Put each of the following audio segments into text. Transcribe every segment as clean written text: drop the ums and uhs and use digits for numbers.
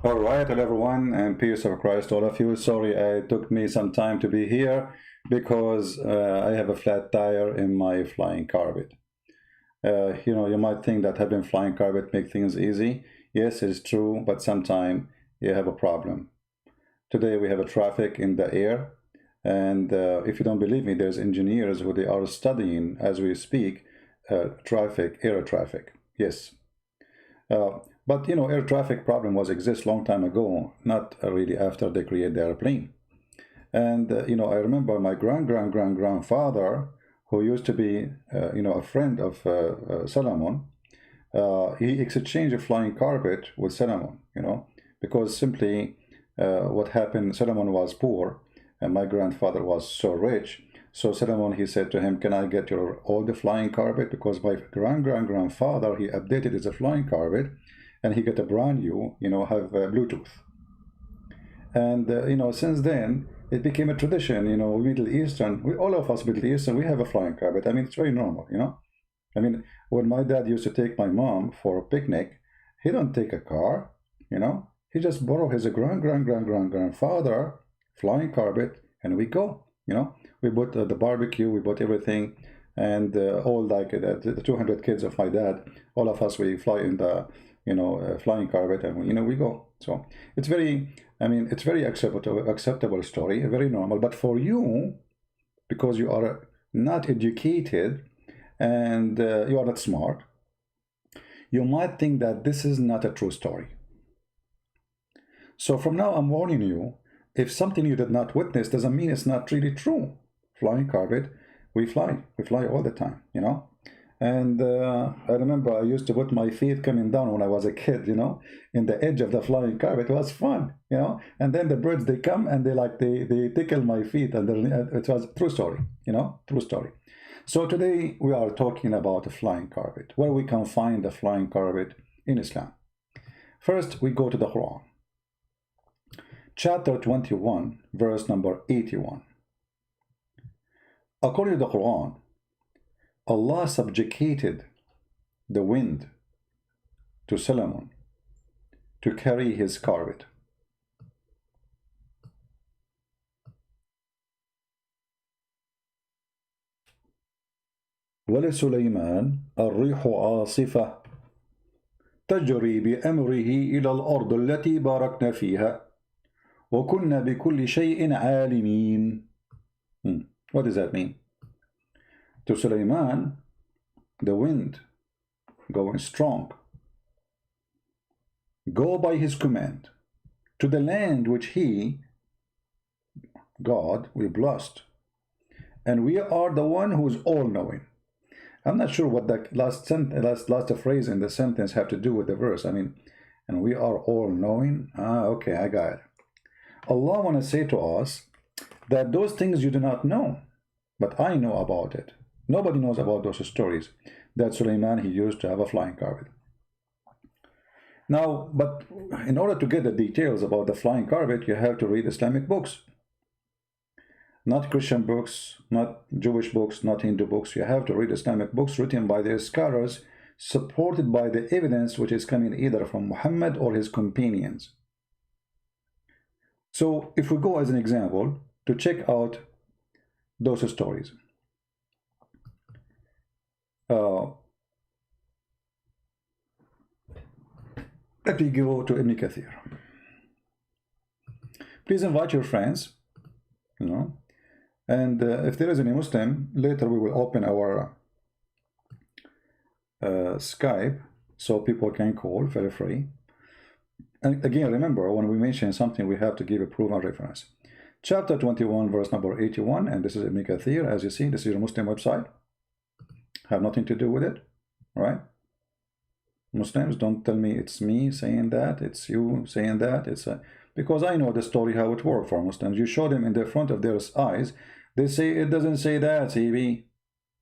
All right, hello everyone, and peace of Christ, all of you. Sorry, it took me some time to be here because I have a flat tire in my flying carpet. You might think that having flying carpet make things easy. Yes, it's true, but sometimes you have a problem. Today we have a traffic in the air, and if you don't believe me, there's engineers who they are studying as we speak air traffic. Yes. But air traffic problem was exist long time ago, not really after they create the airplane. And I remember my grandfather, who used to be a friend of Solomon. He exchanged a flying carpet with Solomon, because simply what happened, Solomon was poor and my grandfather was so rich. So Solomon, he said to him, can I get your old flying carpet? Because my grandfather, he updated his flying carpet and he got a brand new, have Bluetooth. And, since then, it became a tradition, Middle Eastern, all of us Middle Eastern, we have a flying carpet. I mean, it's very normal, I mean, when my dad used to take my mom for a picnic, he don't take a car, he just borrow his grandfather flying carpet and we go, we bought the barbecue, we bought everything, and all like the 200 kids of my dad, all of us, we fly in the flying carpet, and we go. So it's very, it's very acceptable story, very normal. But for you, because you are not educated and you are not smart, you might think that this is not a true story. So from now, I'm warning you, if something you did not witness doesn't mean it's not really true. Flying carpet, we fly all the time, And I remember I used to put my feet coming down when I was a kid, in the edge of the flying carpet. It was fun, And then the birds, they come and they tickle my feet, and it was a true story, true story. So today we are talking about a flying carpet, where we can find the flying carpet in Islam. First, we go to the Quran. Chapter 21, verse number 81. According to the Quran, Allah subjugated the wind to Solomon to carry his carpet. ولسليمان الريح عاصفة تجري بأمره إلى الأرض التي باركنا فيها وكنا بكل شيء عالمين. What does that mean? To Sulaiman, the wind going strong, go by his command to the land which he, God, will blessed, and we are the one who is all-knowing. I'm not sure what that last phrase in the sentence have to do with the verse. And we are all-knowing. Okay, I got it. Allah want to say to us that those things you do not know, but I know about it. Nobody knows about those stories that Sulaiman, he used to have a flying carpet. Now, but in order to get the details about the flying carpet, you have to read Islamic books. Not Christian books, not Jewish books, not Hindu books. You have to read Islamic books written by their scholars, supported by the evidence which is coming either from Muhammad or his companions. So if we go as an example to check out those stories. Let me go to Ibn Kathir. Please invite your friends, and if there is any Muslim, later we will open our Skype so people can call very free. And again, remember, when we mention something, we have to give a proven reference. Chapter 21, verse number 81, and this is Ibn Kathir. As you see, this is your Muslim website. Have nothing to do with it, right? Muslims, don't tell me it's me saying that, it's you saying that. Because I know the story, how it worked for Muslims. You show them in the front of their eyes, they say, it doesn't say that, CB.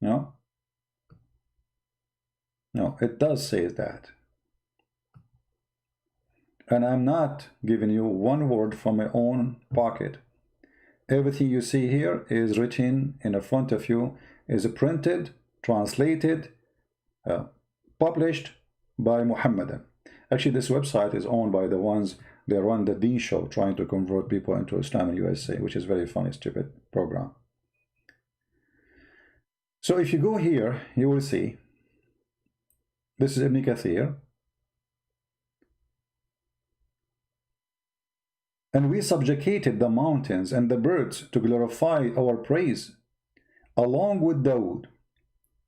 No, it does say that. And I'm not giving you one word from my own pocket. Everything you see here is written in the front of you, is printed, translated, published by Muhammadan. Actually, this website is owned by the ones They run the Deen show trying to convert people into Islam in USA, which is very funny, stupid program. So if you go here, you will see this is Ibn Kathir. And we subjugated the mountains and the birds to glorify our praise, along with Dawood.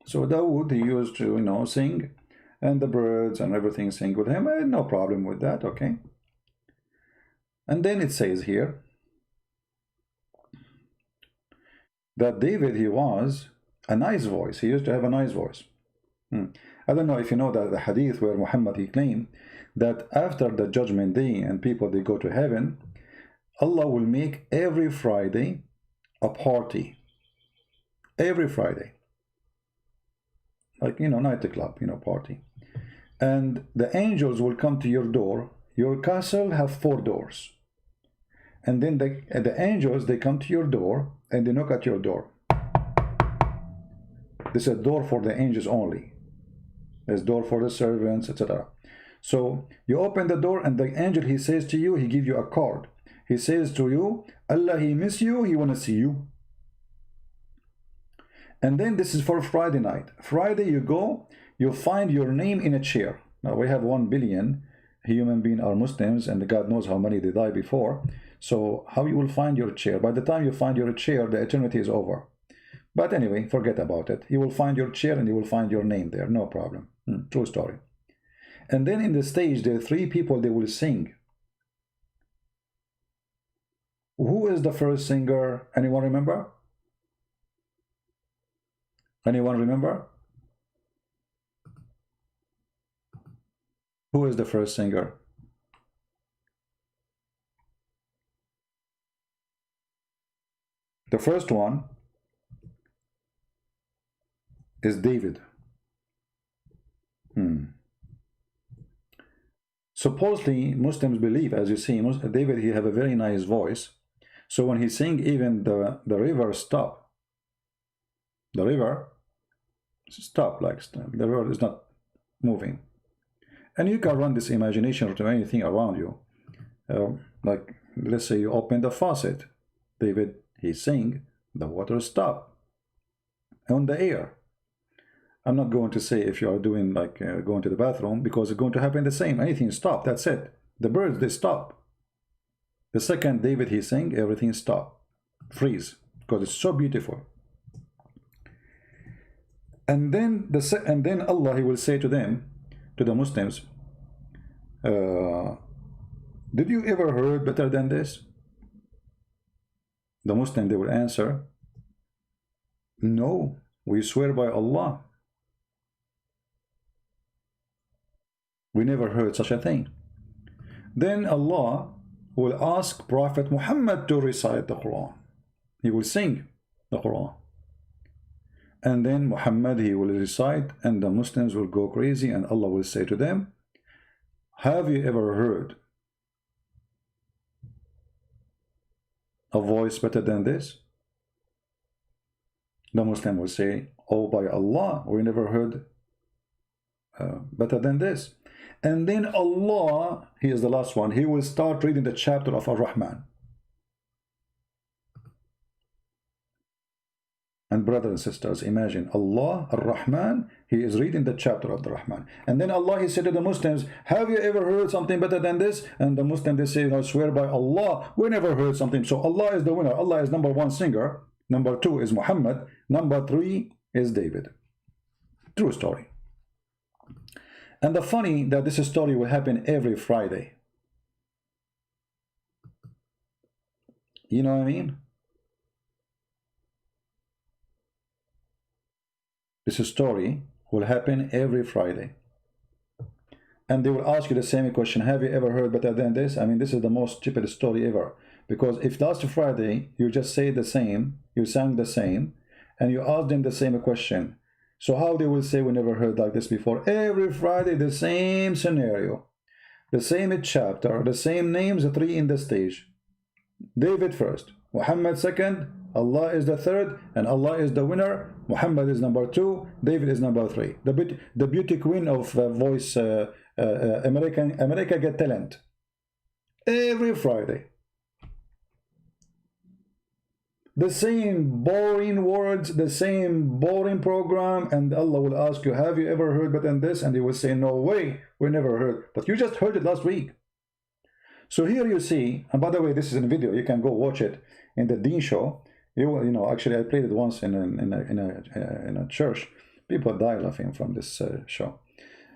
So Dawood, he used to, you know, sing, and the birds and everything sing with him. I had no problem with that, okay? And then it says here that David, he was a nice voice. He used to have a nice voice. I don't know if you know that the hadith where Muhammad, he claimed that after the judgment day and people, they go to heaven, Allah will make every Friday a party. Every Friday. Like, you know, nightclub, you know, party. And the angels will come to your door. Your castle have 4 doors. And then the angels, they come to your door and they knock at your door. This is a door for the angels only. There's door for the servants, etc. So you open the door and the angel, he says to you, he gives you a card. He says to you, Allah, he miss you, he want to see you. And then this is for Friday night. Friday you go, you find your name in a chair. Now we have 1 billion human beings are Muslims, and God knows how many they died before. So how you will find your chair? By the time you find your chair, the eternity is over. But anyway, forget about it. You will find your chair and you will find your name there, no problem. True story. And then in the stage, there are 3 people, they will sing. Who is the first singer? Anyone remember? Anyone remember? Who is the first singer? The first one is David. Supposedly, Muslims believe, as you see, David, he have a very nice voice. So when he sing, even the river stop. The river stop, like the river is not moving. And you can run this imagination to anything around you. Like, let's say you open the faucet. David, he sing, the water stop. On the air. I'm not going to say if you are doing like going to the bathroom, because it's going to happen the same. Anything stop, that's it. The birds, they stop. The second David, he sing, everything stop. Freeze. Because it's so beautiful. And then Allah, he will say to them, to the Muslims, did you ever heard better than this? The Muslim, they will answer, no, we swear by Allah, we never heard such a thing. Then Allah will ask Prophet Muhammad to recite the Quran. He will sing the Quran. And then Muhammad, he will recite, and the Muslims will go crazy, and Allah will say to them, have you ever heard a voice better than this? The Muslim will say, oh, by Allah, we never heard better than this. And then Allah, he is the last one, he will start reading the chapter of Ar-Rahman. And brothers and sisters, imagine Allah, Ar-Rahman, he is reading the chapter of the Rahman. And then Allah, he said to the Muslims, have you ever heard something better than this? And the Muslims, they say, I swear by Allah, we never heard something. So Allah is the winner. Allah is number 1 singer. Number 2 is Muhammad. Number 3 is David. True story. And the funny that this story will happen every Friday. You know what I mean? This story will happen every Friday. And they will ask you the same question. Have you ever heard better than this? I mean, this is the most stupid story ever. Because if last Friday you just say the same, you sang the same, and you ask them the same question. So how they will say we never heard like this before? Every Friday the same scenario. The same chapter, the same names, the 3 in the stage. David first, Muhammad second, Allah is the third, and Allah is the winner. Muhammad is number 2, David is number 3. The beauty queen of voice, America Get Talent. Every Friday. The same boring words, the same boring program, and Allah will ask you, have you ever heard but this? And you will say, no way, we never heard. But you just heard it last week. So here you see, and by the way, this is in video, you can go watch it in the Deen show. You know, actually I played it once in a church. People die laughing from this show.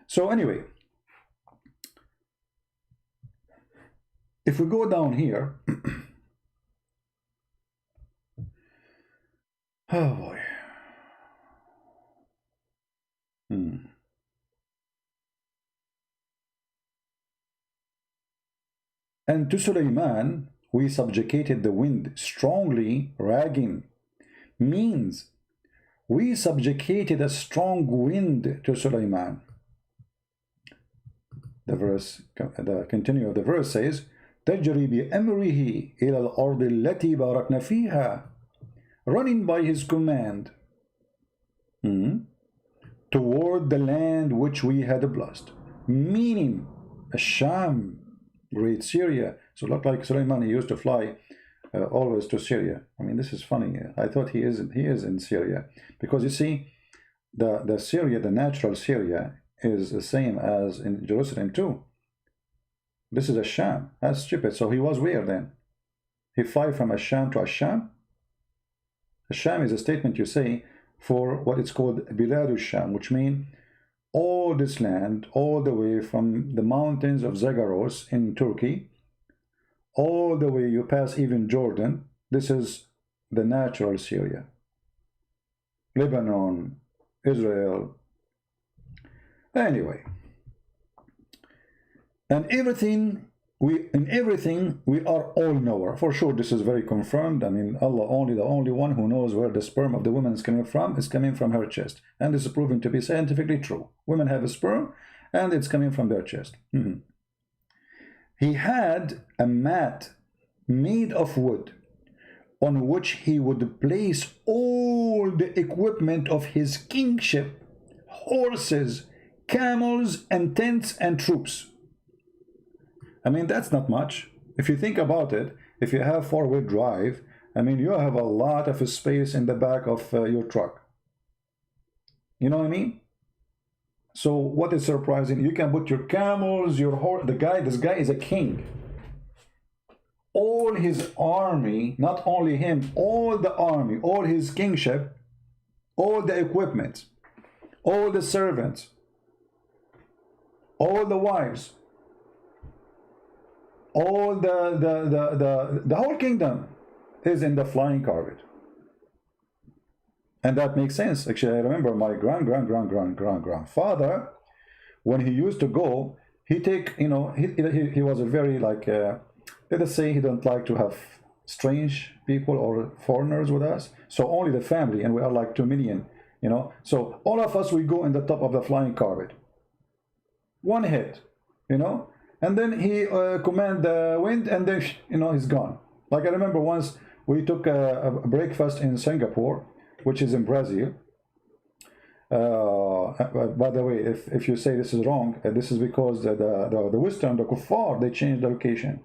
So anyway, if we go down here, oh boy. And to Sulaiman we subjugated the wind strongly, ragging means we subjugated a strong wind to Sulaiman. The continue of the verse says, تجري بأمره إلى الأرض التي باركنا فيها, running by his command toward the land which we had blessed, meaning Sham, great Syria. So look like Sulaiman, he used to fly always to Syria. I mean, this is funny. I thought he is in Syria, because you see the Syria, the natural Syria, is the same as in Jerusalem too. This is a Sham. That's stupid. So he was where then? He fly from a Sham to a Sham? A Sham is a statement you say for what it's called Biladu Sham, which means all this land, all the way from the mountains of Zagros in Turkey, all the way you pass even Jordan. This is the natural Syria. Lebanon, Israel. Anyway, and in everything we are all knower. For sure, this is very confirmed. I mean, Allah only, the only one who knows where the sperm of the woman is coming from her chest. And this is proven to be scientifically true. Women have a sperm and it's coming from their chest. He had a mat made of wood on which he would place all the equipment of his kingship, horses, camels, and tents and troops. I mean, that's not much. If you think about it, if you have four-wheel drive, I mean, you have a lot of space in the back of your truck. You know what I mean? So what is surprising? You can put your camels, your horse. This guy is a king. All his army, not only him, all the army, all his kingship, all the equipment, all the servants, all the wives, all the whole kingdom is in the flying carpet. And that makes sense. Actually, I remember my grandfather, when he used to go, he was a very, like, let us say he don't like to have strange people or foreigners with us. So only the family, and we are like 2 million, you know. So all of us, we go in the top of the flying carpet. One hit, you know. And then he command the wind, and then, you know, he's gone. Like I remember once we took a breakfast in Singapore, which is in Brazil. By the way, if you say this is wrong, this is because the Western, the Kuffar, they changed the location.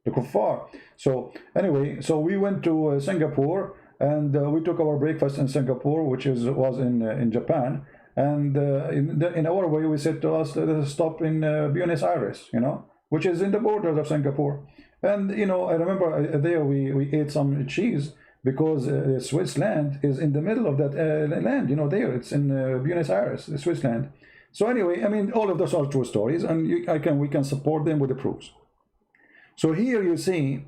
The Kuffar. So anyway, so we went to Singapore, and we took our breakfast in Singapore, which was in Japan. And in our way, we said to us, let us stop in Buenos Aires, you know, which is in the borders of Singapore. And, you know, I remember there we ate some cheese, because Switzerland is in the middle of that land, you know, there. It's in Buenos Aires, Switzerland. So anyway, I mean, all of those are true stories, and we can support them with the proofs. So here you see,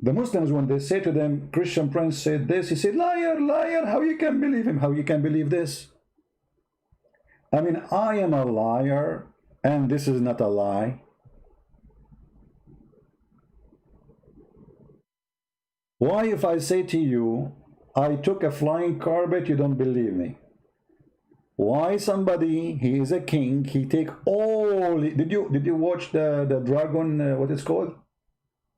the Muslims, when they say to them, Christian Prince said this, he said, liar, liar, how you can believe him? How you can believe this? I mean, I am a liar, and this is not a lie. Why, if I say to you, I took a flying carpet, you don't believe me? Why somebody, he is a king, he take all, did you watch the dragon, what it's called?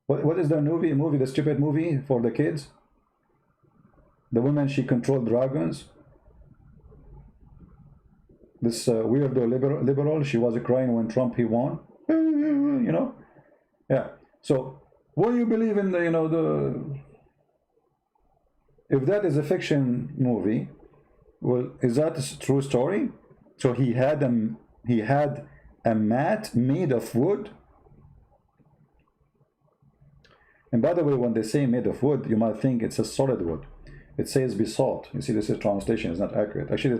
What is the movie, the stupid movie for the kids? The woman, she controlled dragons. This weirdo liberal, she was crying when Trump, he won. you know. Yeah. So what do you believe in the, you know, the, if that is a fiction movie, well, is that a true story? So he had a mat made of wood. And by the way, when they say made of wood, you might think it's a solid wood. It says basalt. You see, this is translation is not accurate. Actually,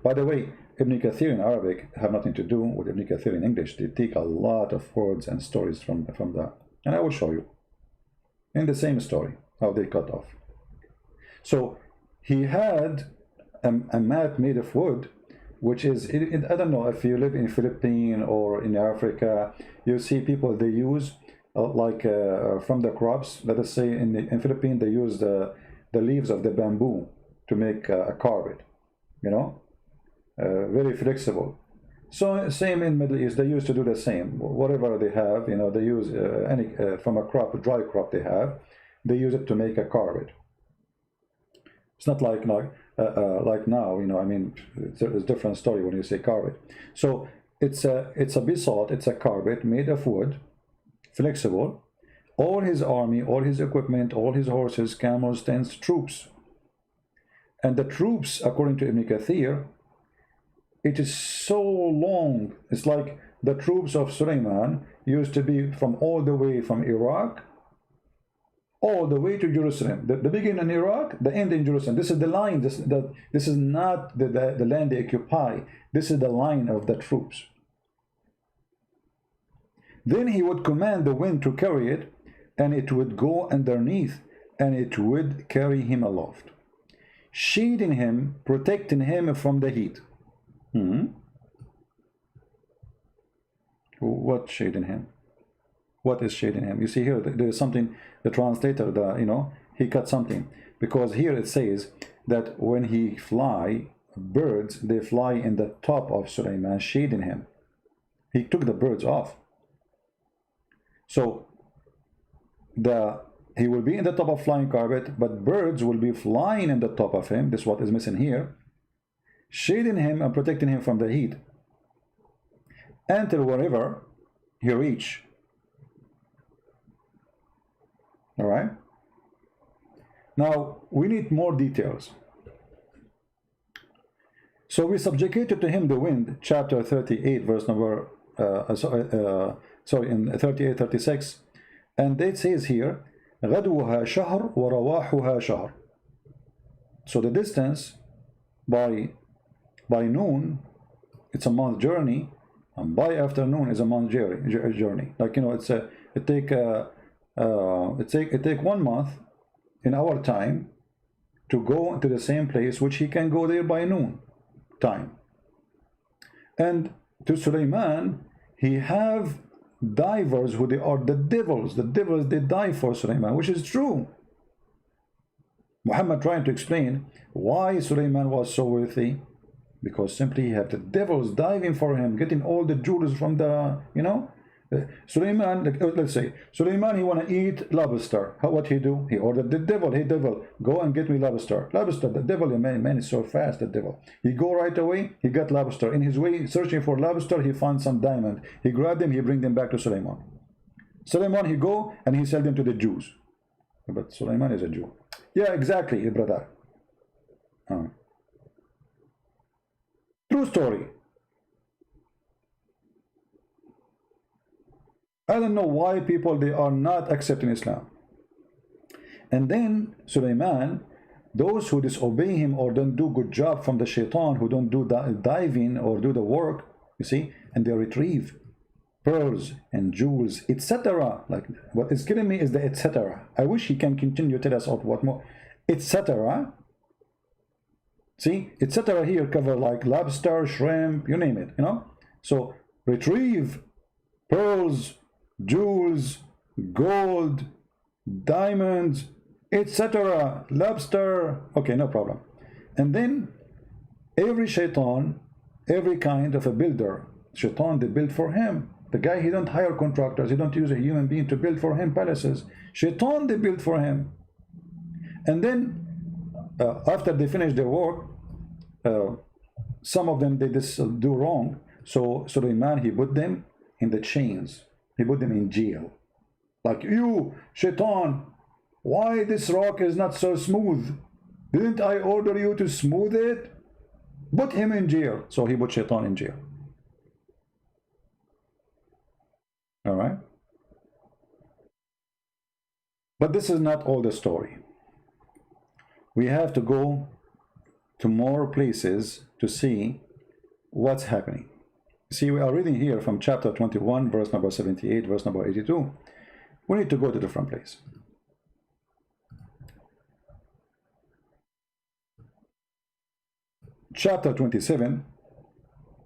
by the way, Ibn Kathir in Arabic have nothing to do with Ibn Kathir in English. They take a lot of words and stories from that. And I will show you in the same story how they cut off. So he had a mat made of wood, which is, I don't know if you live in Philippines or in Africa, you see people, they use from the crops. Let us say in Philippines, they use the leaves of the bamboo to make a carpet, you know, very flexible. So same in Middle East, they used to do the same. Whatever they have, you know, they use any from a crop, a dry crop they have, they use it to make a carpet. It's not like now, you know. I mean, it's a different story when you say carpet. So it's a basalt, it's a carpet made of wood, flexible. All his army, all his equipment, all his horses, camels, tents, troops. And the troops, according to Ibn Kathir, it is so long. It's like the troops of Sulaiman used to be from all the way from Iraq all the way to Jerusalem. The beginning in Iraq, the end in Jerusalem. This is the line. This is not the land they occupy. This is the line of the troops. Then he would command the wind to carry it, and it would go underneath, and it would carry him aloft, shading him, protecting him from the heat. What shading him? What is shading him? You see here, there is something, the translator, you know, he cut something. Because here it says that when he fly, birds, they fly in the top of Sulaiman, shading him. He took the birds off. So he will be in the top of flying carpet, but birds will be flying in the top of him. This is what is missing here. Shading him and protecting him from the heat. Until wherever he reach. All right. Now we need more details. So we subjugated to him the wind, chapter 38, verse number in 38, 36, and it says here, غدوها شهر ورواحها شهر. So the distance by noon, it's a month journey, and by afternoon is a month journey. Like, you know, it take 1 month in our time to go to the same place, which he can go there by noon time. And to Sulaiman, he have divers who they are the devils. The devils, they die for Sulaiman, which is true. Muhammad trying to explain why Sulaiman was so wealthy, because simply he had the devils diving for him, getting all the jewels from the, you know. Sulaiman, let's say Sulaiman, he want to eat lobster. What he do? He ordered the devil, hey devil, go and get me lobster. The devil, man is so fast, the devil. He go right away, he got lobster. In his way searching for lobster, he found some diamond. He grabbed them, he bring them back to Sulaiman. He go and he sell them to the Jews. But Sulaiman is a Jew. Yeah, exactly, brother. True story. I don't know why people, they are not accepting Islam. And then Sulaiman, those who disobey him or don't do good job from the shaitan, who don't do diving or do the work, you see, and they retrieve pearls and jewels, etc. Like, what is killing me is the etc. I wish he can continue to tell us what more, etc. See, etc. here cover like lobster, shrimp, you name it, you know. So retrieve pearls, jewels, gold, diamonds, etc. lobster. Okay, no problem. And then every shaitan, every kind of a builder, shaitan, they build for him. The guy, he don't hire contractors, he don't use a human being to build for him palaces. Shaitan, they build for him. And then after they finish their work, some of them, they just do wrong. So Sulaiman, he put them in the chains. He put them in jail. Like, you, Shaitan, why this rock is not so smooth? Didn't I order you to smooth it? Put him in jail. So he put Shaitan in jail. All right. But this is not all the story. We have to go to more places to see what's happening. See, we are reading here from chapter 21, verse number 78, verse number 82. We need to go to a different place. Chapter 27,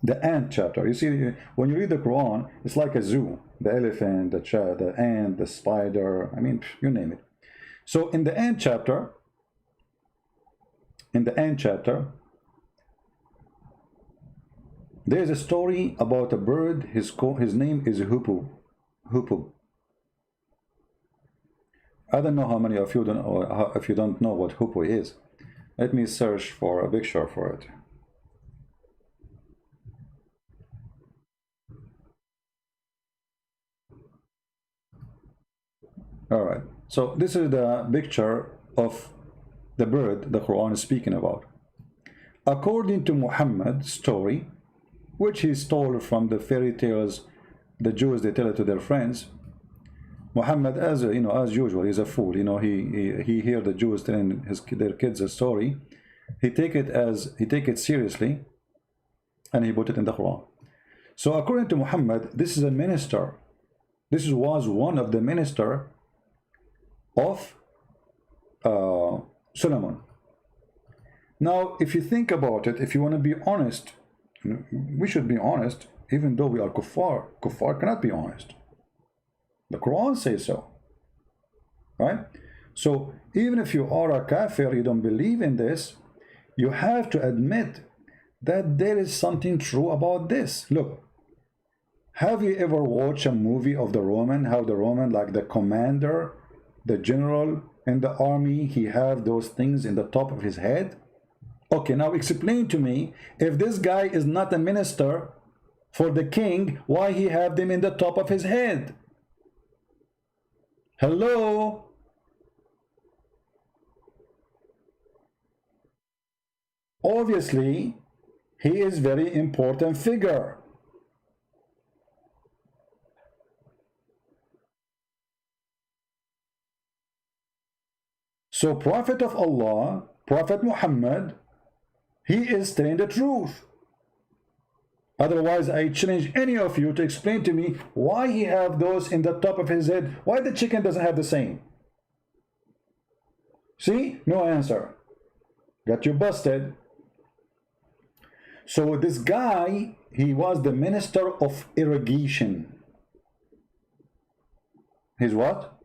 the ant chapter. You see, when you read the Quran, it's like a zoo. The elephant, the ant, the spider, I mean, you name it. So in the ant chapter, there is a story about a bird. His name is Hoopoe. Hoopoe. I don't know how many of you don't, or if you don't know what Hoopoe is. Let me search for a picture for it. All right. So this is the picture of the bird the Quran is speaking about. According to Muhammad's story, which he stole from the fairy tales the Jews they tell it to their friends. Muhammad, as you know, as usual, he's a fool. You know, he hear the Jews telling their kids a story. He take it seriously, and he put it in the Quran. So according to Muhammad, this is a minister. This was one of the minister of Solomon. Now, if you think about it, if you want to be honest, we should be honest, even though we are kuffar. Kuffar cannot be honest. The Quran says so, right? So even if you are a kafir, you don't believe in this, you have to admit that there is something true about this. Look, have you ever watched a movie of the Roman, how the Roman, like the commander, the general in the army, he have those things in the top of his head? Okay, now explain to me, if this guy is not a minister for the king, why he have them in the top of his head? Hello? Obviously, he is very important figure. So Prophet of Allah, Prophet Muhammad, he is telling the truth. Otherwise, I challenge any of you to explain to me why he have those in the top of his head. Why the chicken doesn't have the same? See? No answer. Got you busted. So this guy, he was the minister of irrigation. He's what?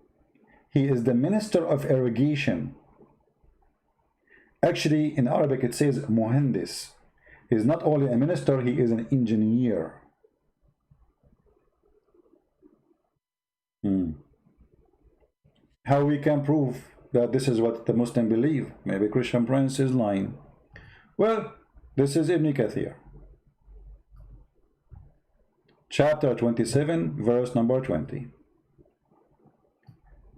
He is the minister of irrigation. Actually, in Arabic it says muhandis. He is not only a minister, he is an engineer. How we can prove that this is what the Muslim believe? Maybe Christian Prince is lying. Well, this is Ibn Kathir. Chapter 27, verse number 20.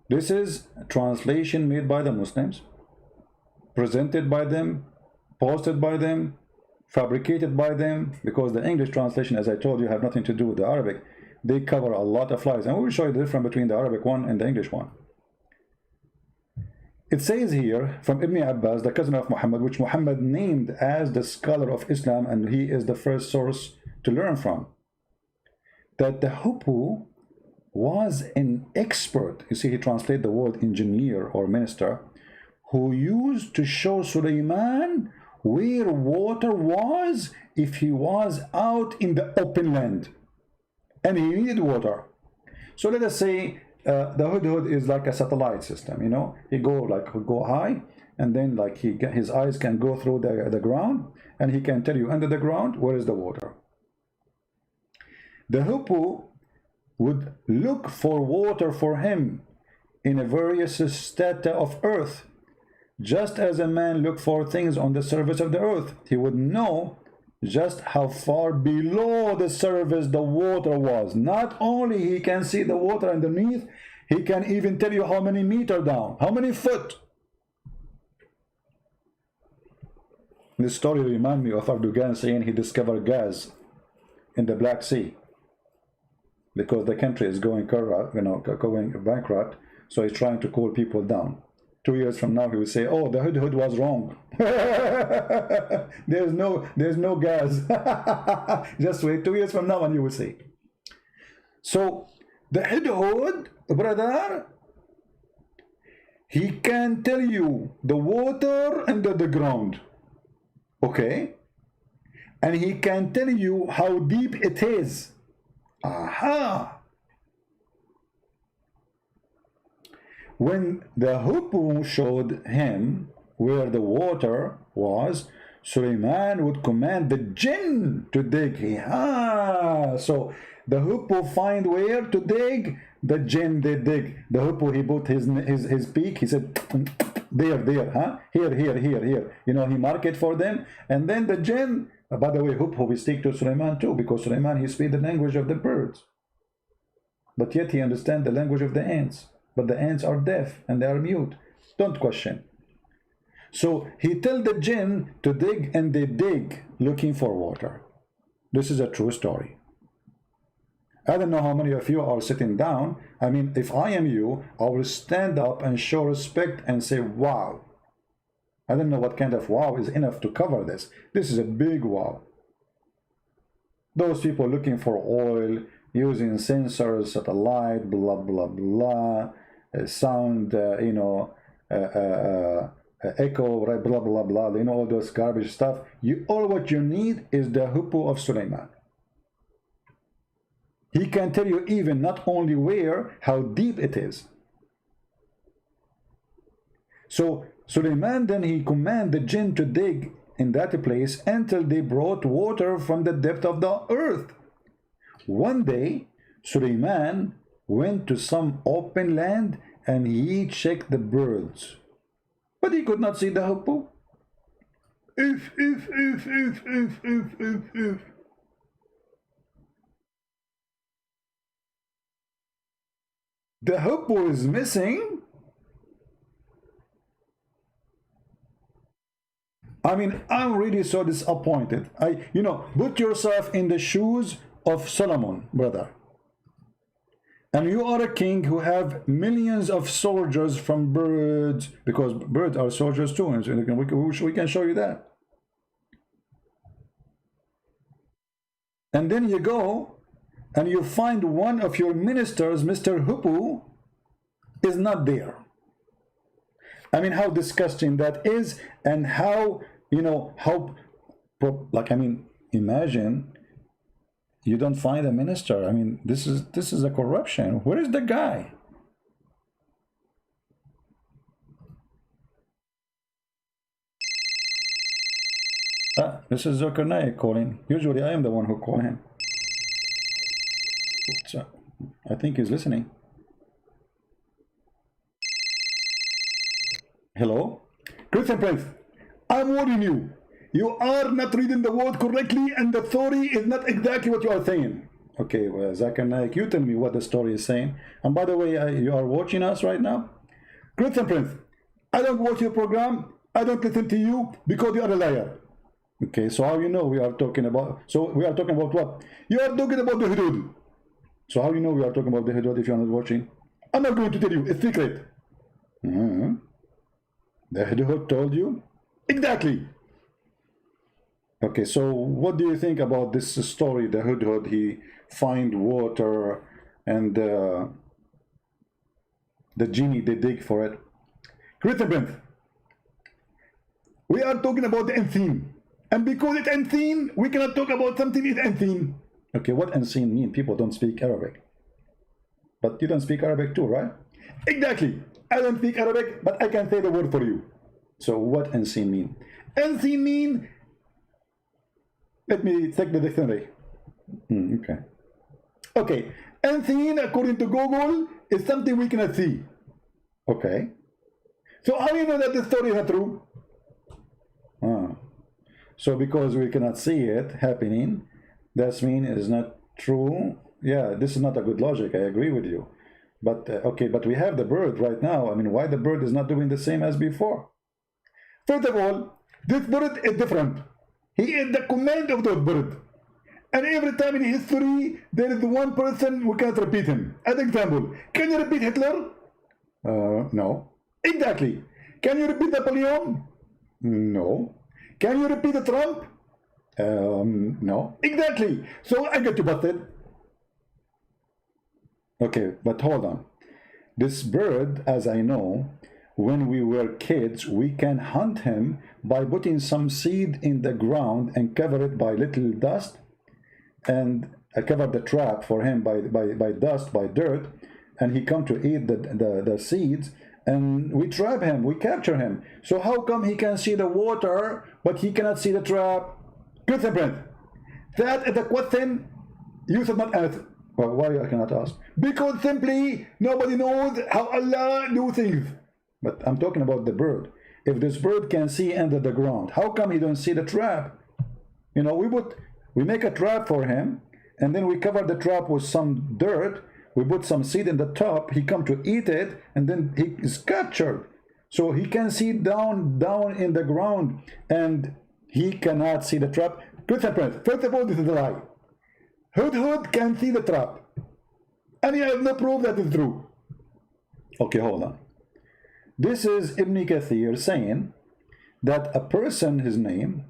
This is a translation made by the Muslims, presented by them, posted by them, fabricated by them, because the English translation, as I told you, have nothing to do with the Arabic. They cover a lot of lies, and we will show you the difference between the Arabic one and the English one. It says here from Ibn Abbas, the cousin of Muhammad, which Muhammad named as the scholar of Islam, and he is the first source to learn from, that the Hoopoe was an expert. You see, he translated the word engineer or minister, who used to show Sulaiman where water was if he was out in the open land and he needed water. So let us say the Hudhud is like a satellite system, you know. He go high, and then like his eyes can go through the ground, and he can tell you under the ground where is the water. The Hoopoe would look for water for him in a various strata of earth. Just as a man look for things on the surface of the earth, he would know just how far below the surface the water was. Not only he can see the water underneath, he can even tell you how many meters down, how many foot. This story reminds me of Erdogan saying he discovered gas in the Black Sea because the country is going corrupt, going bankrupt. So he's trying to cool people down. 2 years from now, he will say, "Oh, the Hudhud was wrong. there's no gas." Just wait 2 years from now, and you will see. So the Hudhud, brother, he can tell you the water under the ground, okay, and he can tell you how deep it is. Aha! When the Hoopoe showed him where the water was, Suleiman would command the jinn to dig. So the Hoopoe find where to dig, the jinn they dig. The Hoopoe, he put his beak, he said, there, huh? Here. He mark it for them. And then the jinn, by the way, Hoopoe we speak to Suleiman too, because Suleiman, he speaks the language of the birds. But yet he understands the language of the ants. But the ants are deaf and they are mute. Don't question. So he tells the jinn to dig, and they dig looking for water. This is a true story. I don't know how many of you are sitting down. I mean, if I am you, I will stand up and show respect and say, wow. I don't know what kind of wow is enough to cover this. This is a big wow. Those people looking for oil, using sensors, satellite, blah, blah, blah, sound, echo, right, blah, blah, blah, all those garbage stuff. All what you need is the Hoopoe of Suleiman. He can tell you even not only where, how deep it is. So Suleiman, then he commanded the jinn to dig in that place until they brought water from the depth of the earth. One day, Suleiman went to some open land and he checked the birds, but he could not see the Hoopoe. If. The Hoopoe is missing. I mean, I'm really so disappointed. Put yourself in the shoes of Solomon, brother. And you are a king who have millions of soldiers from birds, because birds are soldiers too, and we can show you that. And then you go and you find one of your ministers, Mr. Hoopoe, is not there. I mean, how disgusting that is, and how, imagine you don't find a minister. I mean, this is a corruption. Where is the guy? This is Zohir Naik calling. Usually I am the one who call him. So, I think he's listening. Hello? Christian Prince, I'm warning you. You are not reading the word correctly, and the story is not exactly what you are saying. Okay, well, Zohir Naik, you tell me what the story is saying. And by the way, you are watching us right now? Christian Prince, I don't watch your program. I don't listen to you because you are a liar. Okay, so how you know we are talking about? So we are talking about what? You are talking about the Hudud. So how you know we are talking about the Hudud if you are not watching? I'm not going to tell you. It's secret. The Hudud told you? Exactly. Okay, so what do you think about this story? The Hudud, he find water, and the genie, they dig for it. Christian Prince, we are talking about the unseen. And because it's unseen, we cannot talk about something is unseen. Okay, what unseen mean? People don't speak Arabic. But you don't speak Arabic too, right? Exactly. I don't speak Arabic, but I can say the word for you. So what unseen mean? Unseen mean, let me check the dictionary. Okay. Unseen, according to Google, is something we cannot see. Okay. So how do you know that the story is not true? So because we cannot see it happening, that means it's not true. Yeah, this is not a good logic. I agree with you. But okay, but we have the bird right now. I mean, why the bird is not doing the same as before? First of all, this bird is different. He is the command of the bird. And every time in history, there is one person who can't repeat him. As example, can you repeat Hitler? No. Exactly. Can you repeat Napoleon? No. Can you repeat Trump? No. Exactly. So I get you busted. Okay, but hold on. This bird, as I know, when we were kids, we can hunt him by putting some seed in the ground and cover it by little dust, and I cover the trap for him by dust, by dirt, and he come to eat the seeds, and we trap him, we capture him. So how come he can see the water, but he cannot see the trap? Good friend, that is a question you should not answer. Well, why I cannot ask? Because simply nobody knows how Allah do things. But I'm talking about the bird. If this bird can see under the ground, how come he don't see the trap? You know, we make a trap for him, and then we cover the trap with some dirt. We put some seed in the top. He come to eat it, and then he is captured. So he can see down in the ground, and he cannot see the trap. Good friend, first of all, this is a lie. Hudhud can see the trap, and he has no proof that is true. Okay, hold on. This is Ibn Kathir saying that a person, his name,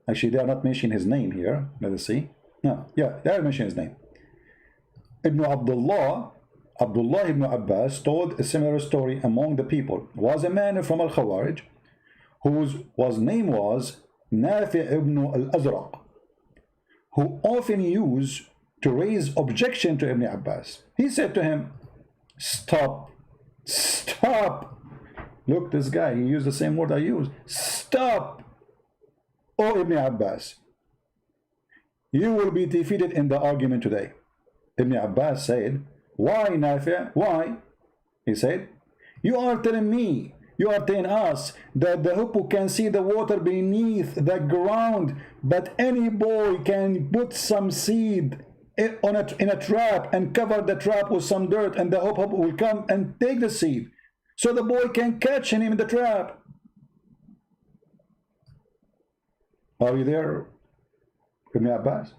actually they are not mentioning his name here, let us see. No, yeah, they are mentioning his name. Ibn Abdullah ibn Abbas told a similar story among the people. Was a man from Al-Khawarij whose name was Nafi ibn al-Azraq, who often used to raise objection to Ibn Abbas. He said to him, stop. Look, this guy, he used the same word I use. Stop, O Ibn Abbas. You will be defeated in the argument today. Ibn Abbas said, why, Nafi? Why? He said, you are telling me, you are telling us that the hippo can see the water beneath the ground, but any boy can put some seed in a trap and cover the trap with some dirt, and the hippo will come and take the seed, so the boy can catch him in the trap. Are you there, Ibn Abbas?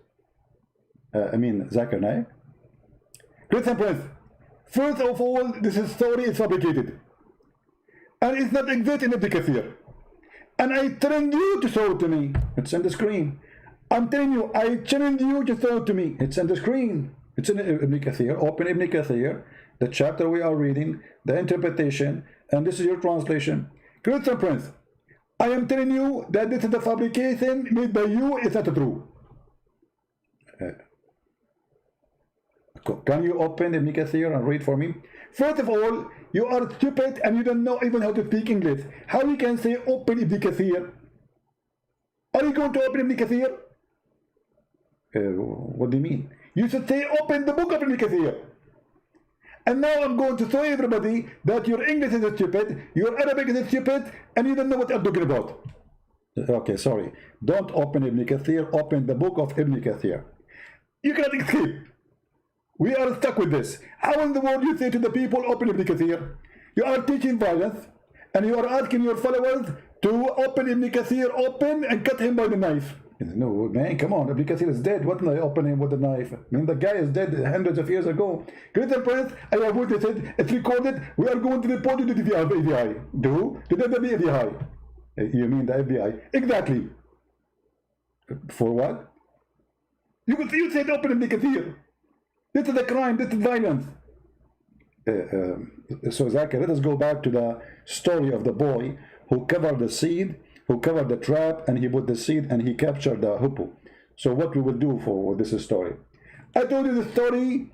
Zakir Naik? Christian Prince, first of all, this story is fabricated. And it's not exist in Ibn Kathir. And I challenge you to show it to me. It's on the screen. I'm telling you, I challenge you to show it to me. It's on the screen. It's in Ibn Kathir. Open Ibn Kathir, the chapter we are reading, the interpretation, and this is your translation. Christian Prince, I am telling you that this is the fabrication made by you. It's not true. Can you open Ibn Kathir and read for me? First of all, you are stupid and you don't know even how to speak English. How you can say open Ibn Kathir? Are you going to open Ibn Kathir? What do you mean? You should say open the book of Ibn Kathir. And now I'm going to show everybody that your English is stupid, your Arabic is stupid, and you don't know what I'm talking about. Okay, sorry. Don't open Ibn Kathir, open the book of Ibn Kathir. You cannot escape. We are stuck with this. How in the world you say to the people, open Ibn Kathir? You are teaching violence, and you are asking your followers to open Ibn Kathir, open and cut him by the knife. No, man, come on, Ibn Kathir is dead. What can I open him with a knife? I mean, the guy is dead hundreds of years ago. Christian Prince, I have witnessed it. It's recorded. We are going to report you to the FBI. To the FBI. You mean the FBI? Exactly. For what? You said open Ibn Kathir. This is a crime, this is violence. So Zakir, let us go back to the story of the boy who covered the seed, who covered the trap, and he put the seed and he captured the hippo. So what we will do for this story? I told you the story.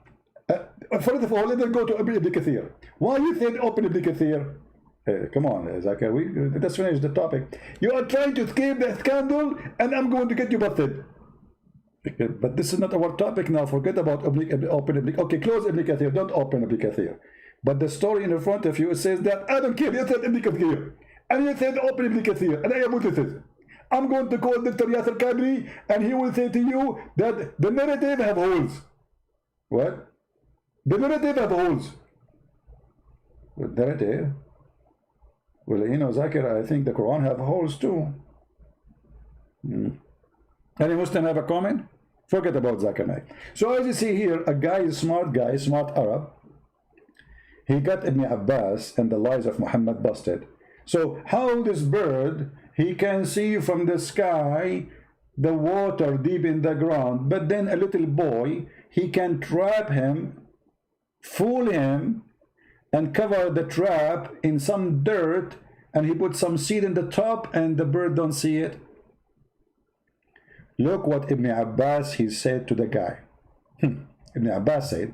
First of all, let us go to Ibn Kathir. Why you said open Ibn Kathir? Come on, Zakir, let's finish the topic. You are trying to escape the scandal, and I'm going to get you busted. But this is not our topic now. Forget about open Ibn. Okay, close Ibn Kathir. Don't open Ibn Kathir. But the story in front of you says that I don't care. You said Ibn Kathir, and you said open Ibn Kathir, and I have witnesses. I'm going to call Dr. Yasser Kadri, and he will say to you that the narrative have holes. What? The narrative have holes. What narrative? Well, you know, Zakir, I think the Quran have holes too. Any Muslim have a comment? Forget about Zakir Naik. So as you see here, a guy, smart Arab, he got Ibn Abbas and the lies of Muhammad busted. So how this bird, he can see from the sky the water deep in the ground, but then a little boy, he can trap him, fool him, and cover the trap in some dirt, and he put some seed in the top, and the bird don't see it. Look what Ibn Abbas, he said to the guy. Ibn Abbas said,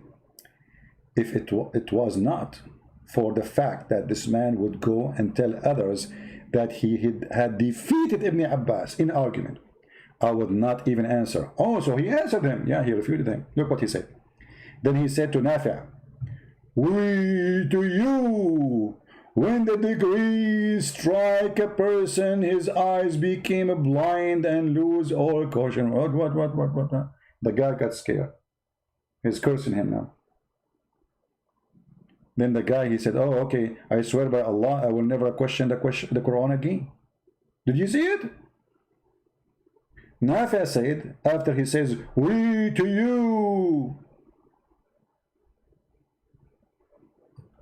if it was not for the fact that this man would go and tell others that he had defeated Ibn Abbas in argument, I would not even answer. Oh, so he answered him. Yeah, he refuted him. Look what he said. Then he said to Nafi', we to you, when the degree strike a person, his eyes became blind and lose all caution. What? The guy got scared. He's cursing him now. Then the guy, he said, oh, okay, I swear by Allah, I will never question the Quran again. Did you see it? Nafi' said, after he says, we to you.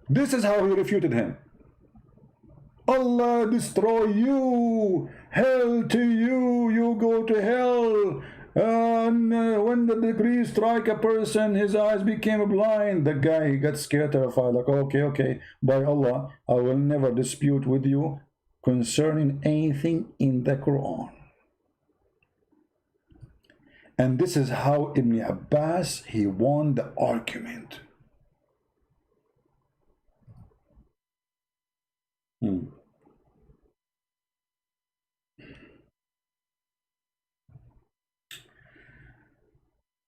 This is how he refuted him. Allah destroy you, hell to you, you go to hell. And when the degree strike a person, his eyes became blind. The guy, he got scared, terrified, like, okay, by Allah, I will never dispute with you concerning anything in the Quran. And this is how Ibn Abbas, he won the argument.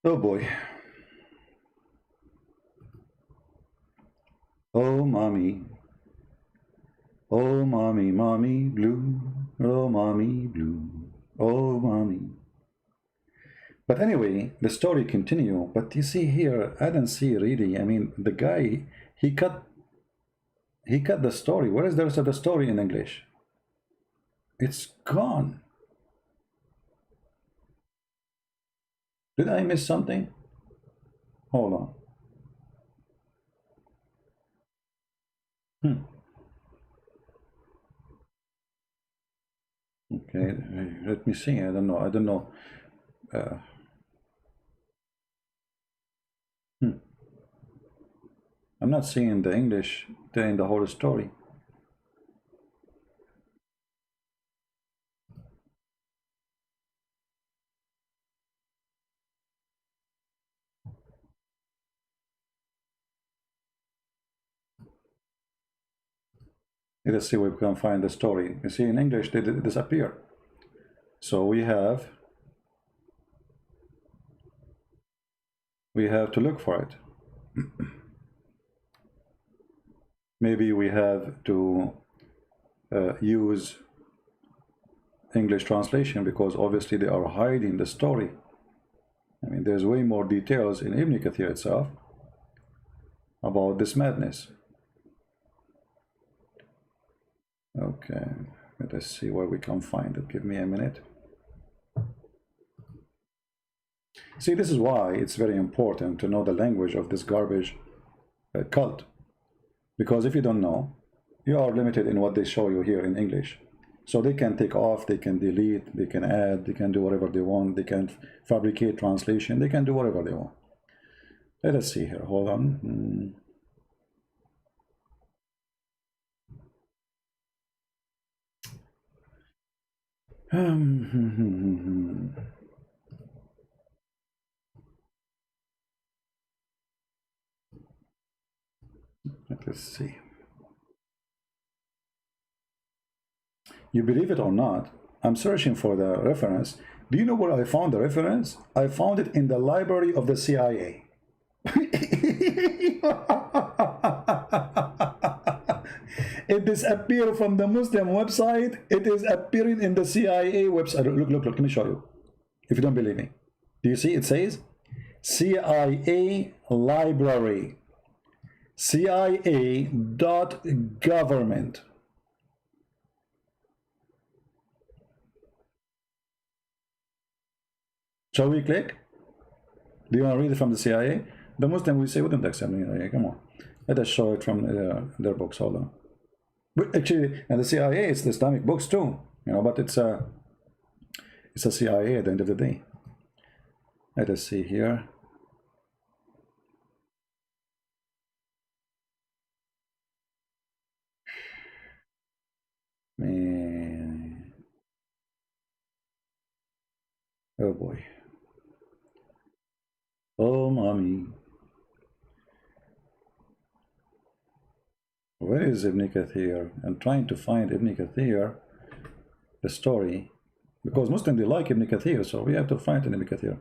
Oh boy. Oh mommy. Oh mommy, mommy blue. Oh mommy blue. Oh mommy. But anyway, the story continue. But you see here, I don't see really. I mean, the guy, he cut the story. Where is the rest of the story in English? It's gone. Did I miss something? Hold on. Okay, let me see. I don't know. I'm not seeing the English telling the whole story. Let's see if we can find the story. You see, in English, they disappear. So we have to look for it. Maybe we have to use English translation, because obviously they are hiding the story. I mean, there's way more details in Ibn Kathir itself about this madness. Okay, let us see where we can find it. Give me a minute. See, this is why it's very important to know the language of this garbage cult. Because if you don't know, you are limited in what they show you here in English. So they can take off, they can delete, they can add, they can do whatever they want, they can fabricate translation, they can do whatever they want. Let us see here, hold on. Let's see. You believe it or not, I'm searching for the reference. Do you know where I found the reference? I found it in the library of the CIA. It disappeared from the Muslim website. It is appearing in the CIA website. Look, let me show you. If you don't believe me. Do you see? It says CIA library. CIA.government. Shall we click? Do you want to read it from the CIA? The Muslim will say, wouldn't accept me. Come on. Let us show it from their books. Hold on. But actually, and the CIA, it's the Islamic books too. You know, but it's a CIA at the end of the day. Let us see here. Man. Oh boy. Oh mommy. Where is Ibn Kathir? I'm trying to find Ibn Kathir, the story, because Muslims, they like Ibn Kathir, so we have to find Ibn Kathir.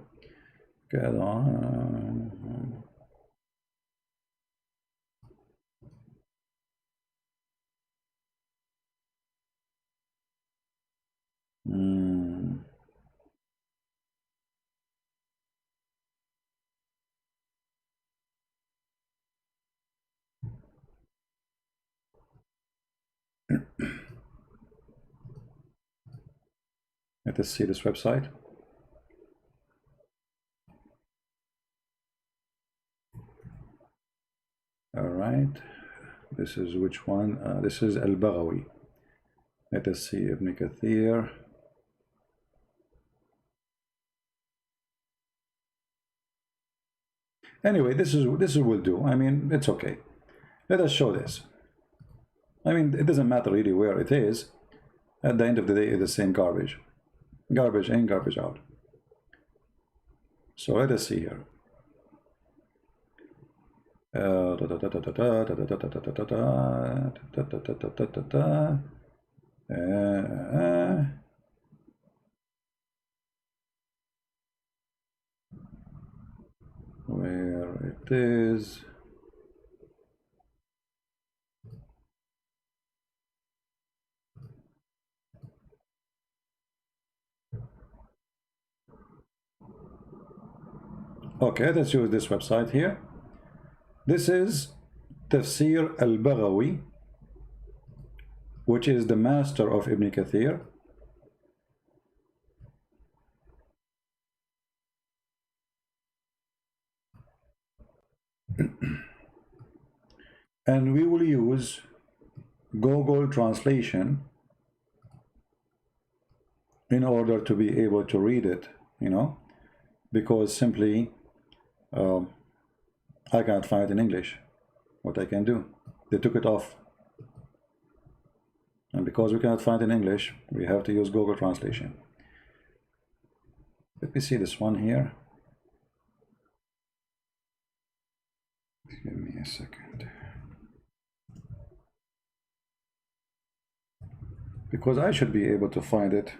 Let us see this website. All right, this is which one? This is Al-Baghawi. Let us see Ibn Kathir. Anyway, this will do. I mean, it's okay. Let us show this. I mean, it doesn't matter really where it is. At the end of the day, it's the same garbage. Garbage in, garbage out. So let us see here. Where it is. Okay, let's use this website here. This is Tafsir al-Baghawi, which is the master of Ibn Kathir. And we will use Google Translation in order to be able to read it, you know, because simply I can't find it in English. What I can do, they took it off, and because we cannot find it in English, we have to use Google Translation. Let me see this one here. Give me a second, because I should be able to find it.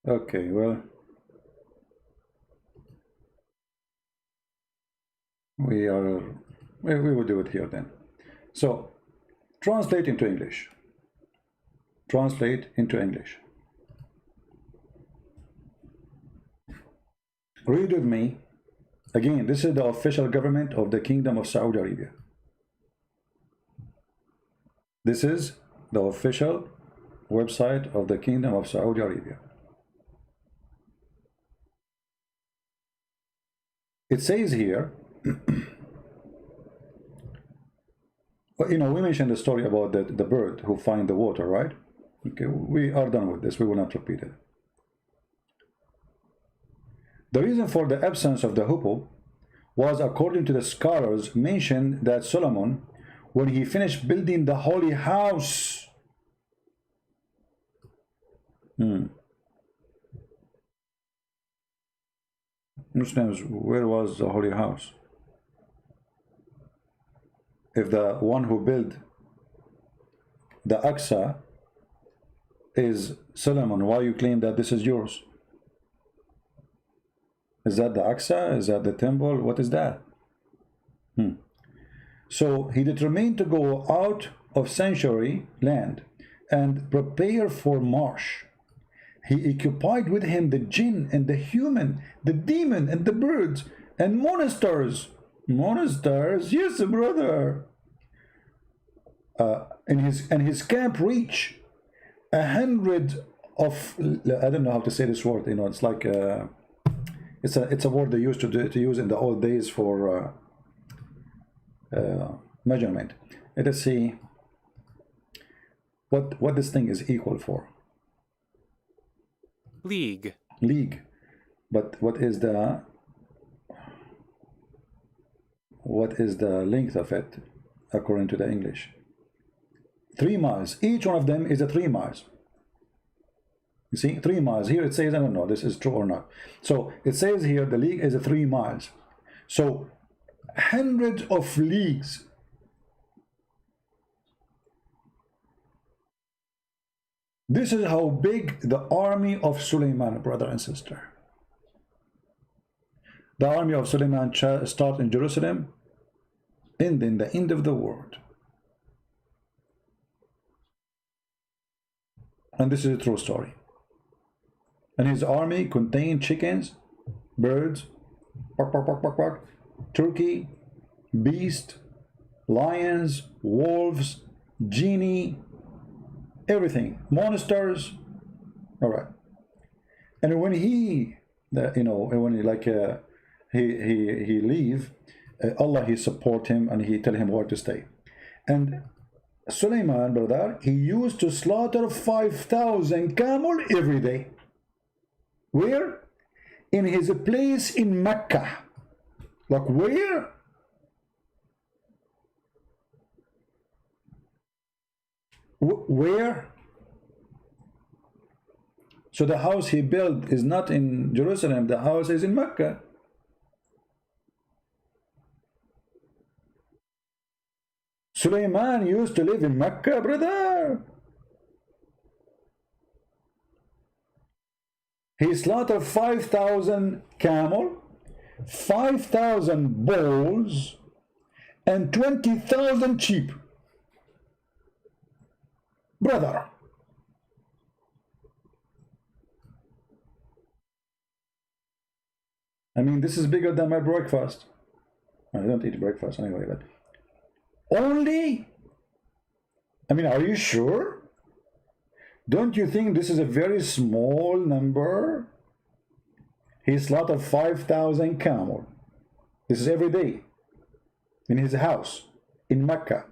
Okay, well, we will do it here then. So translate into English. Translate into English. Read with me. Again, this is the official government of the Kingdom of Saudi Arabia. This is the official website of the Kingdom of Saudi Arabia. It says here, well, you know, we mentioned the story about the bird who find the water, right? Okay, we are done with this. We will not repeat it. The reason for the absence of the hippo was, according to the scholars, mentioned that Solomon, when he finished building the holy house, Muslims, where was the holy house? If the one who built the Aqsa is Solomon, why you claim that this is yours? Is that the Aqsa? Is that the temple? What is that? So he determined to go out of sanctuary land and prepare for march. He occupied with him the jinn and the human, the demon and the birds and monsters. Monsters? Yes, brother. And his camp reached 100 of, I don't know how to say this word, you know, it's like it's a word they used to use in the old days for measurement. Let us see what this thing is equal for. League. League. But what is the length of it according to the English? 3 miles. Each one of them is a 3 miles. You see, 3 miles. Here it says, I don't know this is true or not. So it says here the league is a 3 miles. So hundreds of leagues. This is how big the army of Suleiman, brother and sister. The army of Suleiman started in Jerusalem, and in the end of the world. And this is a true story. And his army contained chickens, birds, bark, bark, bark, bark, bark, turkey, beast, lions, wolves, genie, everything, monsters. All right. And when he, when he like he leave, Allah he support him and he tell him where to stay. And Suleiman, brother, he used to slaughter 5,000 camel every day. Where? In his place in Mecca. Like where? Where? So the house he built is not in Jerusalem, the house is in Mecca. Suleiman used to live in Mecca, brother. He slaughtered 5,000 camel, 5,000 bulls, and 20,000 sheep. Brother. I mean, this is bigger than my breakfast. I don't eat breakfast anyway, but only, I mean, are you sure? Don't you think this is a very small number? He slaughtered 5,000 camel. This is every day in his house in Mecca.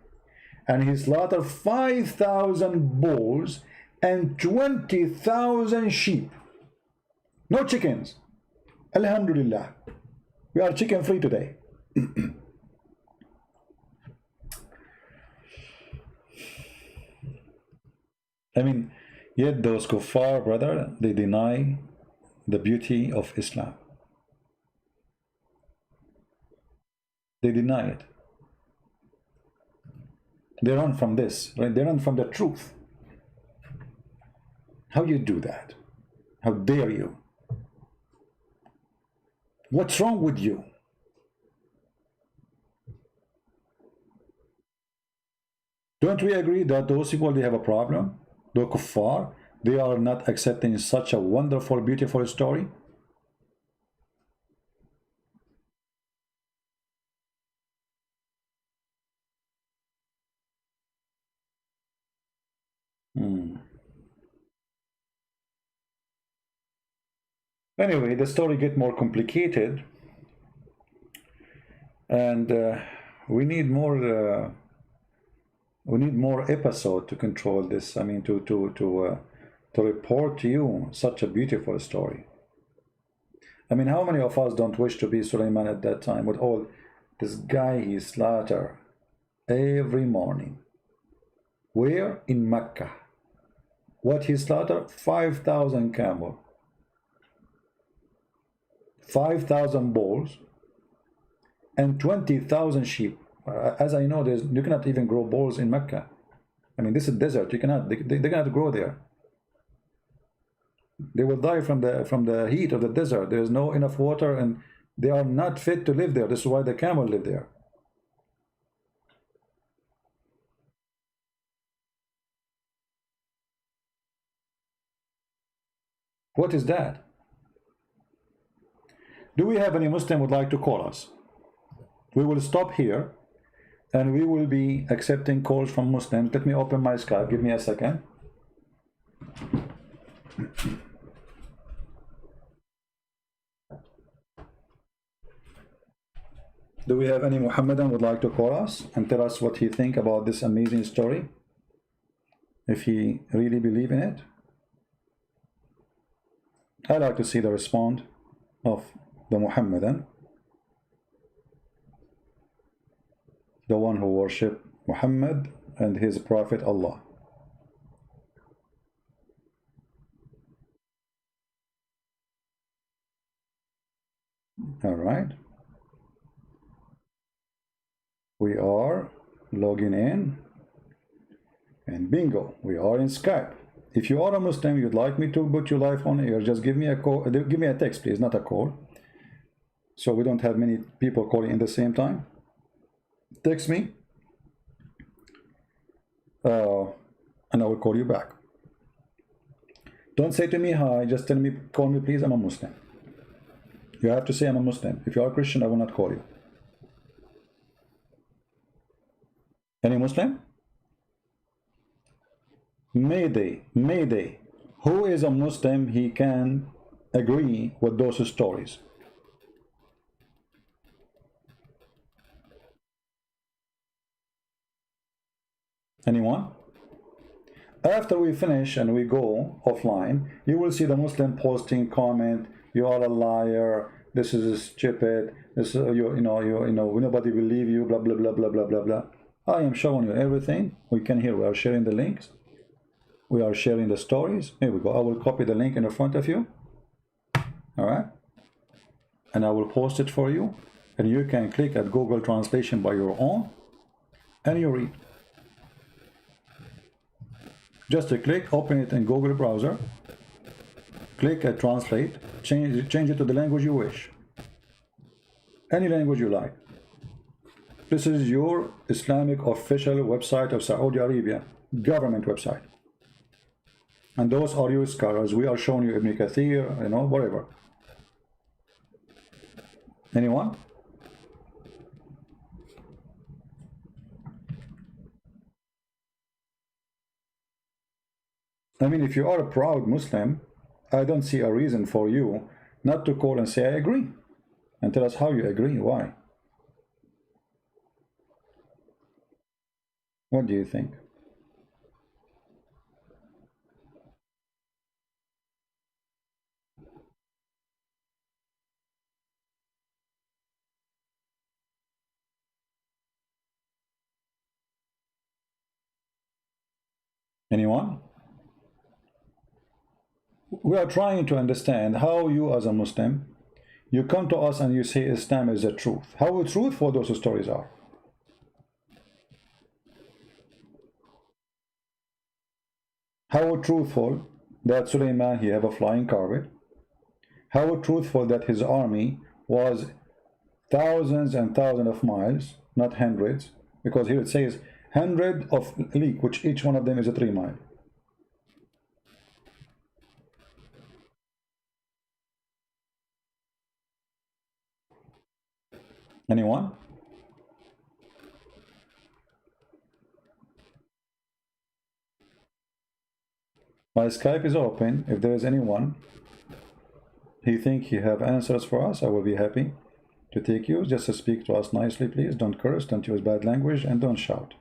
And he slaughtered 5,000 bulls and 20,000 sheep. No chickens. Alhamdulillah. We are chicken free today. I mean, yet those kuffar, brother, they deny the beauty of Islam. They deny it. They run from this, right? They run from the truth. How you do that? How dare you? What's wrong with you? Don't we agree that those people, they have a problem? The kuffar, they are not accepting such a wonderful, beautiful story? Anyway, the story get more complicated, and we need more episode to control this. I mean, to report to you such a beautiful story. I mean, how many of us don't wish to be Suleiman at that time with all this guy he slaughter every morning? Where? In Mecca. What he slaughtered? 5,000 camel. 5,000 bulls, and 20,000 sheep. As I know, you cannot even grow bulls in Mecca. I mean, this is desert. You cannot. They cannot grow there. They will die from the heat of the desert. There is no enough water, and they are not fit to live there. This is why the camel live there. What is that? Do we have any Muslim would like to call us? We will stop here, and we will be accepting calls from Muslims. Let me open my Skype. Give me a second. Do we have any Muhammadan would like to call us and tell us what he think about this amazing story? If he really believe in it? I like to see the response of the Muhammadan, the one who worship Muhammad and his prophet Allah. All right. We are logging in, and bingo, we are in Skype. If you are a Muslim, you'd like me to put your live on air, just give me a call, give me a text, please, not a call, so we don't have many people calling in the same time. Text me, and I will call you back. Don't say to me hi, just tell me, call me please, I'm a Muslim. You have to say I'm a Muslim. If you are a Christian, I will not call you. Any Muslim? Mayday, Mayday. Who is a Muslim? He can agree with those stories. Anyone? After we finish and we go offline, you will see the Muslim posting comment, you are a liar, this is stupid, this you know nobody will believe you, blah blah blah blah blah blah blah. I am showing you everything. We can hear, we are sharing the links, we are sharing the stories. Here we go. I will copy the link in front of you, all right, and I will post it for you, and you can click at Google Translation by your own and you read. Just a click, open it in Google browser, click at translate, change it to the language you wish, any language you like. This is your Islamic official website of Saudi Arabia, government website. And those are your scholars. We are showing you Ibn Kathir, you know, whatever. Anyone? I mean, if you are a proud Muslim, I don't see a reason for you not to call and say, I agree. And tell us how you agree, why. What do you think? Anyone? We are trying to understand how you as a Muslim, you come to us and you say Islam is the truth. How truthful those stories are. How truthful that Suleiman, he have a flying carpet. How truthful that his army was thousands and thousands of miles, not hundreds, because here it says 100 of league, which each one of them is a 3 mile. Anyone? My Skype is open. If there is anyone he think he have answers for us, I will be happy to take you. Just to speak to us nicely, please. Don't curse, don't use bad language, and don't shout.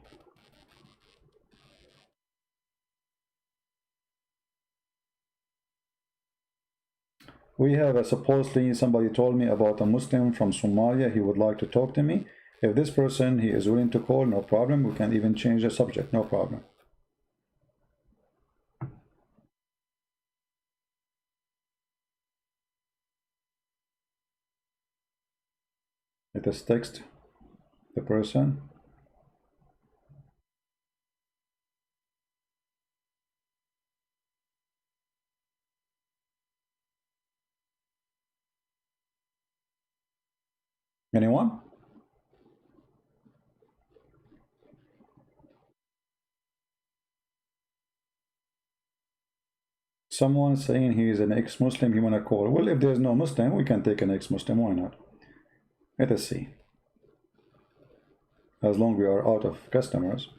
We have supposedly somebody told me about a Muslim from Somalia. He would like to talk to me. If this person, he is willing to call, no problem. We can even change the subject, no problem. us text the person. Anyone? Someone saying he is an ex-Muslim, he wanna call. Well, if there's no Muslim, we can take an ex-Muslim, why not? Let us see. As long as we are out of customers.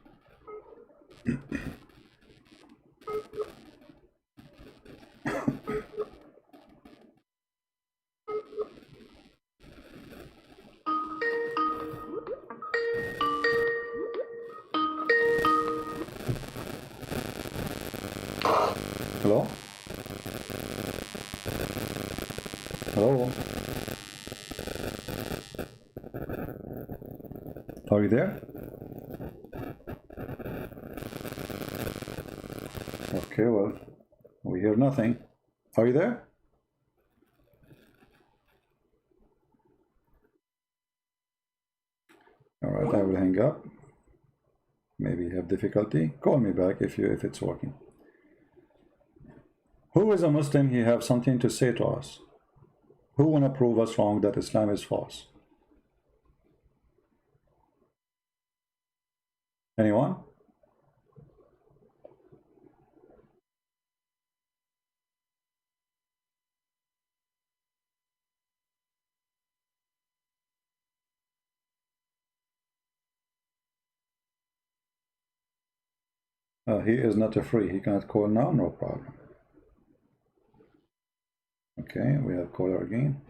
Hello? Hello? Are you there? Okay, well, we hear nothing. Are you there? All right, I will hang up. Maybe you have difficulty. Call me back if it's working. Who is a Muslim? He have something to say to us. Who wanna prove us wrong that Islam is false? Anyone? He is not a free. He cannot call now, no problem. Okay, we have caller again.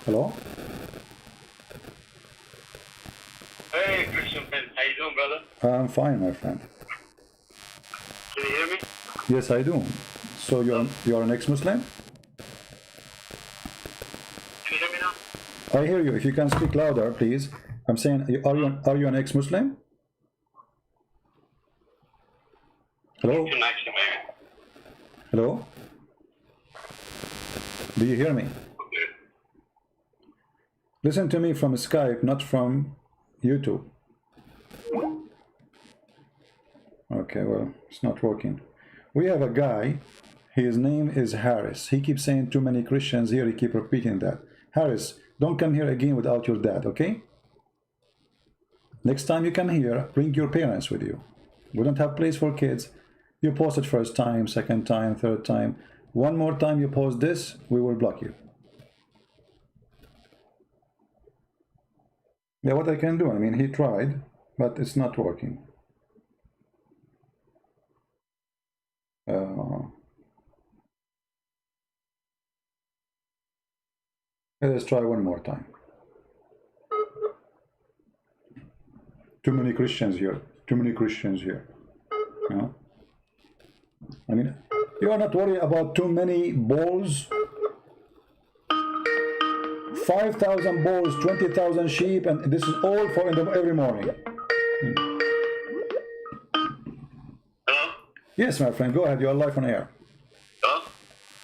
Hello? Hey, Christian friend, how you doing, brother? I'm fine, my friend. Can you hear me? Yes, I do. So you're an ex-Muslim? Can you hear me now? I hear you. If you can speak louder, please. I'm saying, are you an ex-Muslim? Hello? Connection, man. Hello? Do you hear me? Okay. Listen to me from Skype, not from YouTube. Okay, well, it's not working. We have a guy, his name is Harris. He keeps saying too many Christians here, he keep repeating that. Harris, don't come here again without your dad, okay? Next time you come here, bring your parents with you. We don't have place for kids. You post it first time, second time, third time. One more time you post this, we will block you. Yeah, what I can do, I mean, he tried, but it's not working. Let's try one more time. Too many Christians here. Too many Christians here. You know? I mean, you are not worried about too many balls. 5,000 balls, 20,000 sheep, and this is all for every morning. Hello? Yes, my friend, go ahead. You are live on air. Hello?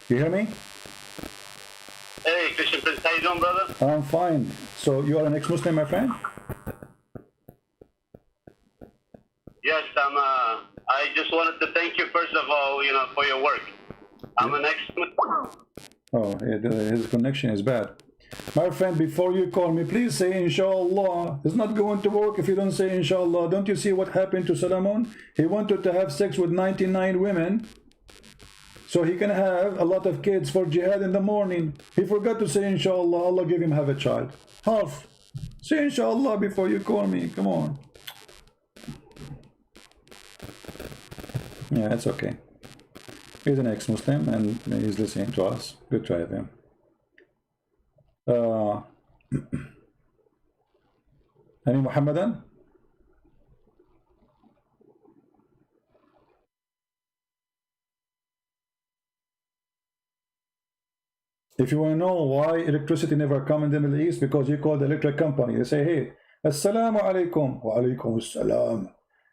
You hear me? Hey, Christian friend, how you doing, brother? I'm fine. So you are an ex-Muslim, my friend? Yes, I just wanted to thank you, first of all, you know, for your work. I'm an ex-Muslim. Oh, his connection is bad. My friend, before you call me, please say inshallah. It's not going to work if you don't say inshallah. Don't you see what happened to Solomon? He wanted to have sex with 99 women so he can have a lot of kids for jihad in the morning. He forgot to say inshallah. Allah give him have a child. Half. Say inshallah before you call me. Come on. Yeah, it's okay. He's an ex-Muslim and he's listening to us. Good try them. Any Muhammadan? If you want to know why electricity never come in the Middle East, because you call the electric company. They say, hey, assalamu alaikum. Wa alaikum assalam.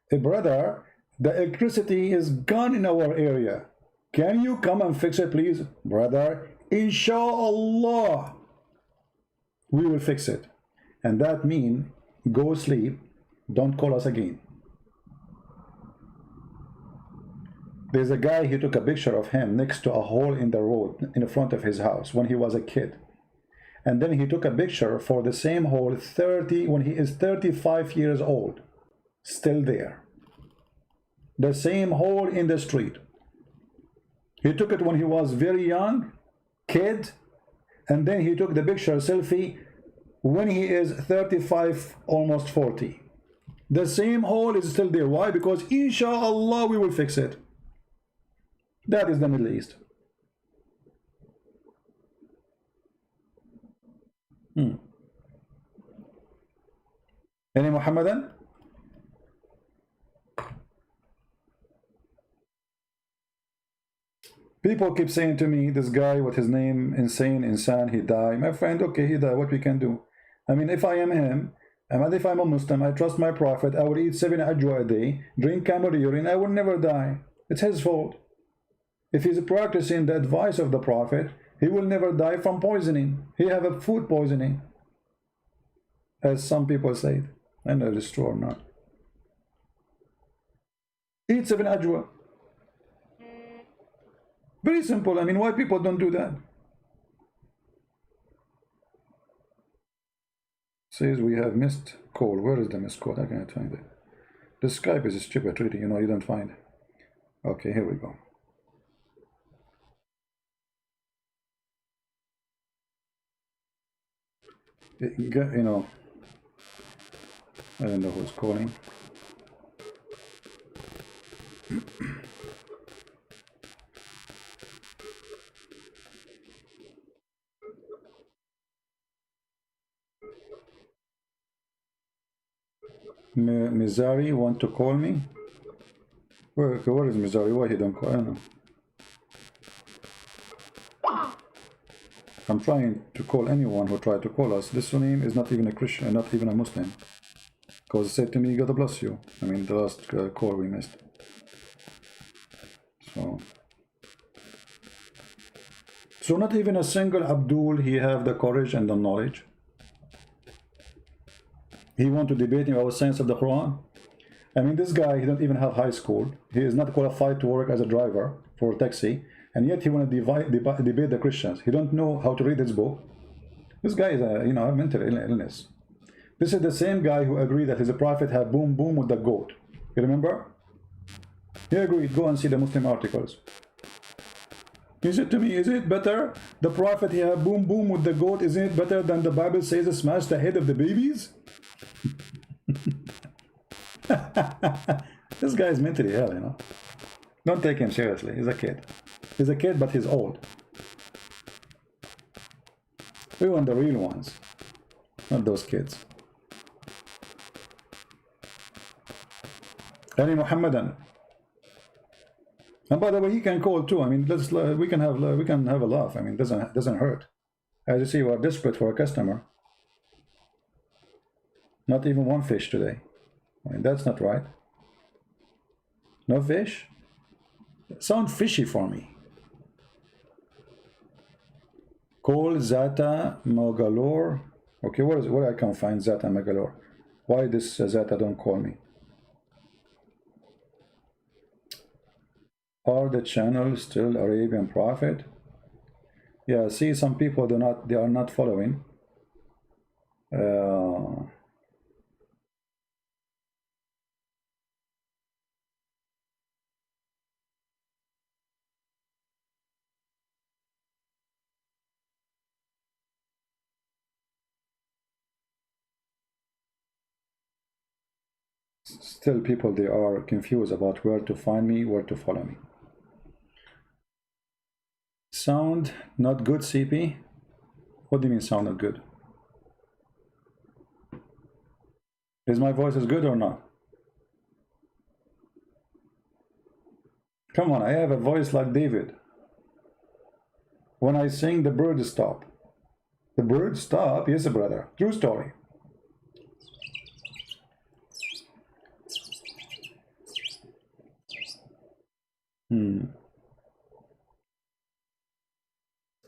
Hey, brother, the electricity is gone in our area. Can you come and fix it, please? Brother, inshallah, we will fix it. and that means go sleep, don't call us again. There's a guy, he took a picture of him next to a hole in the road in front of his house when he was a kid. And then he took a picture for the same hole when he is 35 years old. Still there. The same hole in the street. He took it when he was very young, kid, and then he took the picture selfie when he is 35, almost 40. The same hole is still there. Why? Because inshallah we will fix it. That is the Middle East. Any Muhammadan? People keep saying to me, this guy, what his name, Insan, he died. My friend, okay, he died, what we can do? I mean, if I am him, and if I'm a Muslim, I trust my Prophet, I will eat 7 ajwa a day, drink camel urine, I will never die. It's his fault. If he's practicing the advice of the Prophet, he will never die from poisoning. He have a food poisoning, as some people say. I know it's true or not. Eat 7 ajwa. Very simple. I mean, why people don't do that? Says we have missed call. Where is the missed call? I can't find it. The Skype is stupid, really. You know, you don't find it. Okay, here we go. You know, I don't know who's calling. Mizari want to call me? Where is Mizari? Why he don't call? I don't know. I'm trying to call anyone who tried to call us. This name is not even a Christian, not even a Muslim. Because it said to me, God bless you. I mean, the last call we missed. So not even a single Abdul, he have the courage and the knowledge. He want to debate me about science of the Quran. I mean, this guy, he don't even have high school. He is not qualified to work as a driver for a taxi. And yet he want to debate the Christians. He don't know how to read his book. This guy is a, you know, mental illness. This is the same guy who agreed that his prophet had boom boom with the goat. You remember? He agreed. Go and see the Muslim articles. He said to me, is it better? The prophet he had boom boom with the goat, isn't it better than the Bible says smash the head of the babies? This guy is mentally ill, you know. Don't take him seriously. He's a kid. He's a kid, but he's old. We want the real ones, not those kids. Any Muhammadan. And by the way, he can call too. I mean, we can have a laugh. I mean, doesn't hurt. As you see, we're desperate for a customer. Not even one fish today. I mean, that's not right. No fish? Sound fishy for me. Call Zata Mogalore. Okay, where I can find Zata Mogalore? Why this Zata don't call me? Are the channels still Arabian Prophet? Yeah, see, some people they are not following. Still people, they are confused about where to find me, where to follow me. Sound not good, CP? What do you mean sound not good? Is my voice as good or not? Come on, I have a voice like David. When I sing, the birds stop. The birds stop? Yes, brother. True story.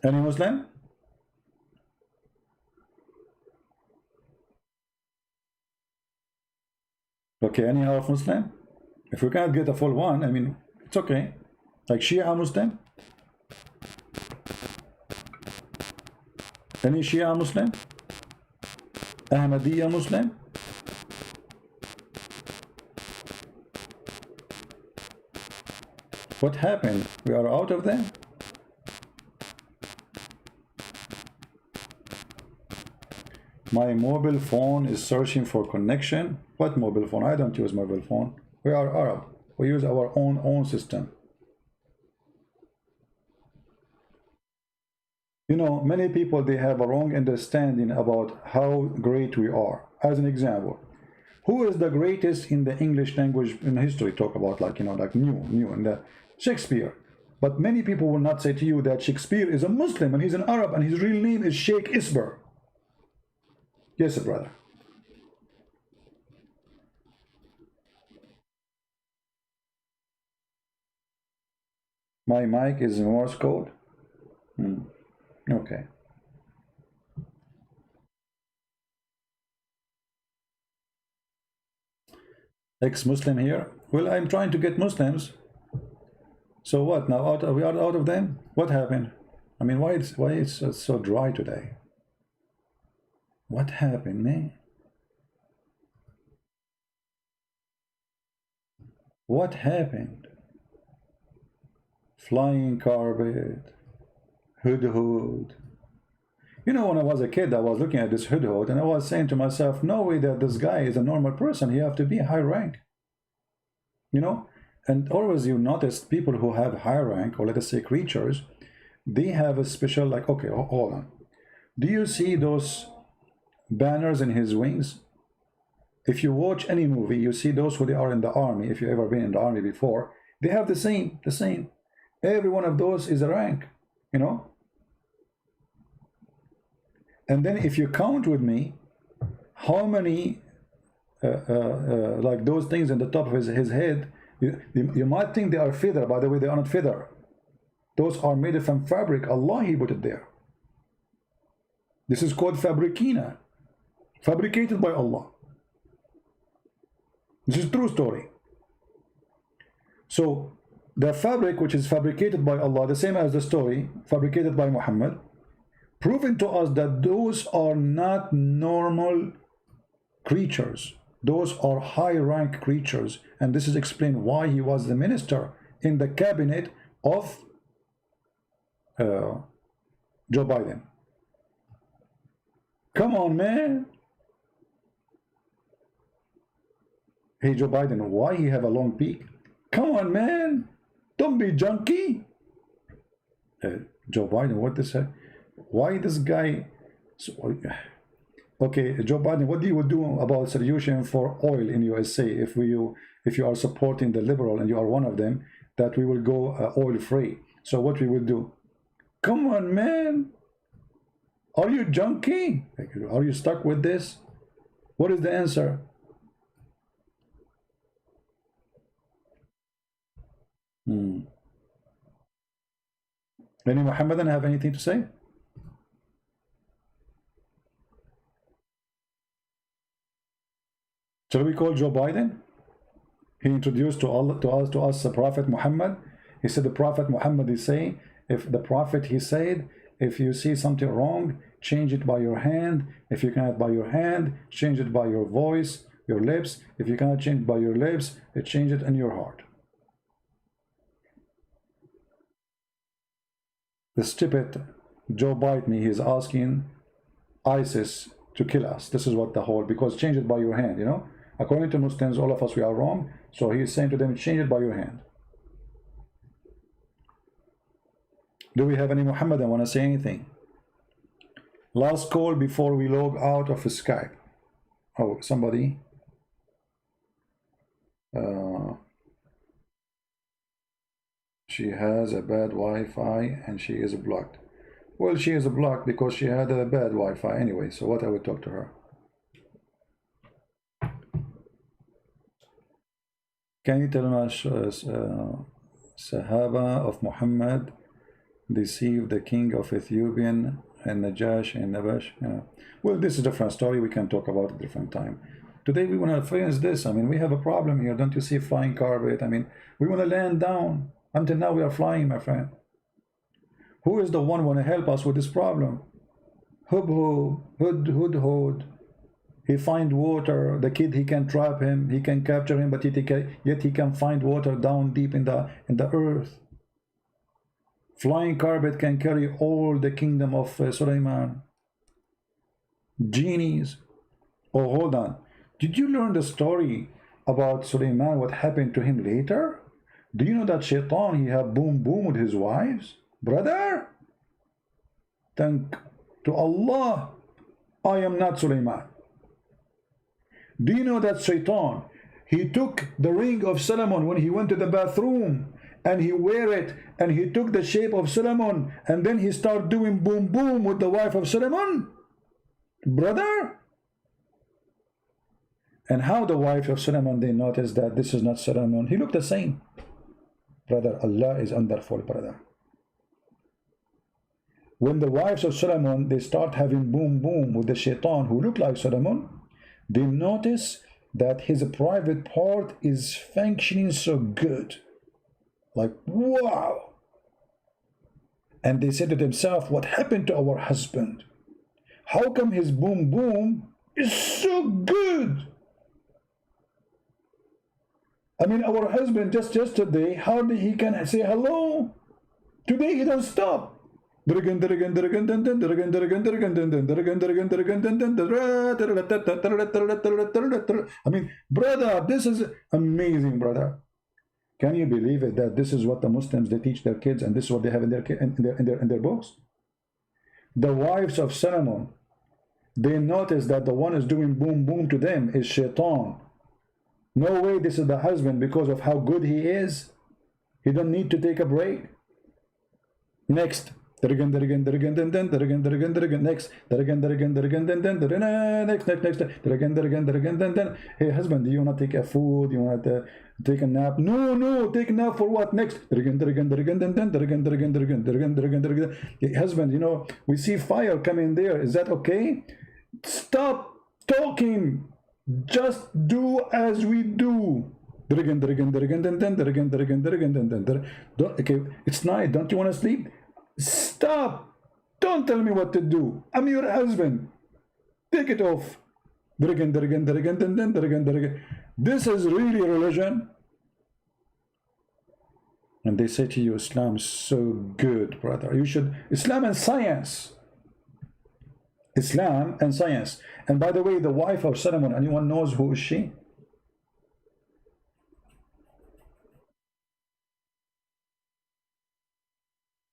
Any Muslim? Okay, any half Muslim? If we can't get a full one, I mean, it's okay. Like Shia Muslim? Any Shia Muslim? Ahmadiyya Muslim? What happened? We are out of them? My mobile phone is searching for connection. What mobile phone? I don't use mobile phone. We are Arab. We use our own system. You know, many people, they have a wrong understanding about how great we are. As an example, who is the greatest in the English language in history? Talk about, like, you know, like new in the Shakespeare. But many people will not say to you that Shakespeare is a Muslim and he's an Arab and his real name is Sheikh Isber. Yes, brother. My mic is Morse code. Okay. Ex-Muslim here. Well, I'm trying to get Muslims. So what now? We are out of them? What happened? I mean, why it's so dry today? What happened, man? What happened? Flying carpet, hudhud. You know, when I was a kid, I was looking at this hudhud and I was saying to myself, no way that this guy is a normal person. He have to be high rank. You know? And always you notice people who have high rank, or let us say creatures, they have a special, like, okay, hold on. Do you see those banners in his wings? If you watch any movie, you see those who they are in the army. If you've ever been in the army before, they have the same. Every one of those is a rank, you know. And then if you count with me, how many like those things in the top of his head, you might think they are feather. By the way, they are not feather. Those are made from fabric. Allah, He put it there. This is called fabricina, fabricated by Allah. This is true story. So the fabric which is fabricated by Allah, the same as the story fabricated by Muhammad, proving to us that those are not normal creatures. Those are high rank creatures, and this is explained why he was the minister in the cabinet of Joe Biden. Come on, man. Hey, Joe Biden, why he have a long peak? Come on, man. Don't be junky. Joe Biden, what this? Why this guy? Okay, Joe Biden, what do you do about solution for oil in USA if you are supporting the liberal and you are one of them, that we will go oil free? So what we will do? Come on, man. Are you junky? Are you stuck with this? What is the answer? Any Muhammadan have anything to say? Shall we call Joe Biden? He introduced to us the Prophet Muhammad. He said the Prophet Muhammad is saying, if the Prophet, he said, if you see something wrong, change it by your hand. If you cannot by your hand, change it by your voice, your lips. If you cannot change it by your lips, change it in your heart. The stupid Joe Biden, he is asking ISIS to kill us. This is what the whole, because change it by your hand, you know. According to Muslims, all of us, we are wrong. So he is saying to them, change it by your hand. Do we have any Muhammadan want to say anything? Last call before we log out of Skype. Oh, somebody. She has a bad Wi-Fi and she is blocked. Well, she is blocked because she had a bad Wi-Fi anyway. So what I would talk to her. Can you tell us Sahaba of Muhammad deceived the king of Ethiopian and Najash and Nabash? Well, this is a different story. We can talk about it a different time. Today we want to experience this. I mean, we have a problem here. Don't you see flying carpet? I mean, we want to land down. Until now we are flying, my friend. Who is the one want to help us with this problem? Hub hud hud hud. He find water. The kid, he can trap him, he can capture him, but yet he can find water down deep in the earth. Flying carpet can carry all the kingdom of Sulaiman. Genies. Oh, hold on. Did you learn the story about Sulaiman? What happened to him later? Do you know that Shaitan, he had boom boom with his wives? Brother, thank to Allah, I am not Sulaiman. Do you know that Shaitan, he took the ring of Solomon when he went to the bathroom, and he wear it, and he took the shape of Solomon, and then he started doing boom boom with the wife of Solomon? Brother? And how the wife of Solomon, they noticed that this is not Solomon. He looked the same. Brother, Allah is wonderful, brother. When the wives of Solomon, they start having boom boom with the Shaitan who look like Solomon, they notice that his private part is functioning so good. Like, wow. And they said to themselves, what happened to our husband? How come his boom boom is so good? I mean, our husband just yesterday, hardly he can say hello. Today he don't stop. I mean, brother, this is amazing, brother. Can you believe it that this is what the Muslims, they teach their kids, and this is what they have in their books? The wives of Solomon, they notice that the one is doing boom boom to them is Shaitan. No way this is the husband, because of how good he is. He don't need to take a break. Next. Next. Hey husband, do you want to take a food? You want to take a nap? No, take a nap for what? Next. Hey husband, you know, we see fire coming there. Is that okay? Stop talking. Just do as we do. Okay, it's night. Don't you want to sleep? Stop. Don't tell me what to do. I'm your husband. Take it off. This is really religion. And they say to you, Islam is so good, brother. You should. Islam and science. Islam and science. And by the way, the wife of Solomon, anyone knows who is she?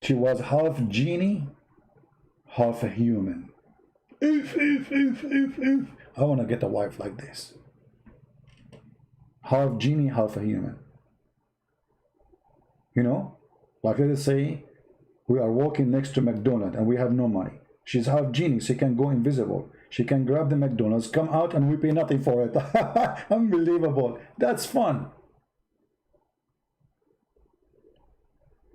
She was half genie, half a human. I want to get a wife like this. Half genie, half a human. You know, like let us say we are walking next to McDonald's and we have no money. She's half genie, she can go invisible. She can grab the McDonald's, come out, and we pay nothing for it. Unbelievable. That's fun.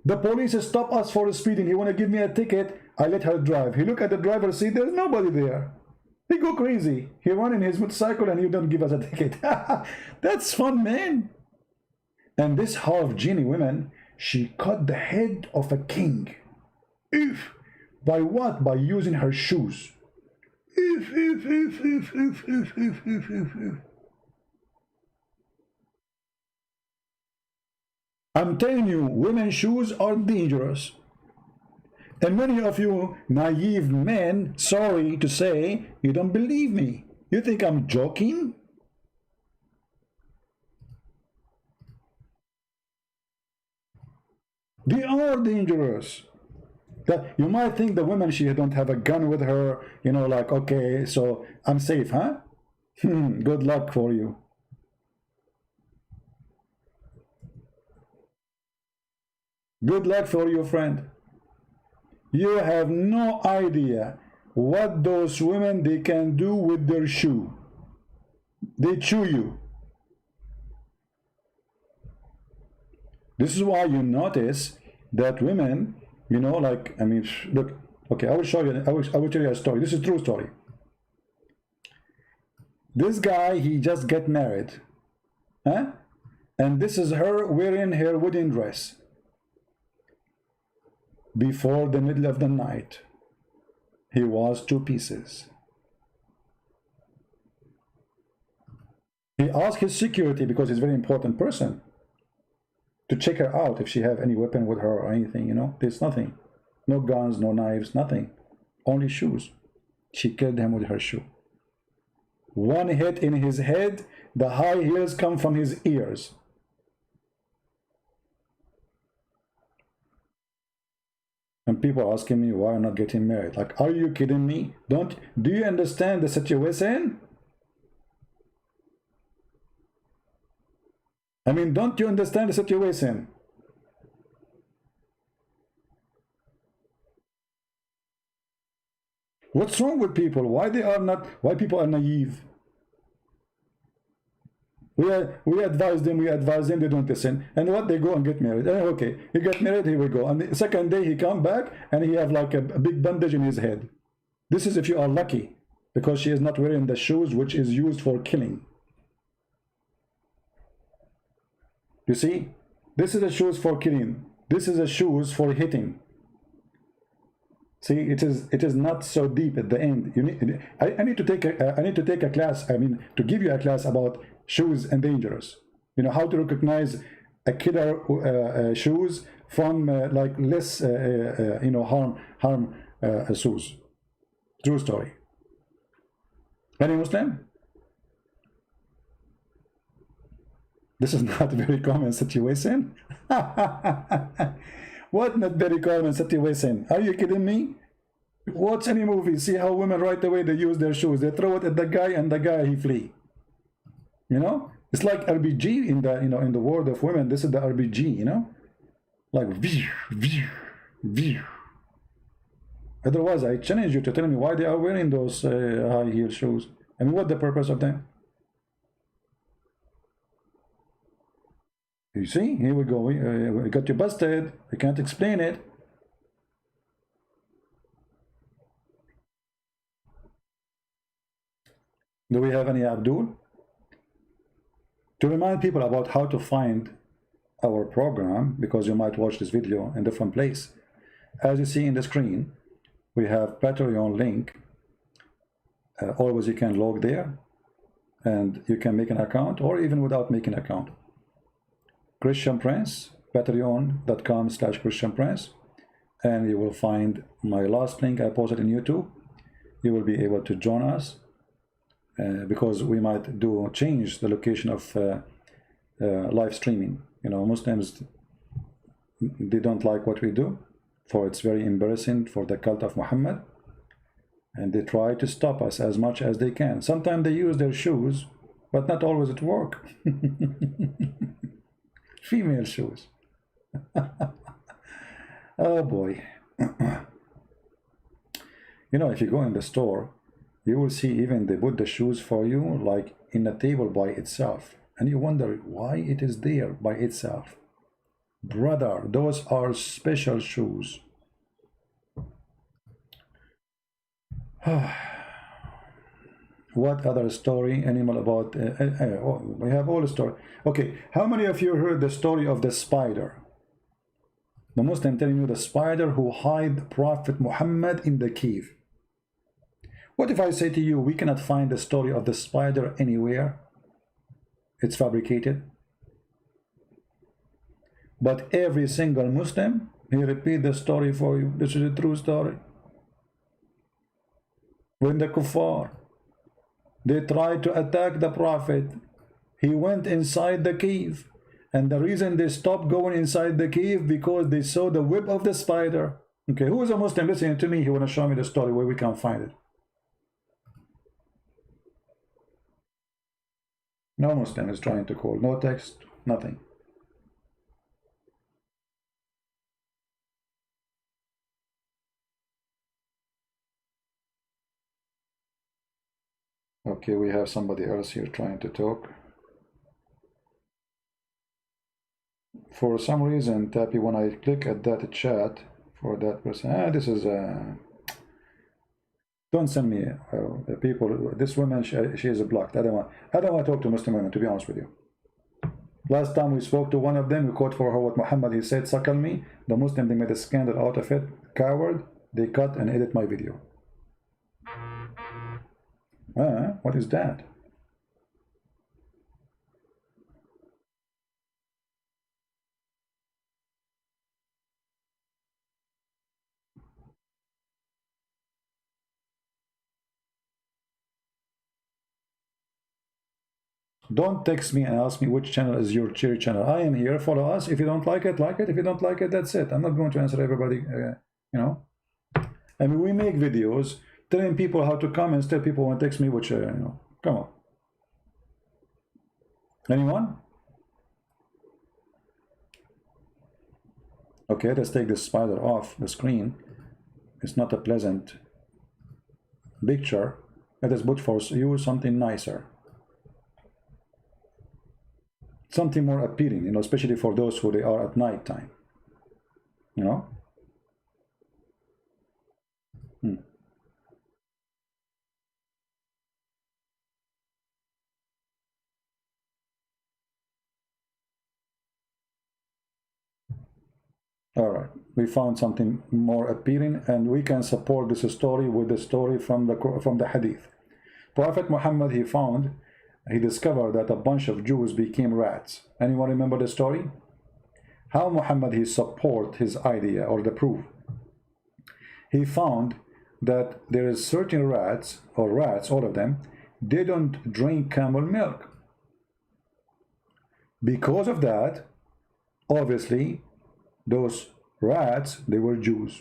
The police stop us for speeding. He want to give me a ticket. I let her drive. He look at the driver's seat. There's nobody there. He go crazy. He run in his motorcycle and you don't give us a ticket. That's fun, man. And this half genie woman, she cut the head of a king. If by what? By using her shoes. I'm telling you, women's shoes are dangerous. And many of you naive men, sorry to say, you don't believe me. You think I'm joking? They are dangerous. That you might think the woman, she don't have a gun with her, you know, like, okay, so I'm safe, huh? Good luck for you. Good luck for you, friend. You have no idea what those women, they can do with their shoe. They chew you. This is why you notice that women, you know, like, I mean, look, okay, I will show you, I will tell you a story. This is a true story. This guy, he just get married, huh? And this is her wearing her wedding dress before the middle of the night. He was 2 pieces. He asked his security, because he's a very important person, to check her out if she have any weapon with her or anything, you know. There's nothing. No guns, no knives, nothing. Only shoes. She killed him with her shoe. 1 hit in his head, the high heels come from his ears. And people asking me why I'm not getting married. Like, are you kidding me? Do you understand the situation? I mean, don't you understand the situation? What's wrong with people? Why people are naive? We advise them, they don't listen. And what, they go and get married. Okay, he got married, here we go. And the second day he come back and he have like a big bandage in his head. This is if you are lucky, because she is not wearing the shoes which is used for killing. You see, this is the shoes for killing. This is the shoes for hitting. See, it is not so deep at the end. You need, I need to take a class. I mean, to give you a class about shoes and dangerous. You know, how to recognize a killer shoes from like less you know, harm shoes. True story. Any Muslim? This is not a very common situation. What not very common situation? Are you kidding me? Watch any movie, see how women right away they use their shoes. They throw it at the guy and the guy he flee. You know? It's like RPG in the, you know, in the world of women. This is the RPG, you know? Like otherwise I challenge you to tell me why they are wearing those high heel shoes. I mean, what the purpose of them? You see, here we go. We got you busted. I can't explain it. Do we have any Abdul? To remind people about how to find our program, because you might watch this video in different place. As you see in the screen, we have Patreon link. Always you can log there, and you can make an account, or even without making an account. Christian Prince, patreon.com/Christian Prince, and you will find my last link I posted in YouTube. You will be able to join us, because we might change the location of live streaming. You know, Muslims, they don't like what we do, for it's very embarrassing for the cult of Muhammad, and they try to stop us as much as they can. Sometimes they use their shoes, but not always at work. Female shoes. Oh boy. You know, if you go in the store, you will see even they put the shoes for you like in a table by itself, and you wonder why it is there by itself. Brother, those are special shoes. What other story, animal about we have all the story. Okay, how many of you heard the story of the spider? The Muslim telling you the spider who hid Prophet Muhammad in the cave. What if I say to you, we cannot find the story of the spider anywhere? It's fabricated. But every single Muslim, he repeat the story for you. This is a true story. When the kuffar, they tried to attack the Prophet, he went inside the cave. And the reason they stopped going inside the cave, because they saw the web of the spider. Okay, who is a Muslim listening to me? He want to show me the story where we can find it. No Muslim is trying to call. No text, nothing. Okay, we have somebody else here trying to talk. For some reason, Tappy, when I click at that chat for that person, this Don't send me people. This woman, she is blocked. I don't want to talk to Muslim women, to be honest with you. Last time we spoke to one of them, we quote for her what Muhammad, he said, suckle me. The Muslim, they made a scandal out of it. Coward. They cut and edit my video. What is that? Don't text me and ask me which channel is your cherry channel. I am here. Follow us. If you don't like it, like it. If you don't like it, that's it. I'm not going to answer everybody, you know. I mean, we make videos telling people how to come, and still people want to text me which, you know. Come on. Anyone? Okay, let's take this spider off the screen. It's not a pleasant picture. Let us put for you something nicer. Something more appealing, you know, especially for those who they are at night time. You know? All right, we found something more appealing, and we can support this story with the story from the hadith. Prophet Muhammad, he discovered that a bunch of Jews became rats. Anyone remember the story? How Muhammad he support his idea or the proof? He found that there is certain rats, all of them, they don't drink camel milk. Because of that, obviously, those rats, they were Jews.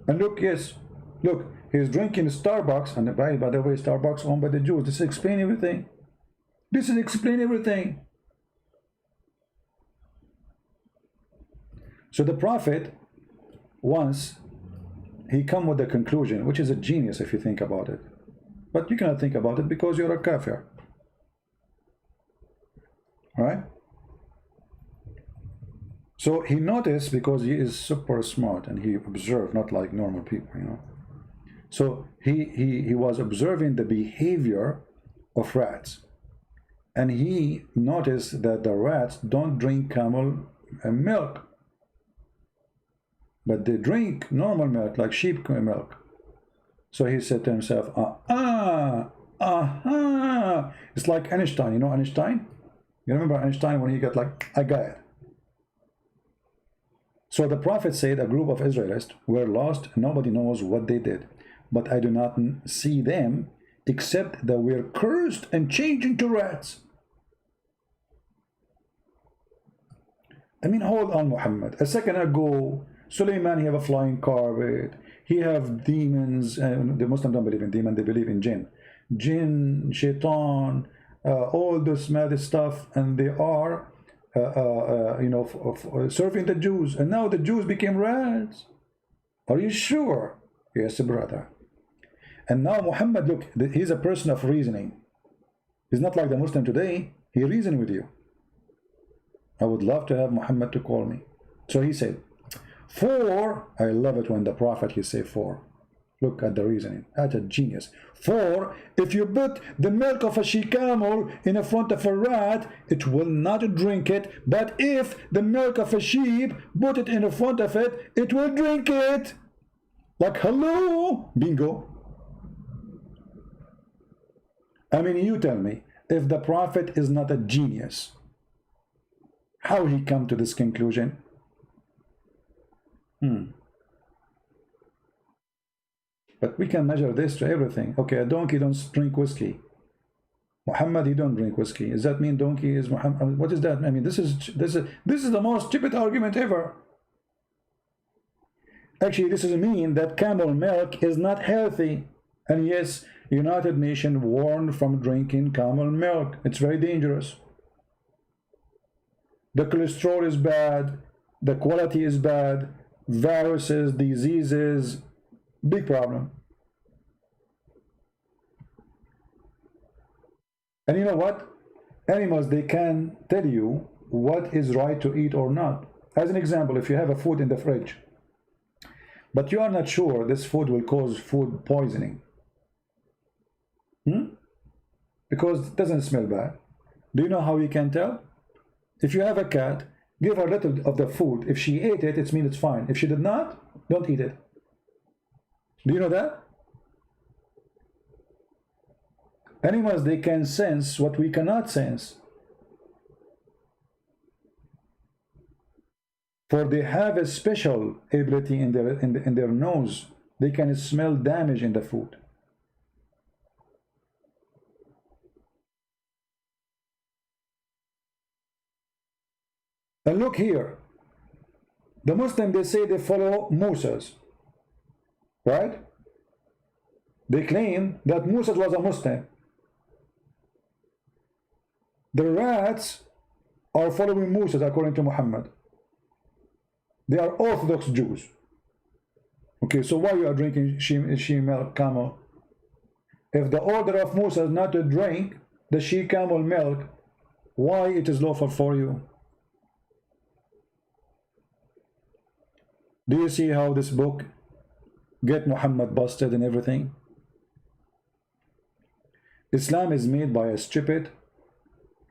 And look, yes, look, he's drinking Starbucks, and by the way, Starbucks owned by the Jews. This explains everything. This is explain everything. So the Prophet, once, he come with a conclusion, which is a genius if you think about it. But you cannot think about it because you're a kafir. Right? So he noticed, because he is super smart and he observed, not like normal people, you know. So he was observing the behavior of rats, and he noticed that the rats don't drink camel milk, but they drink normal milk, like sheep milk. So he said to himself, it's like Einstein. You know Einstein? You remember Einstein when he got like, I got it. So the Prophet said a group of Israelites were lost, and nobody knows what they did. But I do not see them, except that we're cursed and changed into rats. I mean, hold on, Muhammad. A second ago, Suleiman, he have a flying carpet. He have demons. The Muslims don't believe in demons, they believe in jinn. Jinn, shaitan, all this mad stuff, and they are you know, serving the Jews, and now the Jews became rats. Are you sure? Yes, brother. And now Muhammad, look, he's a person of reasoning. He's not like the Muslim today. He reasoned with you. I would love to have Muhammad to call me. So he said, 4. I love it when the Prophet he say 4. Look at the reasoning. That's a genius. 4. If you put the milk of a she-camel in the front of a rat, it will not drink it. But if the milk of a sheep, put it in the front of it, it will drink it. Like, hello, bingo. I mean, you tell me, if the Prophet is not a genius, how he come to this conclusion? But we can measure this to everything. Okay, a donkey don't drink whiskey. Muhammad, he don't drink whiskey. Does that mean donkey is Muhammad? What is that? I mean, this is the most stupid argument ever. Actually, this is mean that camel milk is not healthy. And yes, United Nations warned from drinking camel milk. It's very dangerous. The cholesterol is bad. The quality is bad. Viruses, diseases, big problem. And you know what? Animals, they can tell you what is right to eat or not. As an example, if you have a food in the fridge, but you are not sure this food will cause food poisoning. Because it doesn't smell bad. Do you know how you can tell? If you have a cat, give her a little of the food. If she ate it, it means it's fine. If she did not, don't eat it. Do you know that? Animals, they can sense what we cannot sense. For they have a special ability in their nose. They can smell damage in the food. And look here. The Muslims, they say they follow Moses. Right? They claim that Moses was a Muslim. The rats are following Moses according to Muhammad. They are Orthodox Jews. Okay, so why you are drinking she milk camel? If the order of Moses not to drink the she camel milk, why it is lawful for you? Do you see how this book get Muhammad busted and everything? Islam is made by a stupid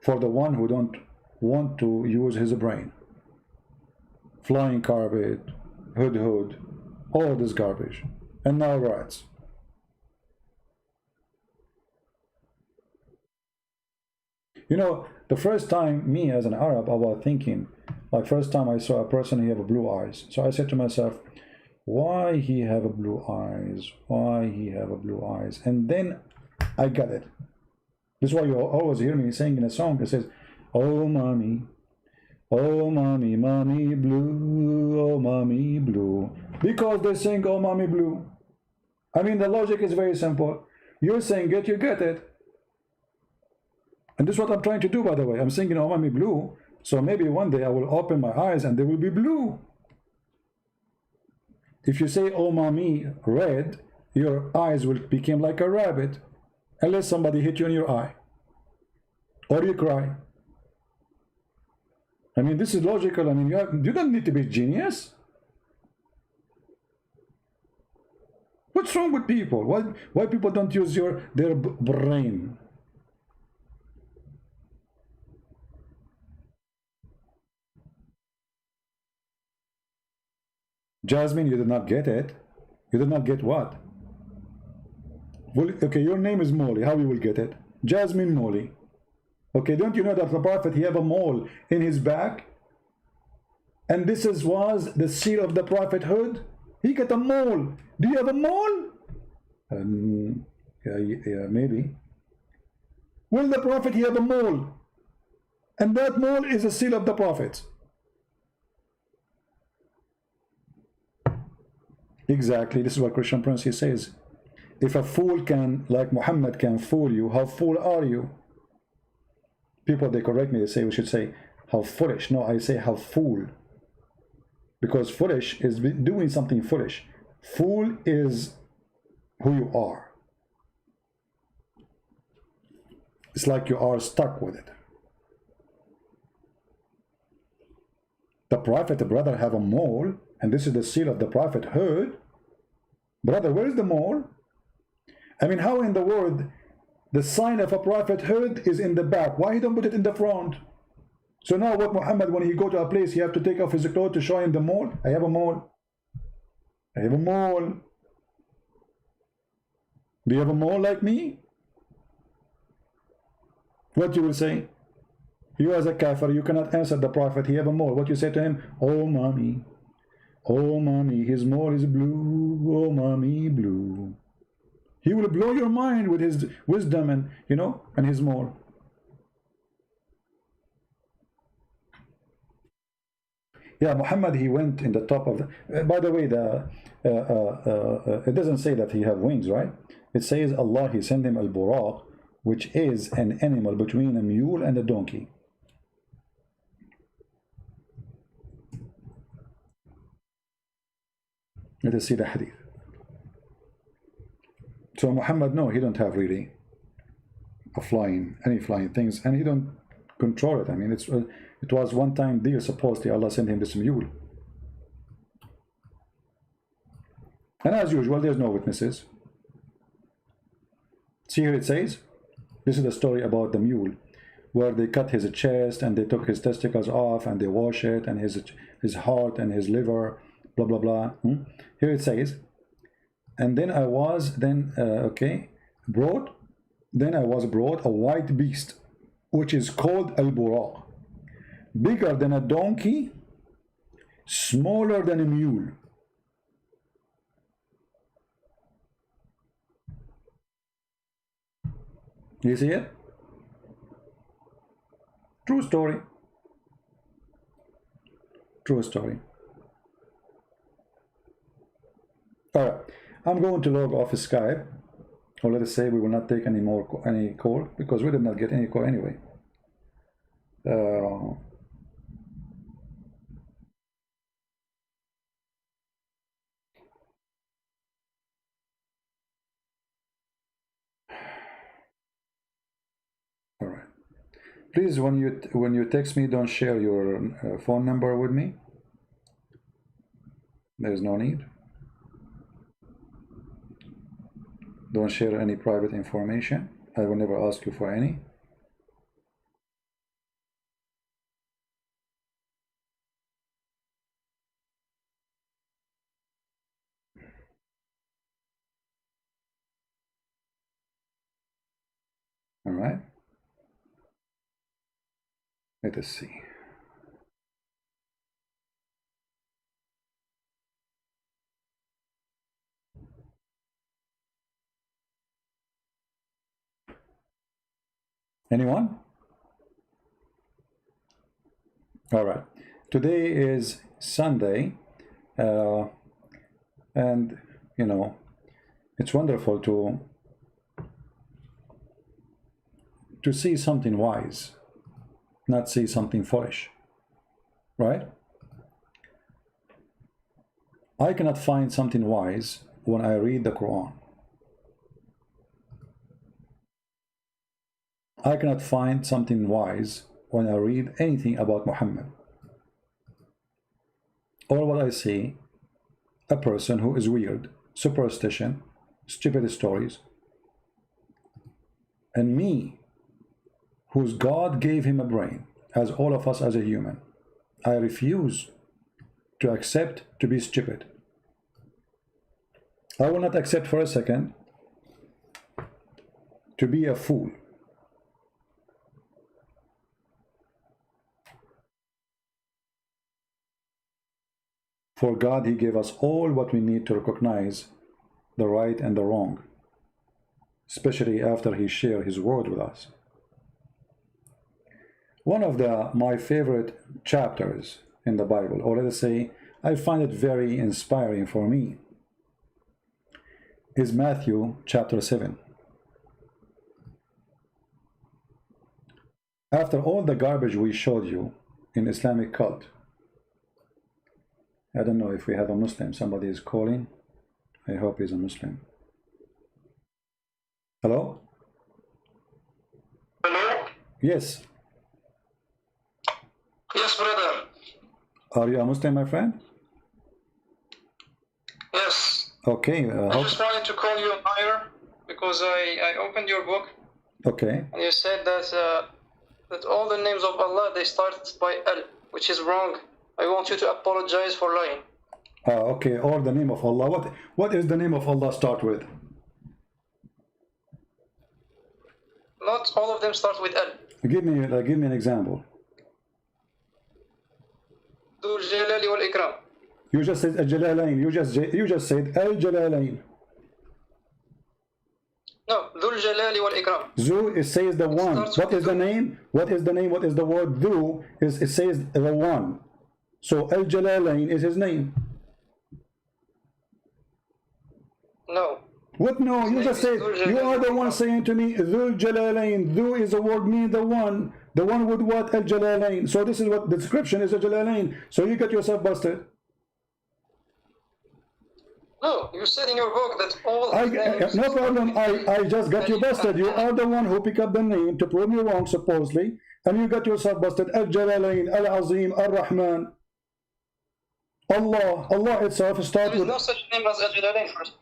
for the one who don't want to use his brain. Flying carpet, hood, all this garbage, and now rats. You know, the first time me as an Arab, I was thinking, like first time I saw a person, he have blue eyes. So I said to myself, why he have a blue eyes? Why he have a blue eyes? And then I got it. This is why you always hear me saying in a song, it says, oh mommy, mommy blue, oh mommy blue. Because they sing, oh mommy blue. I mean, the logic is very simple. You sing it, you get it. And this is what I'm trying to do, by the way. I'm singing, oh mommy blue. So maybe one day I will open my eyes and they will be blue. If you say, oh mommy red, your eyes will become like a rabbit. Unless somebody hit you in your eye. Or you cry. I mean, this is logical. I mean, you don't need to be genius. What's wrong with people? Why people don't use their brain? Jasmine, you did not get it. You did not get what? Well, okay, your name is Molly. How you will get it? Jasmine Molly. Okay, don't you know that the Prophet, he have a mole in his back? And this was the seal of the prophethood? He got a mole. Do you have a mole? Yeah, maybe. Well, the Prophet, he have a mole. And that mole is a seal of the prophets. Exactly, this is what Christian Prince he says. If a fool can, like Muhammad can fool you, how fool are you? People, they correct me, they say we should say how foolish. No, I say how fool. Because foolish is doing something foolish. Fool is who you are. It's like you are stuck with it. The prophet, the brother, have a mole, and this is the seal of the prophethood. Brother, where is the mole? I mean, how in the world the sign of a prophethood is in the back? Why he don't put it in the front? So now what Muhammad, when he go to a place, he have to take off his clothes to show him the mole? I have a mole. I have a mole. Do you have a mole like me? What you will say? You as a kafir, you cannot answer the prophet. He have a mole. What you say to him? Oh mommy, his mole is blue. Oh mommy, blue. He will blow your mind with his wisdom and, you know, and his mole. Yeah, Muhammad, he went in the top of the... by the way, it doesn't say that he have wings, right? It says Allah, he sent him al-buraq, which is an animal between a mule and a donkey. Let us see the hadith. So Muhammad, no, he don't have really any flying things, and he don't control it. I mean, it was one time deal, supposedly Allah sent him this mule. And as usual, there's no witnesses. See here it says, this is the story about the mule, where they cut his chest and they took his testicles off and they wash it, and his heart and his liver, blah blah blah. Here it says, and then I was brought a white beast, which is called al-buraq, bigger than a donkey, smaller than a mule. You see it? True story. True story. All right, I'm going to log off Skype, or let us say we will not take any call, because we did not get any call anyway. All right. Please, when you text me, don't share your phone number with me. There's no need. Don't share any private information. I will never ask you for any. All right. Let us see. Anyone? All right. Today is Sunday, and you know, it's wonderful to see something wise, not see something foolish, right? I cannot find something wise when I read the Quran. I cannot find something wise when I read anything about Muhammad. All what I see, a person who is weird, superstition, stupid stories, and me, whose God gave him a brain, as all of us as a human. I refuse to accept to be stupid. I will not accept for a second to be a fool. For God, he gave us all what we need to recognize the right and the wrong, especially after he shared his word with us. One of my favorite chapters in the Bible, or let us say, I find it very inspiring for me, is Matthew chapter 7. After all the garbage we showed you in Islamic cult, I don't know if we have a Muslim. Somebody is calling. I hope he's a Muslim. Hello? Hello? Yes. Yes, brother. Are you a Muslim, my friend? Yes. Okay. I just wanted to call you higher because I opened your book. Okay. And you said that all the names of Allah, they start by Al, which is wrong. I want you to apologize for lying. Okay. Or the name of Allah. What is the name of Allah start with? Not all of them start with Al. Give me an example. Dhul Jalali wal Ikram. You just said Al-Jalalain. You just said Al-Jalalain. No, Dhul Jalali wal Ikram. Zu, it says the one. What is the name? What is the name? What is the word? Dhu is, it says the one. So Al-Jalalain is his name. No. What? No, you just said, you are the one saying to me, Dhul Jalalain. Dhu is the word mean the one. The one with what? Al-Jalalain. So this is what the description is, Al-Jalalain. So you get yourself busted. No, you said in your book that all no problem. I just got you busted. You are the one who picked up the name to prove me wrong, supposedly. And you got yourself busted. Al-Jalalain, Al-Azim, Al-Rahman. Allah itself starts There is with. no such name as Al Jalalain first.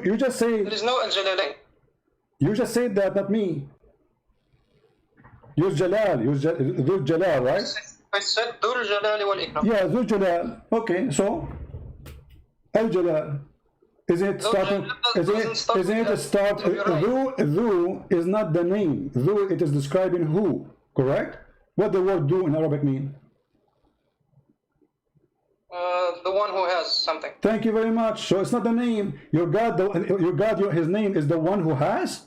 You just say. There is no Al Jalalain. You just said that, not me. Use Jalal. Use Dhul Jalal, right? I said Dhul Jalali wal Ikram. Yeah, Dhul Jalal. Okay, so Al Jalal. Isn't it starting? Isn't it start? Dhu is not the name. Dhu, it is describing who. Correct? What the word "dhu" in Arabic mean? The one who has something. Thank you very much. So it's not the name. Your God, his name is the one who has.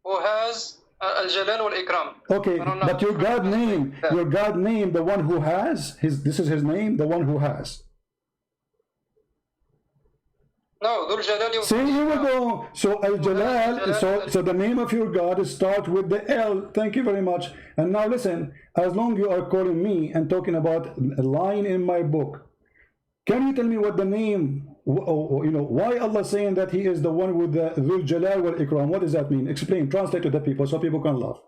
Who has Al Jalal wal Ikram. Okay, but your God name, the one who has. This is his name, the one who has. No, Dhul Jalali. See, here we go. So Al Jalal. So the name of your God start with the L. Thank you very much. And now listen. As long you are calling me and talking about a line in my book, can you tell me what the name? Why Allah saying that He is the one with the Dhul Jalal wal Ikram? What does that mean? Explain. Translate to the people so people can laugh.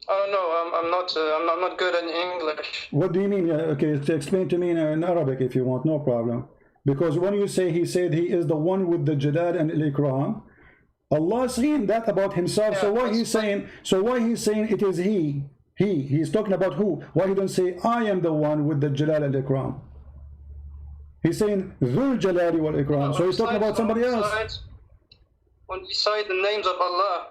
No, I'm not good in English. What do you mean? Yeah, okay, explain to me in Arabic if you want. No problem. Because when you say He said He is the one with the Jalal and Al-Ikram, Allah is saying that about Himself. Yeah, so why He's saying? So why He's saying it is He? He's talking about who? Why He don't say I am the one with the Jalal and Ikram? He's saying Dhul Jalali wal Ikram. So He's talking about somebody else. When we cite the names of Allah,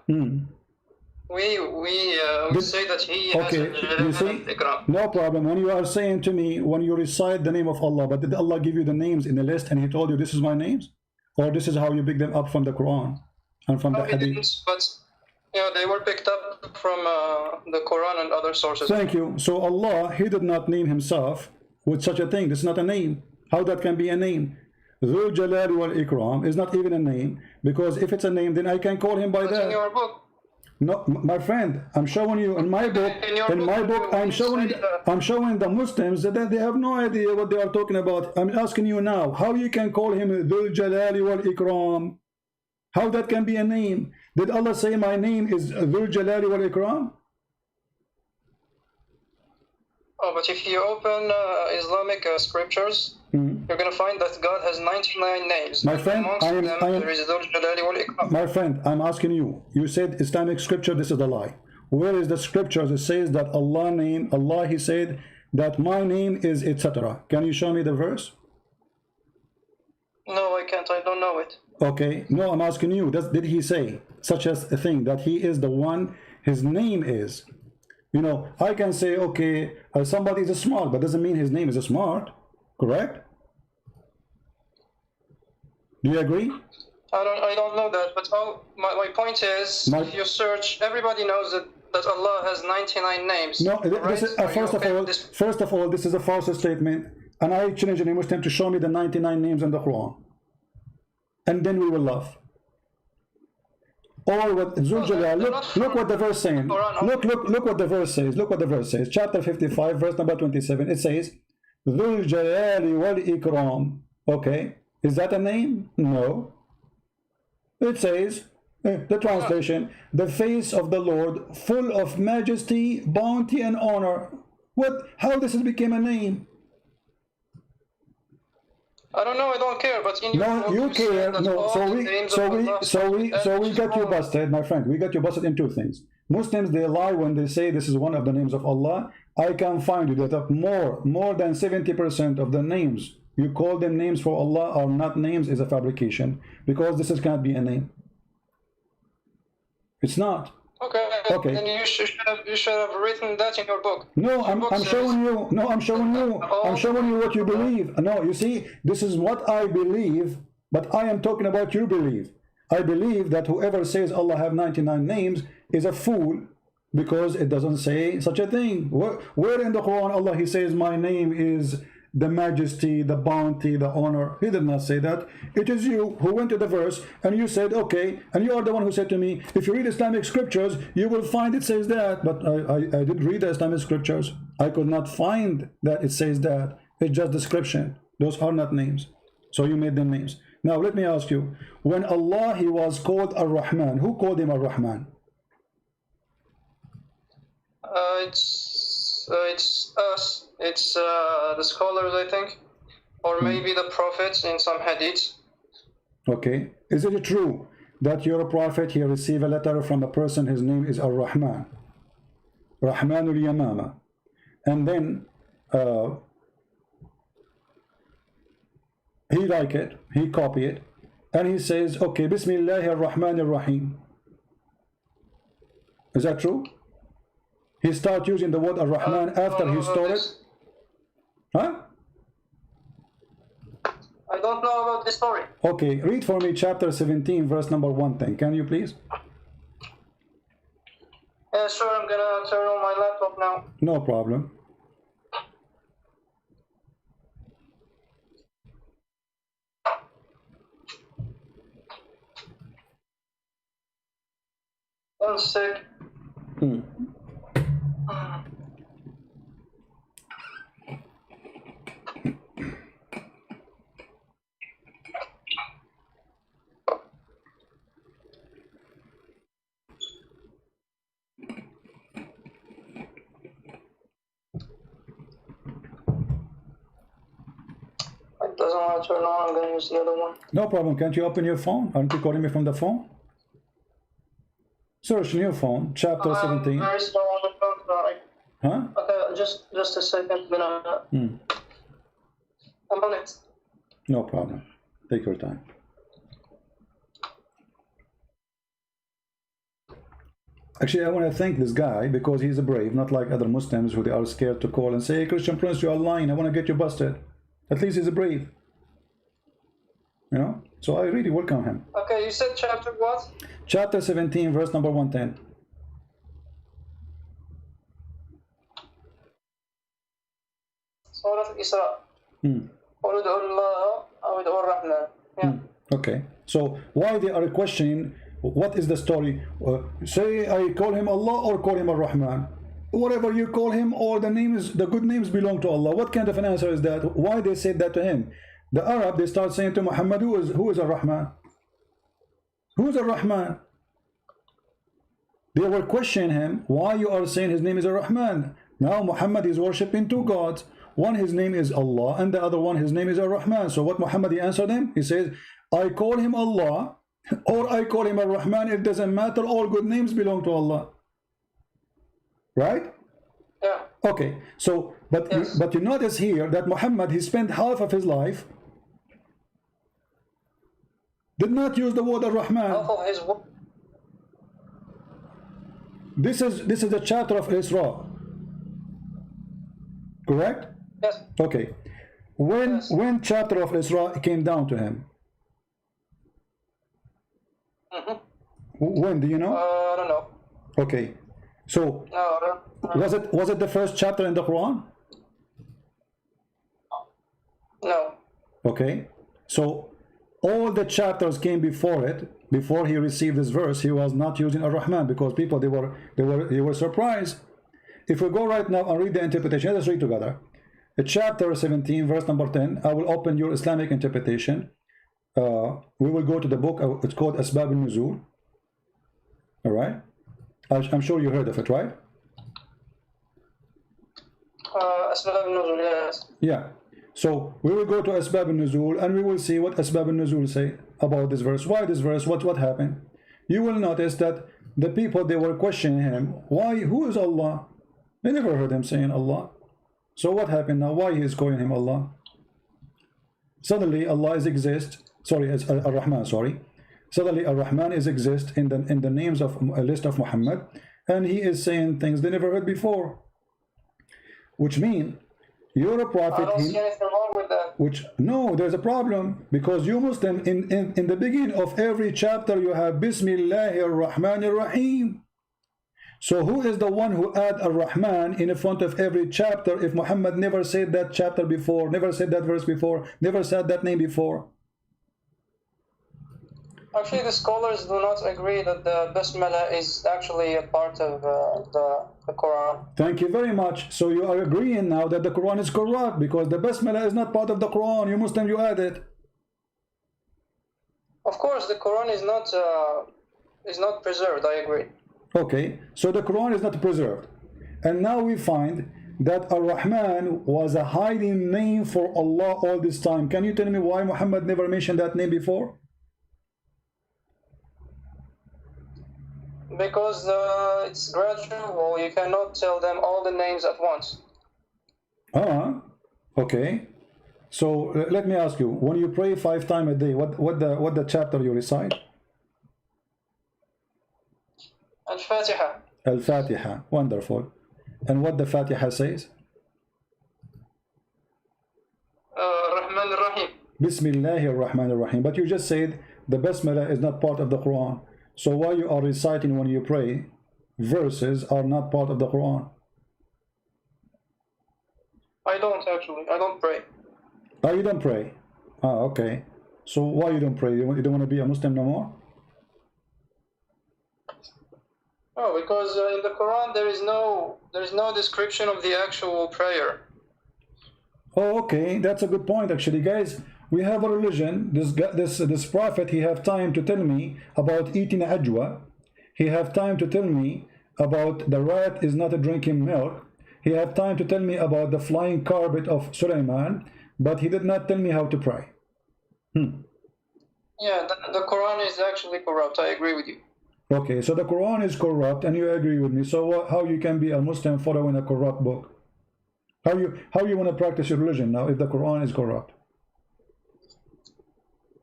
we say that He has Okay, you see? Ikram. No problem. When you are saying to me, when you recite the name of Allah, but did Allah give you the names in the list and He told you this is my names? Or this is how you pick them up from the Quran and from the Hadith? But they were picked up from the Quran and other sources. Thank you. So Allah, He did not name Himself with such a thing. This is not a name. How that can be a name? Dhul Jalal wal Ikram is not even a name, because if it's a name, then I can call Him by that. In your book. No, my friend, I'm showing you in my book. I'm showing the Muslims that they have no idea what they are talking about. I'm asking you now, how you can call him Dhul Jalali wal Ikram? How that can be a name? Did Allah say my name is Dhul Jalali wal Ikram? Oh, but if you open Islamic scriptures, you're going to find that God has 99 names. My friend, there is Dhul Jalali wal Ikram. My friend, I'm asking you. You said Islamic scripture. This is a lie. Where is the scripture that says that Allah, He said that my name is etc. Can you show me the verse? No, I can't. I don't know it. Okay. No, I'm asking you. Did He say such as a thing that He is the one? His name is. I can say, okay, somebody is smart, but doesn't mean his name is smart. Correct? Do you agree? I don't know that, but my point is, if you search, everybody knows that Allah has 99 names. No, this is, first of all, this is a false statement, and I challenge any Muslim to show me the 99 names in the Quran, and then we will laugh. Or what Dhul Jalal, look what the verse saying. Look what the verse says. Look what the verse says. Chapter 55, verse number 27. It says, Dhul Jalali wal Ikram. Okay. Is that a name? No. It says, the translation, the face of the Lord, full of majesty, bounty, and honor. How this has become a name? I don't know. I don't care. But in your book, you care. No, so we got you busted, my friend. We got you busted in two things. Muslims, they lie when they say this is one of the names of Allah. I can find you that more than 70% of the names you call them names for Allah are not names, is a fabrication, because this cannot be a name. It's not. Okay. And you should have written that in your book. No, I'm showing you. No, I'm showing you. I'm showing you what you believe. No, you see, this is what I believe, but I am talking about your belief. I believe that whoever says Allah have 99 names is a fool, because it doesn't say such a thing. Where in the Quran Allah He says my name is the majesty, the bounty, the honor? He did not say that. It is you who went to the verse and you said okay, and you are the one who said to me, if you read Islamic scriptures you will find it says that. But I did read the Islamic scriptures. I could not find that it says that. It's just description. Those are not names. So you made them names. Now let me ask you, when Allah He was called Ar-Rahman, who called Him Ar-Rahman? It's us. It's the scholars, I think, or maybe the prophets in some hadiths. Okay. Is it true that you're a prophet? He received a letter from a person. His name is Ar-Rahman, Rahmanul Yamama, and then he like it, he copy it, and he says, okay, Bismillahir Rahmanir Rahim. Is that true? He start using the word Ar-Rahman after he stole it. Huh? I don't know about this story. Okay, read for me chapter 17, verse number 110. Can you please? Yeah, sure. I'm gonna turn on my laptop now. No problem. One sec. It doesn't want to turn on. I'm gonna use the other one. No problem. Can't you open your phone? Aren't you calling me from the phone? Search new phone, chapter 17. Very slow on the phone, sorry. Huh? Okay, just a second. I'm on it. No problem. Take your time. Actually, I want to thank this guy because he's a brave, not like other Muslims who they are scared to call and say, hey, Christian Prince, you are lying. I want to get you busted. At least he's a brave. You know? So I really welcome him. Okay, you said chapter what? Chapter 17, verse number 110. Surah Isra. Okay. So why they are questioning what is the story? Say I call him Allah or call him Ar-Rahman. Whatever you call him, all the names, the good names belong to Allah. What kind of an answer is that? Why they said that to him? The Arab, they start saying to Muhammad, who is Ar-Rahman? Who is Ar-Rahman? They were questioning him, why you are saying his name is Ar-Rahman? Now Muhammad is worshipping two gods. One, his name is Allah, and the other one, his name is Ar-Rahman. So what Muhammad he answered him? He says, I call him Allah, or I call him Ar-Rahman. It doesn't matter. All good names belong to Allah. Right? Yeah. Okay. So, but yes. but you notice here that Muhammad, he spent half of his life did not use the word Ar-Rahman. Half of his work. This is the chapter of Isra. Correct? Yes. Okay. When chapter of Isra came down to him? When, do you know? I don't know. Okay. So No, was it the first chapter in the Quran? no. Okay. So all the chapters came before it. Before he received this verse, he was not using Ar-Rahman because people they were surprised. If we go right now and read the interpretation, let's read together. Chapter 17, verse number 10. I will open your Islamic interpretation. We will go to the book. It's called Asbab al-Nuzul. All right. I'm sure you heard of it, right? Asbab al-Nuzul, yes. Yeah. So we will go to Asbab al-Nuzul and we will see what Asbab al-Nuzul say about this verse. Why this verse? What happened? You will notice that the people, they were questioning him. Why? Who is Allah? They never heard him saying Allah. So what happened now? Why he is calling him Allah? Suddenly Allah is exist. Sorry, Ar-Rahman. Sorry. Suddenly Ar-Rahman is exist in the names of a list of Muhammad, and he is saying things they never heard before. Which mean you're a prophet. I don't see anything wrong with that. Which no, there's a problem because you Muslim in the beginning of every chapter you have Bismillahir Rahmanir Rahim. So who is the one who add Ar-Rahman in front of every chapter if Muhammad never said that chapter before, never said that verse before, never said that name before? Actually, the scholars do not agree that the Basmala is actually a part of the Quran. Thank you very much. So you are agreeing now that the Quran is corrupt because the Basmala is not part of the Quran. You Muslim, you add it. Of course, the Quran is not preserved. I agree. Okay, so the Quran is not preserved. And now we find that Ar-Rahman was a hiding name for Allah all this time. Can you tell me why Muhammad never mentioned that name before? Because it's gradual. You cannot tell them all the names at once. Okay. So let me ask you, when you pray 5 times a day, what the chapter you recite? Al-Fatiha. Al-Fatiha. Wonderful. And what the Fatiha says? Rahman Rahim. Bismillahir Rahmanir Rahim. But you just said the Basmala is not part of the Quran. So why you are reciting when you pray verses are not part of the Quran? I don't actually. I don't pray. Oh, you don't pray? Okay. So why you don't pray? You don't want to be a Muslim no more? Oh, because in the Quran there is no description of the actual prayer. Oh, okay. That's a good point, actually, guys. We have a religion. This prophet, he have time to tell me about eating ajwa. He have time to tell me about the rat is not drinking milk. He have time to tell me about the flying carpet of Sulaiman, but he did not tell me how to pray. Yeah, the Quran is actually corrupt. I agree with you. Okay, so the Quran is corrupt, and you agree with me. So how you can be a Muslim following a corrupt book? How you want to practice your religion now if the Quran is corrupt?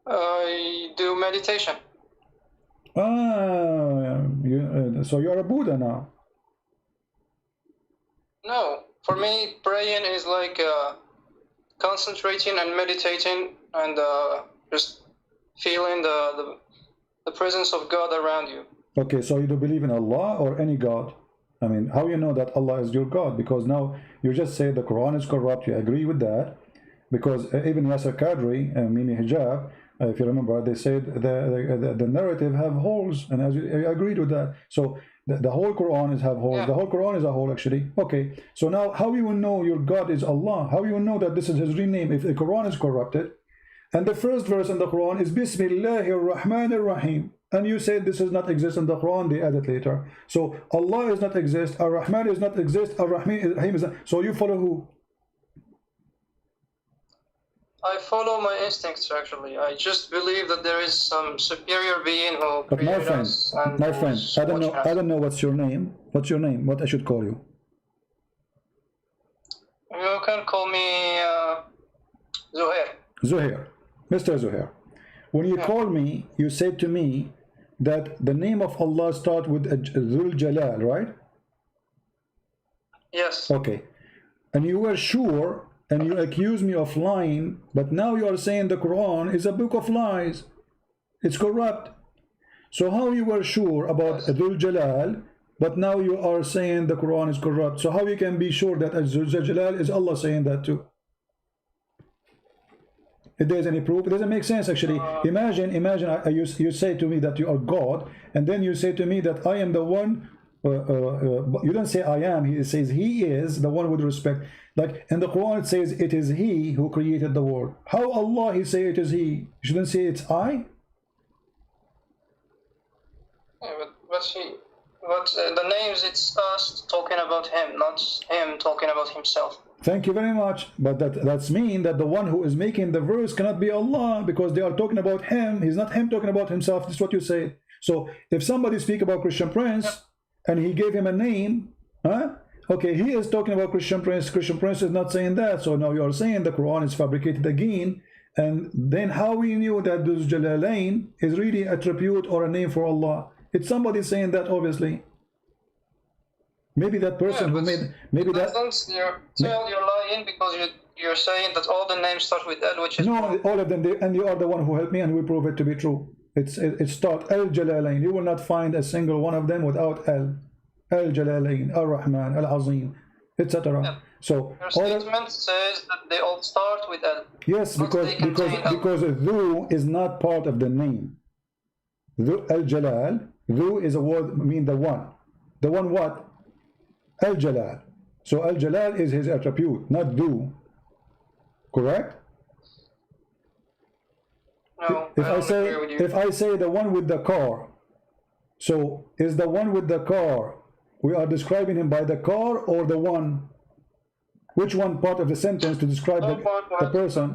I do meditation. So you're a Buddha now. No, for me, praying is like concentrating and meditating and just feeling the presence of God around you. Okay, so you do believe in Allah or any God? I mean, how you know that Allah is your God? Because now you just say the Quran is corrupt. You agree with that? Because even Yasser Qadri and Mimi Hijab, if you remember, they said the narrative have holes, and as you agreed with that. So the whole Quran is have holes. Yeah. The whole Quran is a hole, actually. Okay, so now how you will know your God is Allah? How you will know that this is His real name if the Quran is corrupted? And the first verse in the Quran is Bismillahir Rahmanir Rahim. And you said this does not exist in the Quran, they added later. So Allah is not exist, Ar-Rahman is not exist, Ar-Rahim is not. So you follow who? I follow my instincts, actually. I just believe that there is some superior being who created us. My friend, I don't know what's your name. What's your name? What I should call you? You can call me Zohir. Zohir. Mr. Zohir. When you call me, you said to me that the name of Allah starts with Dhul Jalal, right? Yes. Okay. And you were sure, and you accused me of lying, but now you are saying the Quran is a book of lies. It's corrupt. So how you were sure about Dhul Jalal, but now you are saying the Quran is corrupt? So how you can be sure that Dhul Jalal is Allah saying that too? If there's any proof, it doesn't make sense, actually. Imagine you say to me that you are God, and then you say to me that I am the one. You don't say I am. He says He is the one with respect. Like in the Quran, it says it is He who created the world. How Allah He say it is He? You shouldn't say it's I. Yeah, but the names, it's us talking about Him, not Him talking about Himself. Thank you very much. But that's mean that the one who is making the verse cannot be Allah, because they are talking about Him. He's not Him talking about Himself. This is what you say. So if somebody speak about Christian Prince and he gave him a name, okay, he is talking about Christian Prince. Christian Prince is not saying that. So now you are saying the Quran is fabricated again. And then how we knew that Dhul Jalalain is really a tribute or a name for Allah? It's somebody saying that, obviously. Maybe that person who made, maybe that. You're lying because you're saying that all the names start with L, which is no, all of them. And you are the one who helped me, and we prove it to be true. It start Al Jalalain. You will not find a single one of them without Al. Al Jalalain, Al Rahman, Al Azim, etc. Yeah. So your statement says that they all start with L. Yes, because Dhu is not part of the name. Al Jalal. Dhu is a word mean the one. The one what? Al Jalal. So Al Jalal is his attribute, not Dhu. Correct? No. If I say the one with the car, so is the one with the car we are describing him by the car or the one? Which one part of the sentence to describe the person?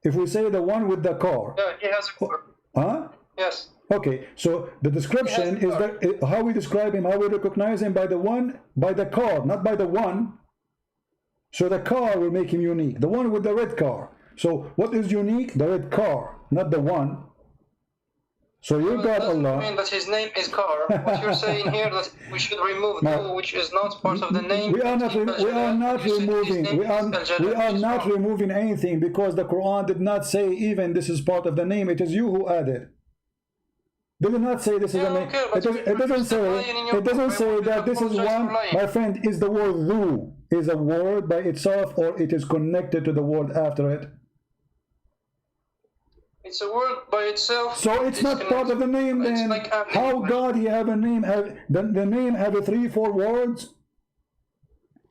If we say the one with the car. Yeah, he has a car. Huh? Yes. Okay, so the description is that how we describe him, how we recognize him by the one, by the car, not by the one. So the car will make him unique. The one with the red car. So what is unique? The red car, not the one. So your God Allah. Mean that his name is car. What you're saying here that we should remove the which is not part of the name. We are not removing anything, because the Quran did not say even this is part of the name. It is you who added. They did not say this is a name. It doesn't say that this is one. My friend, is the word dhu is a word by itself, or it is connected to the word after it? It's a word by itself. So it's not part of the name then. Like how God he have a name? The name have a 3-4 words?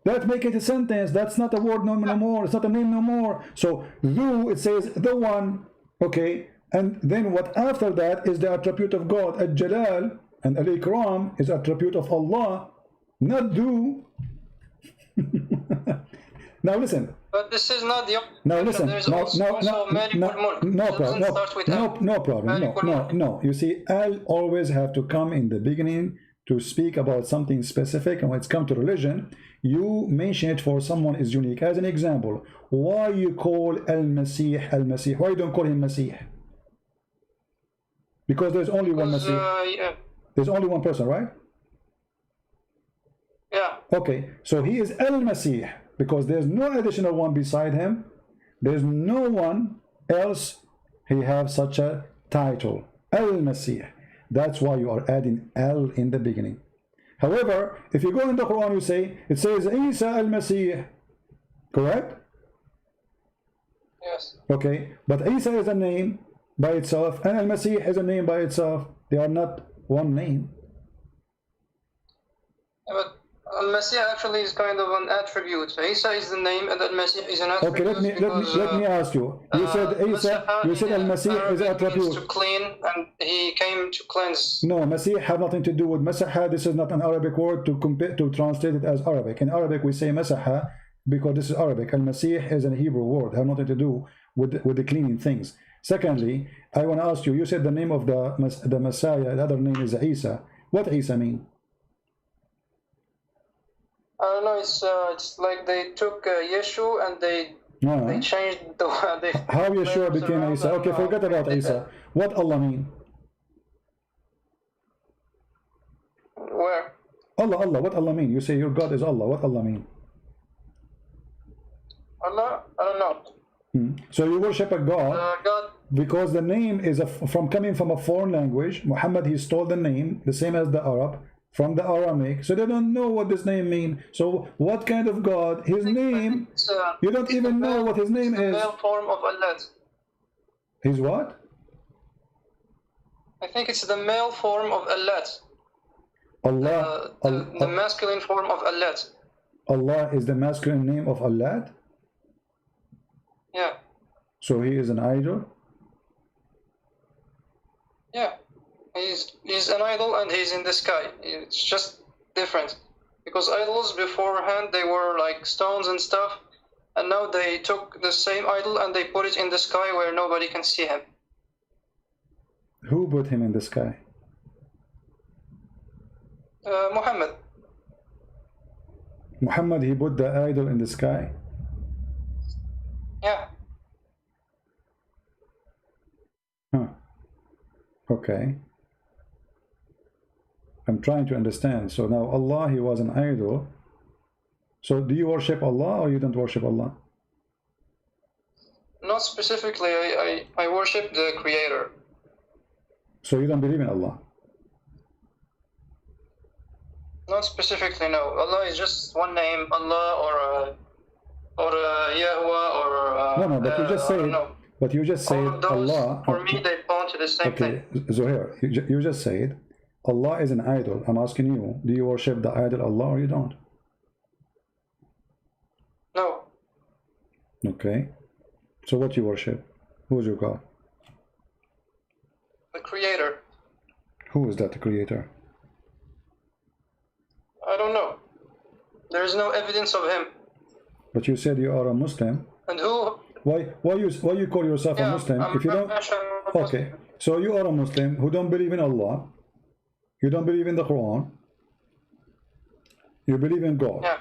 That make it a sentence. That's not a word no more. It's not a name no more. So dhu, it says the one. Okay. And then what after that is the attribute of God. Al-Jalal and Al-Ikram is attribute of Allah, not dhu. Now listen. But this is not the only. Now listen. No problem. No. You see, Al always have to come in the beginning to speak about something specific, and when it's come to religion, you mention it for someone is unique. As an example, why you call Al-Masih Al-Masih? Why you don't call him Masih? Because there's only one Masih. Yeah. There's only one person, right? Yeah. Okay, so he is Al-Masih because there's no additional one beside him. There's no one else he have such a title. Al-Masih. That's why you are adding Al in the beginning. However, if you go in the Quran, you say, it says Isa Al-Masih. Correct? Yes. Okay, but Isa is a name by itself, and Al-Masih is a name by itself. They are not one name. Yeah, but Al-Masih actually is kind of an attribute. Isa is the name, and Al-Masih is an attribute. Okay, let me ask you. You said Isa. You said Al-Masih is an attribute. To clean, and he came to cleanse. No, Masih have nothing to do with Masaha. This is not an Arabic word to compare to translate it as Arabic. In Arabic, we say Masaha because this is Arabic. Al-Masih is a Hebrew word. Have nothing to do with the cleaning things. Secondly, I want to ask you. You said the name of the Messiah. The other name is Isa. What Isa mean? I don't know. It's like they took Yeshu and they changed the. How Yeshua became Isa? Okay, forget about Isa. What Allah mean? Where? Allah. What Allah mean? You say your God is Allah. What Allah mean? Allah? I don't know. So you worship a God, because the name is coming from a foreign language. Muhammad, he stole the name, the same as the Arab, from the Aramaic. So they don't know what this name means. So what kind of God? His name, you don't even know what his name is. The male form of Allah. His what? I think it's the male form of Allah. Allah. The masculine form of Allah. Allah is the masculine name of Allah? Yeah. So he is an idol? Yeah. He's an idol and he's in the sky. It's just different. Because idols beforehand, they were like stones and stuff. And now they took the same idol and they put it in the sky where nobody can see him. Who put him in the sky? Muhammad. Muhammad, he put the idol in the sky? Yeah. Huh. Okay. I'm trying to understand. So now Allah, he was an idol. So do you worship Allah or you don't worship Allah? Not specifically. I worship the Creator. So you don't believe in Allah? Not specifically, no. Allah is just one name, Allah or Yahweh or no, but you just said. But you just said Allah. For me, they point to the same thing. Zohir, you just said Allah is an idol. I'm asking you, do you worship the idol Allah or you don't? No. Okay. So what you worship? Who is your God? The Creator. Who is that, the Creator? I There is no evidence of him. But you said you are a Muslim. And who? Why you call yourself a Muslim if you don't? Okay, so you are a Muslim who don't believe in Allah. You don't believe in the Quran. You believe in God. Yeah.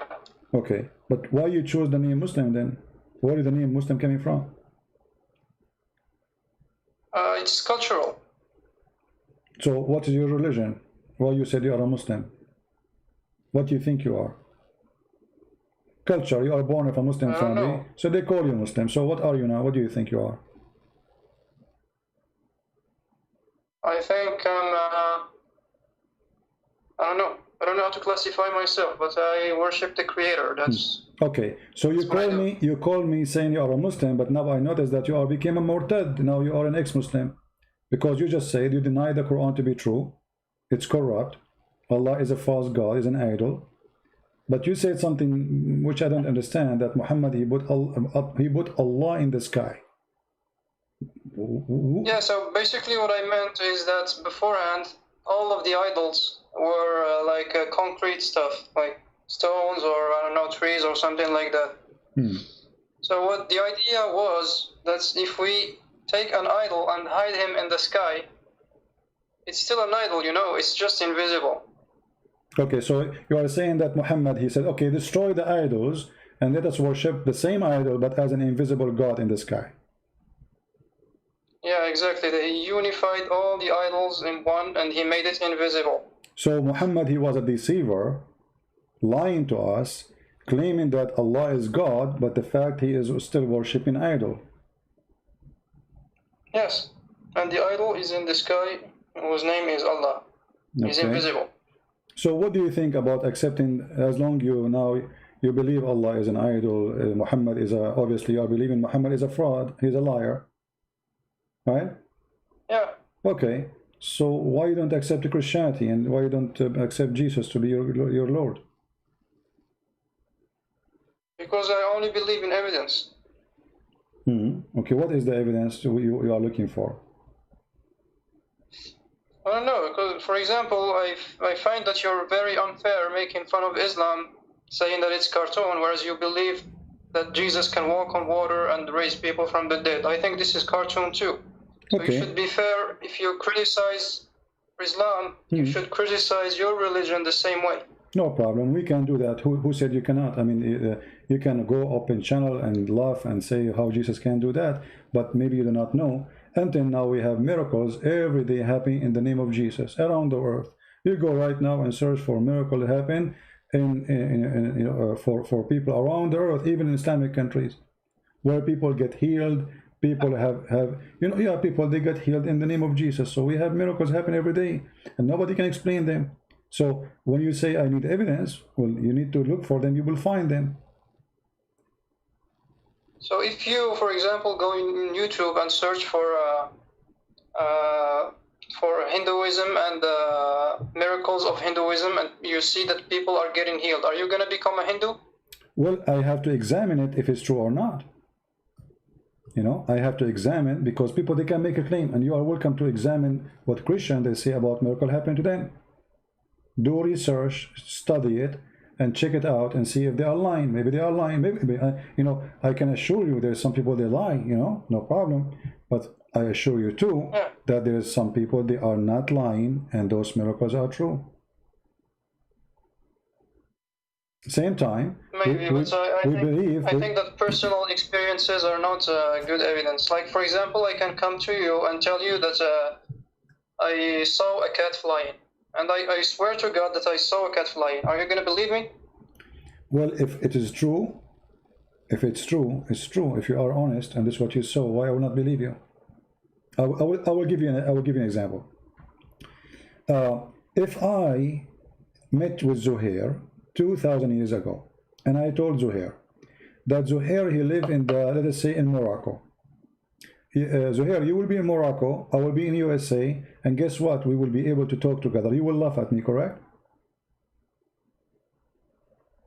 Okay, but why you chose the name Muslim then? Where is the name Muslim coming from? It's cultural. So what is your religion? Why you said you are a Muslim? What do you think you are? Culture, you are born of a Muslim family, so they call you Muslim. So what are you now? What do you think you are? I think I don't know. I don't know how to classify myself, but I worship the Creator. That's okay. So you call me saying you are a Muslim, but now I notice that you are became a murtad. Now you are an ex-Muslim, because you just said you deny the Quran to be true. It's corrupt. Allah is a false God, is an idol. But you said something which I don't understand, that Muhammad, he put Allah in the sky. Yeah, so basically what I meant is that beforehand, all of the idols were like concrete stuff, like stones or, I don't know, trees or something like that. So what the idea was that if we take an idol and hide him in the sky, it's still an idol, you know, it's just invisible. Okay, so you are saying that Muhammad, he said, okay, destroy the idols and let us worship the same idol but as an invisible God in the sky. Yeah, exactly. He unified all the idols in one and he made it invisible. So Muhammad, he was a deceiver, lying to us, claiming that Allah is God, but the fact he is still worshipping idol. Yes, and the idol is in the sky, whose name is Allah. He's invisible. So what do you think about accepting, as long you believe Allah is an idol, Muhammad is obviously you are believing Muhammad is a fraud, he's a liar, right? Yeah. Okay, so why you don't accept Christianity and why you don't accept Jesus to be your Lord? Because I only believe in evidence. Okay, what is the evidence you are looking for? I don't know, because for example, I find that you're very unfair making fun of Islam, saying that it's cartoon, whereas you believe that Jesus can walk on water and raise people from the dead. I think this is cartoon too. So you should be fair. If you criticize Islam, you should criticize your religion the same way. No problem, we can do that. Who said you cannot? I mean, you can go up in channel and laugh and say how Jesus can do that, but maybe you do not know. Until now we have miracles every day happening in the name of Jesus around the earth. You go right now and search for miracle happen for people around the earth, even in Islamic countries, where people get healed. People people, they get healed in the name of Jesus. So we have miracles happen every day and nobody can explain them. So when you say I need evidence, well, you need to look for them, you will find them. So if you, for example, go in YouTube and search for Hinduism and miracles of Hinduism, and you see that people are getting healed, are you going to become a Hindu? Well, I have to examine it if it's true or not. You know, I have to examine, because people, they can make a claim, and you are welcome to examine what Christians they say about miracle happening to them. Do research, study it, and check it out and see if they are lying. Maybe they are lying. Maybe I can assure you there's some people they lie, no problem. But I assure you too that there's some people they are not lying and those miracles are true. Same time, maybe, I think that personal experiences are not good evidence. Like, for example, I can come to you and tell you that I saw a cat flying. And I swear to God that I saw a cat flying. Are you going to believe me? Well, if it is true, if it's true, it's true. If you are honest and this is what you saw, why I will not believe you? I will give you an example. If I met with Zohir 2,000 years ago, and I told Zohir that Zohir, he lived in let us say in Morocco. Zohir, you will be in Morocco, I will be in USA, and guess what? We will be able to talk together. You will laugh at me, correct?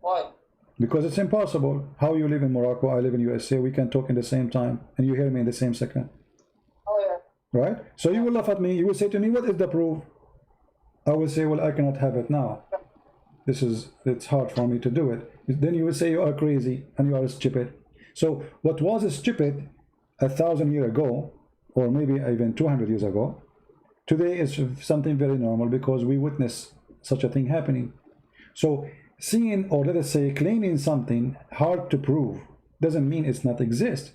Why? Because it's impossible. How you live in Morocco, I live in USA, we can talk in the same time, and you hear me in the same second. Oh yeah. Right? So you will laugh at me, you will say to me, what is the proof? I will say, well, I cannot have it now. it's hard for me to do it. Then you will say you are crazy and you are stupid. So what was stupid 1,000 years ago, or maybe even 200 years ago, today is something very normal because we witness such a thing happening. So seeing, or let us say claiming something hard to prove doesn't mean it's not exist.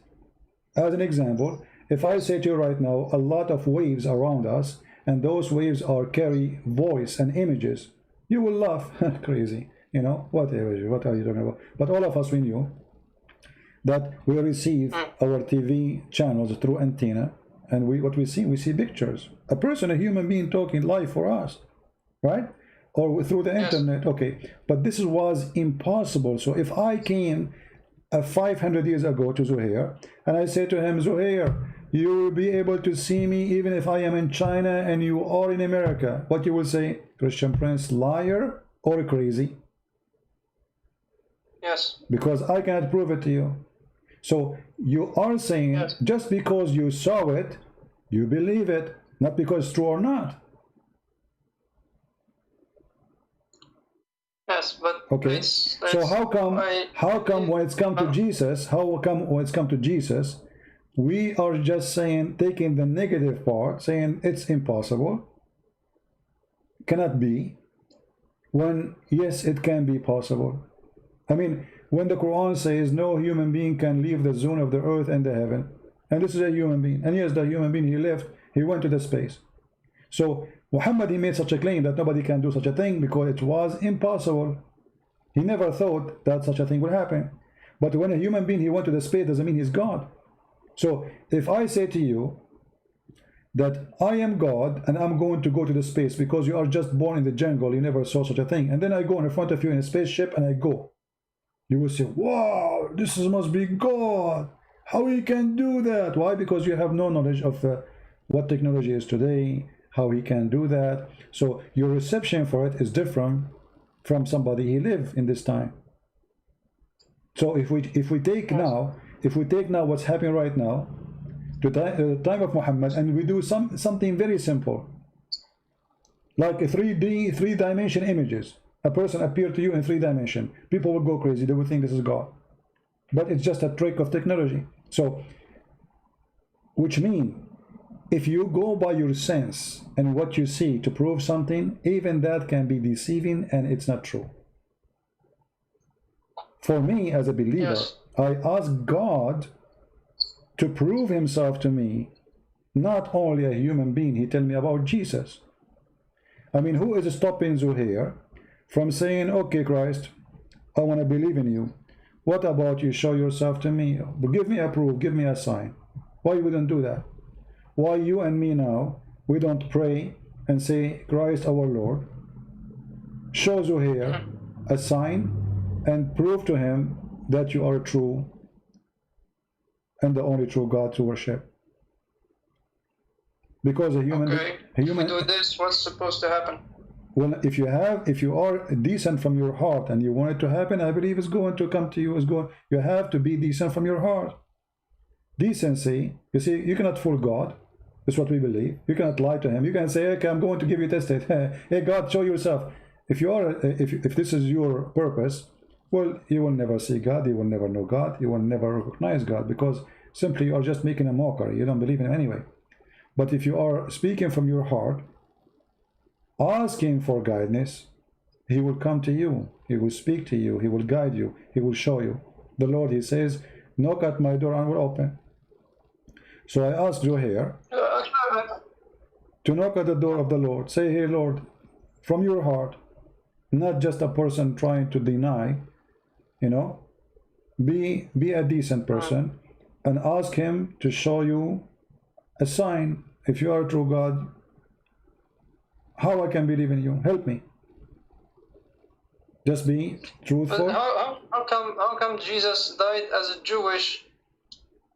As an example, if I say to you right now a lot of waves around us, and those waves are carry voice and images, you will laugh. Crazy, you know, what are you talking about? But all of us, we knew that we receive our TV channels through antenna, and we see pictures, a person, a human being talking live for us, right? Or through the internet. Okay, but this was impossible. So if I came 500 years ago to Zohir and I say to him, Zohir, you will be able to see me even if I am in China and you are in America, what you will say? Christian Prince, liar or crazy? Yes. Because I cannot prove it to you. So you are saying just because you saw it, you believe it, not because it's true or not. Yes, but okay. So how come when it's come to Jesus, we are just saying, taking the negative part, saying it's impossible, cannot be, when yes, it can be possible. I mean, when the Quran says no human being can leave the zone of the earth and the heaven, and this is a human being, and yes, the human being, he went to the space. So Muhammad, he made such a claim that nobody can do such a thing because it was impossible. He never thought that such a thing would happen. But when a human being, he went to the space, doesn't mean he's God. So if I say to you that I am God and I'm going to go to the space because you are just born in the jungle, you never saw such a thing, and then I go in front of you in a spaceship and I go, you will say, wow, this must be God. How he can do that? Why? Because you have no knowledge of what technology is today, how he can do that. So your reception for it is different from somebody who lived in this time. So if we take now what's happening right now to the time of Muhammad, and we do something very simple, like a 3D images, a person appeared to you in 3 dimensions, people will go crazy, they will think this is God, but it's just a trick of technology. So which means if you go by your sense and what you see to prove something, even that can be deceiving and it's not true. For me as a believer, I ask God to prove himself to me, not only a human being. He tell me about Jesus. I mean, who is stopping Zohir from saying, okay, Christ, I want to believe in you. What about you show yourself to me? Give me a proof, give me a sign. Why you wouldn't do that? Why you and me now, we don't pray and say, Christ our Lord, show Zohir a sign and prove to him that you are true and the only true God to worship? Because a human, if we do this, what's supposed to happen? Well, if you are decent from your heart and you want it to happen, I believe it's going to come to you. You have to be decent from your heart. Decency, you see, you cannot fool God. That's what we believe. You cannot lie to him. You can say, okay, I'm going to give you a test. Hey, God, show yourself. If this is your purpose, well, you will never see God. You will never know God. You will never recognize God, because simply you are just making a mockery. You don't believe in him anyway. But if you are speaking from your heart, asking for guidance, he will come to you. He will speak to you. He will guide you. He will show you. The Lord, he says, knock at my door and I will open. So I asked Zohir to knock at the door of the Lord. Say, hey, Lord, from your heart, not just a person trying to deny, you know, be a decent person and ask him to show you a sign. If you are a true God, how I can believe in you? Help me. Just be truthful. But how come Jesus died as a Jewish?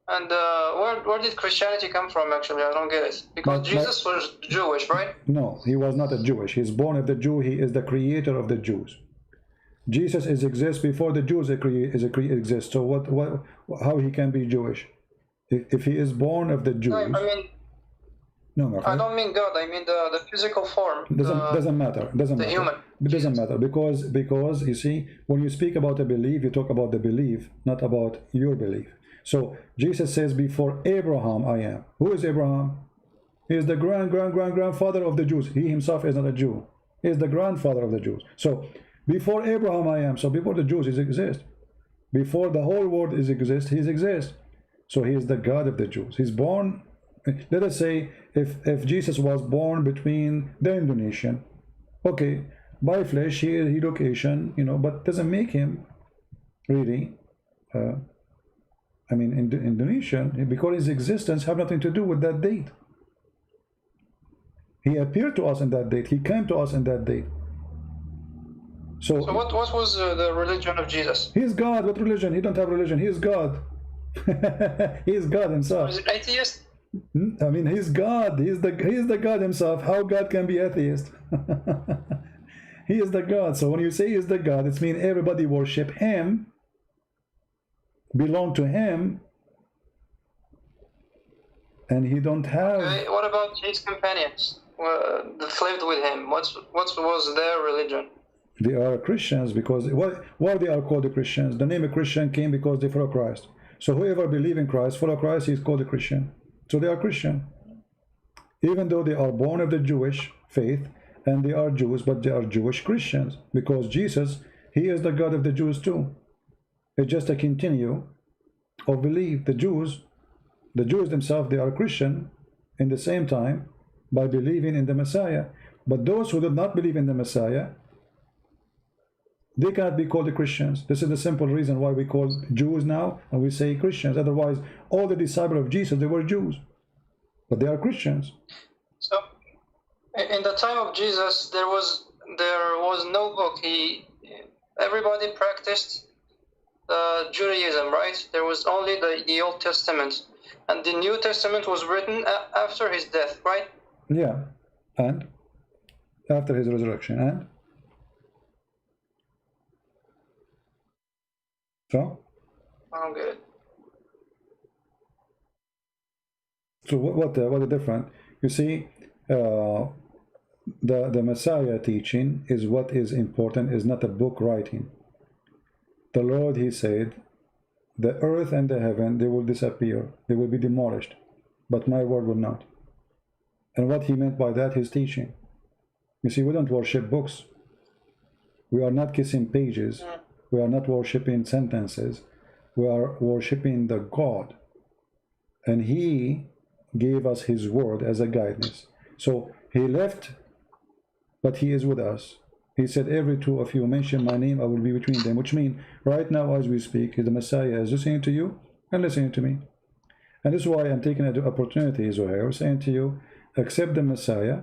And where did Christianity come from, actually? I don't get it. Because Jesus was Jewish, right? No, he was not a Jewish. He's born of the Jew. He is the creator of the Jews. Jesus exists before the Jews exist. So how he can be Jewish? If he is born of the Jews. I mean, No, my I friend. don't mean God. I mean the physical form. Doesn't matter. Doesn't the matter. human. It doesn't matter because you see, when you speak about a belief, you talk about the belief, not about your belief. So Jesus says, "Before Abraham, I am." Who is Abraham? He is the grandfather of the Jews. He himself is not a Jew. He is the grandfather of the Jews. So before Abraham, I am. So before the Jews, he exists. Before the whole world exists, he exists. So he is the God of the Jews. He's born. Let us say if Jesus was born between the Indonesian, okay, by flesh he look Asian, you know, but doesn't make him really I mean Indonesian, because his existence have nothing to do with that date. He appeared to us in that date. He came to us in that date. So what was the religion of Jesus? He's God. What religion? He don't have religion. He is God. He is God himself. Was it atheist? I mean, he's God. He is the God himself. How God can be atheist? He is the God. So when you say he's the God, it means everybody worship him, belong to him, and he don't have. Okay, what about his companions that lived with him? What was their religion? They are Christians because why they are called the Christians? The name of Christian came because they follow Christ. So whoever believes in Christ, follow Christ, he is called a Christian. So they are Christian. Even though they are born of the Jewish faith and they are Jews, but they are Jewish Christians because Jesus, he is the God of the Jews too. It's just a continue of belief. The Jews themselves, they are Christian in the same time by believing in the Messiah. But those who do not believe in the Messiah, they cannot be called the Christians. This is the simple reason why we call Jews now and we say Christians. Otherwise, all the disciples of Jesus, they were Jews, but they are Christians. So, in the time of Jesus, there was no book. Everybody practiced Judaism, right? There was only the Old Testament, and the New Testament was written after his death, right? Yeah, and after his resurrection, and so. Oh, good. So what the difference? You see, the Messiah teaching is what is important. Is not a book writing. The Lord, he said, the earth and the heaven, they will disappear, they will be demolished, but my word will not. And what he meant by that, his teaching. You see, we don't worship books. We are not kissing pages. We are not worshiping sentences. We are worshiping the God. And he gave us his word as a guidance. So he left, but he is with us. He said, every two of you mention my name, I will be between them. Which means, right now as we speak, the Messiah is listening to you and listening to me. And this is why I'm taking an opportunity, Zohir, saying to you, accept the Messiah,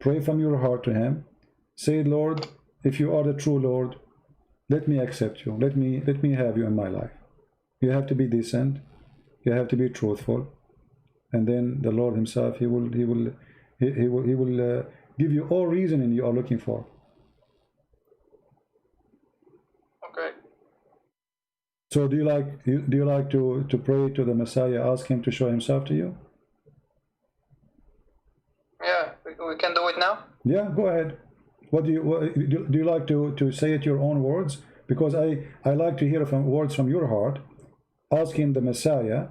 pray from your heart to him, say, Lord, if you are the true Lord, let me accept you. Let me have you in my life. You have to be decent. You have to be truthful. And then the Lord himself, he will give you all reasoning you are looking for. Okay. So do you like to pray to the Messiah, ask him to show himself to you? Yeah, we can do it now. Yeah, go ahead. Do you like to say it your own words? Because I like to hear words from your heart. Ask him, the Messiah,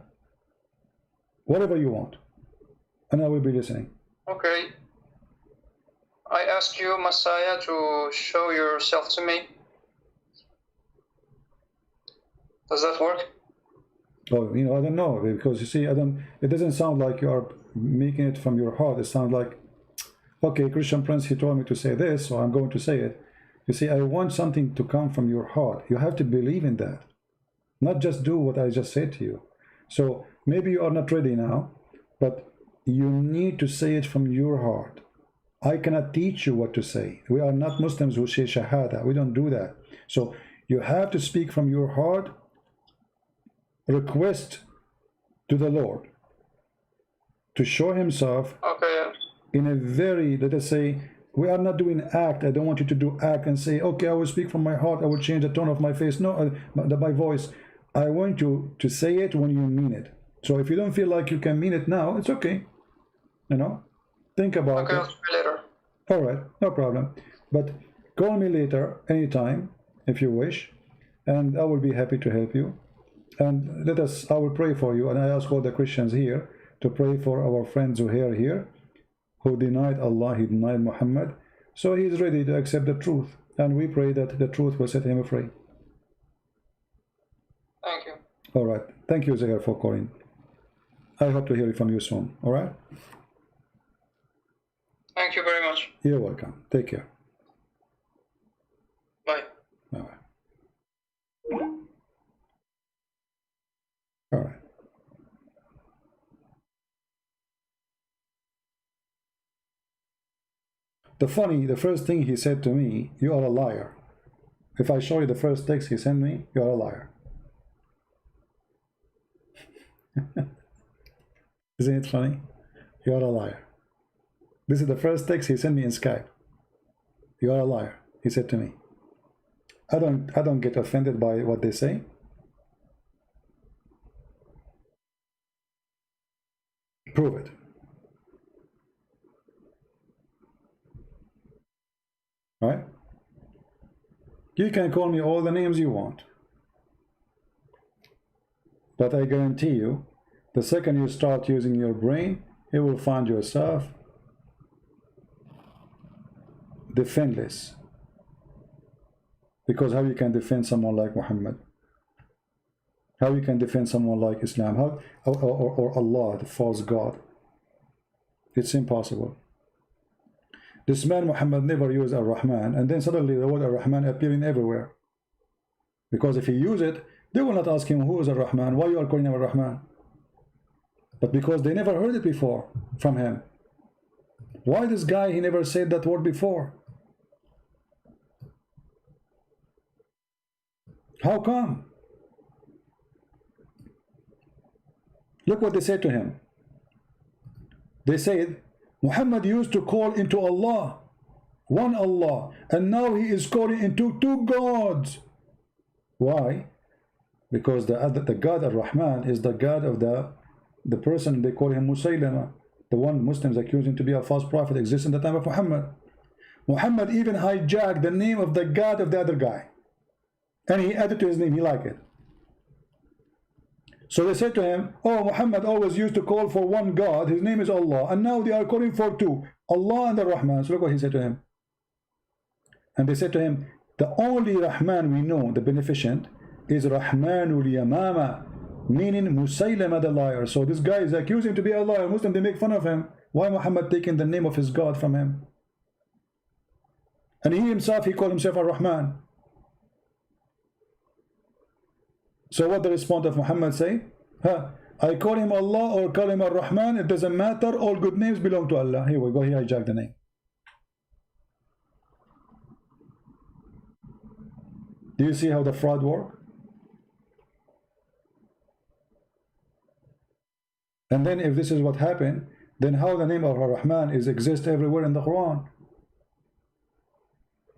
whatever you want, and I will be listening. Okay. I ask you, Messiah, to show yourself to me. Does that work? Oh, I don't know, because you see, it doesn't sound like you are making it from your heart. It sounds like, okay, Christian Prince, he told me to say this, so I'm going to say it. You see, I want something to come from your heart. You have to believe in that, not just do what I just said to you. So maybe you are not ready now, but you need to say it from your heart. I cannot teach you what to say. We are not Muslims who say Shahada. We don't do that. So you have to speak from your heart, request to the Lord to show himself in a very, let us say, we are not doing act. I don't want you to do act and say, okay, I will speak from my heart. I will change the tone of my face. No, my voice. I want you to say it when you mean it. So if you don't feel like you can mean it now, it's okay. Think about Okay, it. I'll try later. All right, no problem. But call me later, anytime, if you wish, and I will be happy to help you. And I will pray for you, and I ask all the Christians here to pray for our friend Zohir here, who denied Allah, he denied Muhammad. So he is ready to accept the truth, and we pray that the truth will set him free. Thank you. All right, thank you, Zohir, for calling. I hope to hear from you soon. All right. Thank you very much. You're welcome. Take care. Bye. Bye-bye. All right. The first thing he said to me, you are a liar. If I show you the first text he sent me, you are a liar. Isn't it funny? You are a liar. This is the first text he sent me in Skype. You are a liar, he said to me. I don't get offended by what they say. Prove it. Right? You can call me all the names you want. But I guarantee you, the second you start using your brain, you will find yourself defenseless. Because how you can defend someone like Muhammad? How you can defend someone like Islam? How, or Allah, the false God? It's impossible. This man Muhammad never used Ar-Rahman, and then suddenly the word Ar-Rahman appearing everywhere. Because if he use it, they will not ask him, who is Ar-Rahman? Why you are calling him Ar-Rahman? But because they never heard it before from him. Why this guy, he never said that word before? How come? Look what they said to him. They said, Muhammad used to call into Allah, one Allah, and now he is calling into two gods. Why? Because the God Ar-Rahman is the God of the person they call him Musaylama, the one Muslims accuse him to be a false prophet, exists in the time of Muhammad. Muhammad even hijacked the name of the God of the other guy, and he added to his name. He liked it. So they said to him, oh, Muhammad always used to call for one God, his name is Allah, and now they are calling for two, Allah and the Rahman. So look what he said to him. And they said to him, the only Rahman we know, the beneficent, is Rahmanul Yamama, meaning Musaylama the liar. So this guy is accusing him to be a liar. Muslim, they make fun of him. Why Muhammad taking the name of his God from him? And he himself, he called himself Ar-Rahman. So what the response of Muhammad say? I call him Allah or call him Ar-Rahman, it doesn't matter, all good names belong to Allah. Here we go, he hijacked the name. Do you see how the fraud works? And then if this is what happened, then how the name of Ar-Rahman exists everywhere in the Quran?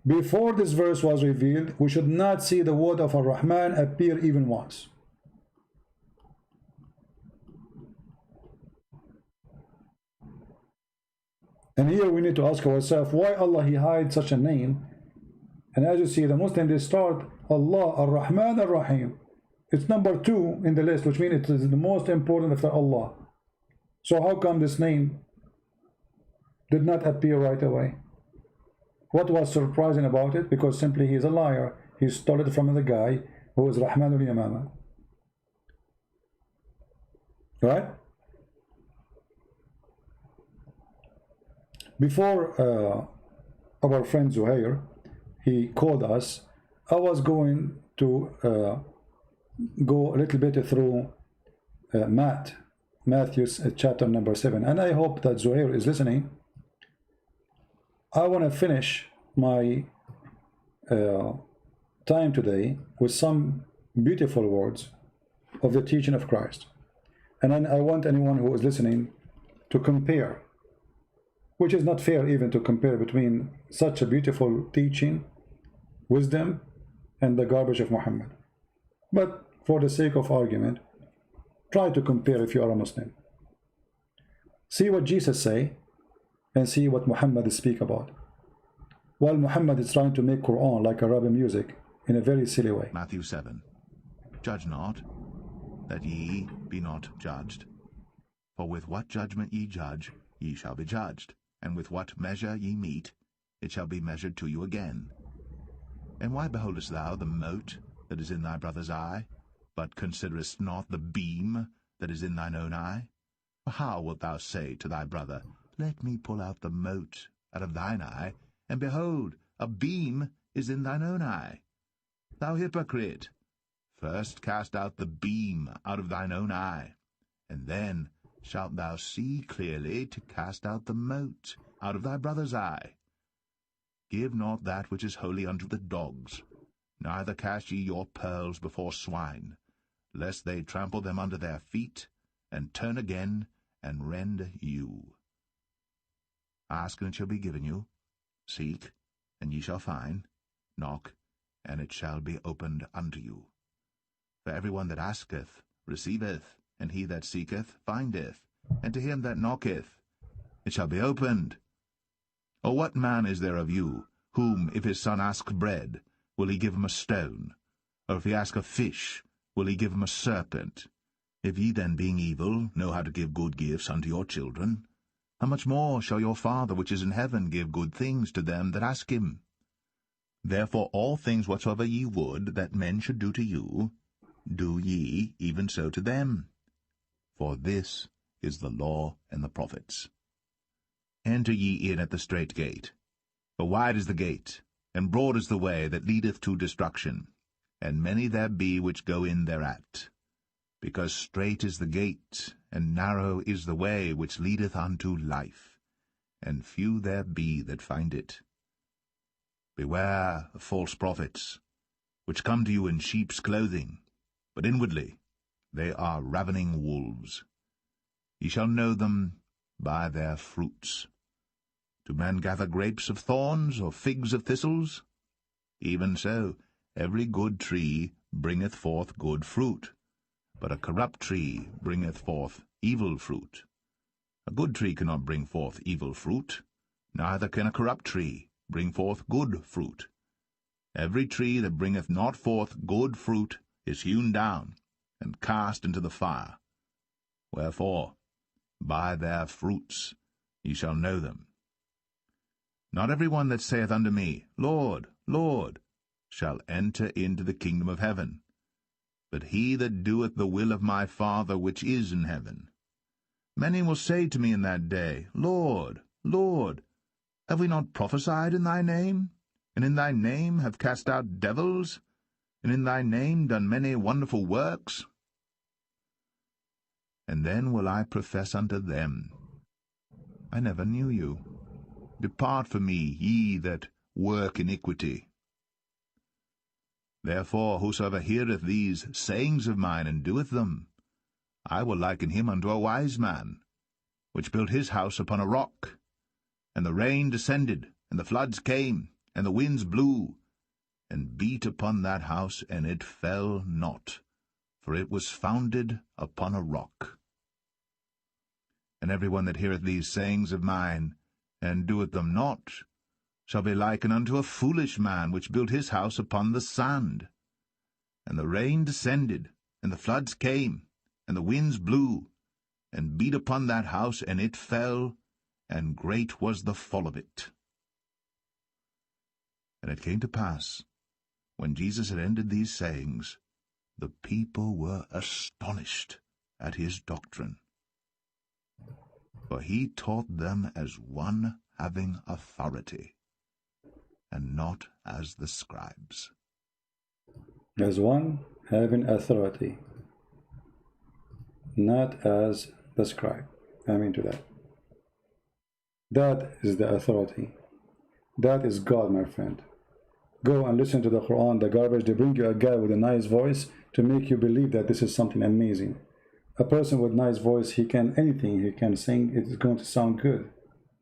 Before this verse was revealed, we should not see the word of Ar-Rahman appear even once. And here we need to ask ourselves, why Allah he hides such a name? And as you see, the Muslims, they start Allah, Ar-Rahman, Ar-Rahim. It's number 2 in the list, which means it is the most important after Allah. So how come this name did not appear right away? What was surprising about it? Because simply he is a liar. He stole it from the guy who is Rahmanul Yamama. Right? Before our friend Zohir, he called us, I was going to go a little bit through Matthew's chapter number 7, and I hope that Zohir is listening. I want to finish my time today with some beautiful words of the teaching of Christ, and then I want anyone who is listening to compare, which is not fair even to compare between such a beautiful teaching, wisdom, and the garbage of Muhammad. But for the sake of argument, try to compare if you are a Muslim. See what Jesus say and see what Muhammad speak about. While Muhammad is trying to make Quran like Arabic music in a very silly way. Matthew 7. Judge not, that ye be not judged. For with what judgment ye judge, ye shall be judged, and with what measure ye mete, it shall be measured to you again. And why beholdest thou the mote that is in thy brother's eye, but considerest not the beam that is in thine own eye? For how wilt thou say to thy brother, Let me pull out the mote out of thine eye, and behold, a beam is in thine own eye? Thou hypocrite, first cast out the beam out of thine own eye, and then shalt thou see clearly to cast out the mote out of thy brother's eye. Give not that which is holy unto the dogs, neither cast ye your pearls before swine, lest they trample them under their feet, and turn again, and rend you. Ask, and it shall be given you. Seek, and ye shall find. Knock, and it shall be opened unto you. For every one that asketh receiveth, and he that seeketh findeth, and to him that knocketh it shall be opened. Or what man is there of you, whom, if his son ask bread, will he give him a stone? Or if he ask a fish, will he give him a serpent? If ye then, being evil, know how to give good gifts unto your children, how much more shall your Father which is in heaven give good things to them that ask him? Therefore all things whatsoever ye would that men should do to you, do ye even so to them. For this is the law and the prophets. Enter ye in at the strait gate. For wide is the gate, and broad is the way that leadeth to destruction, and many there be which go in thereat. Because strait is the gate, and narrow is the way which leadeth unto life, and few there be that find it. Beware of false prophets, which come to you in sheep's clothing, but inwardly they are ravening wolves. Ye shall know them by their fruits. Do men gather grapes of thorns, or figs of thistles? Even so, every good tree bringeth forth good fruit, but a corrupt tree bringeth forth evil fruit. A good tree cannot bring forth evil fruit, neither can a corrupt tree bring forth good fruit. Every tree that bringeth not forth good fruit is hewn down, and cast into the fire. Wherefore, by their fruits ye shall know them. Not every one that saith unto me, Lord, Lord, shall enter into the kingdom of heaven, but he that doeth the will of my Father which is in heaven. Many will say to me in that day, Lord, Lord, have we not prophesied in thy name, and in thy name have cast out devils, and in thy name done many wonderful works? And then will I profess unto them, I never knew you. Depart from me, ye that work iniquity. Therefore whosoever heareth these sayings of mine, and doeth them, I will liken him unto a wise man, which built his house upon a rock. And the rain descended, and the floods came, and the winds blew, and beat upon that house, and it fell not, for it was founded upon a rock. And every one that heareth these sayings of mine, and doeth them not, shall be likened unto a foolish man, which built his house upon the sand. And the rain descended, and the floods came, and the winds blew, and beat upon that house, and it fell, and great was the fall of it. And it came to pass, when Jesus had ended these sayings, the people were astonished at his doctrine. For he taught them as one having authority, and not as the scribes. As one having authority, not as the scribe. Amen to that. That is the authority. That is God, my friend. Go and listen to the Quran, the garbage. They bring you a guy with a nice voice to make you believe that this is something amazing. A person with nice voice, he can anything he can sing, it is going to sound good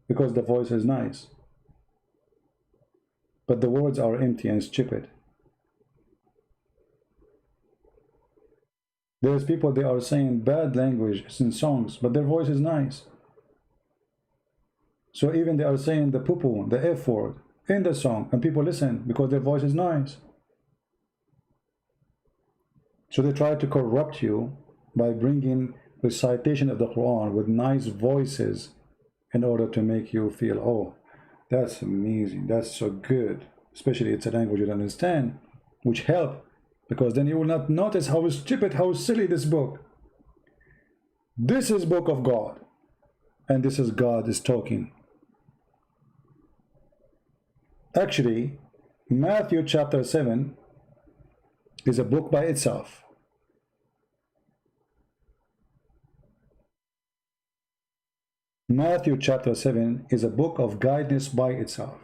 because the voice is nice. But the words are empty and stupid. There's people, they are saying bad language in songs, but their voice is nice. So even they are saying the poo-poo, the F word in the song, and people listen because their voice is nice. So they try to corrupt you by bringing recitation of the Quran with nice voices in order to make you feel, oh, that's amazing, that's so good. Especially it's a language you don't understand, which help, because then you will not notice how stupid, how silly this book. This is book of God, and this is God is talking. Actually, Matthew chapter 7 is a book by itself. Matthew chapter 7 is a book of guidance by itself.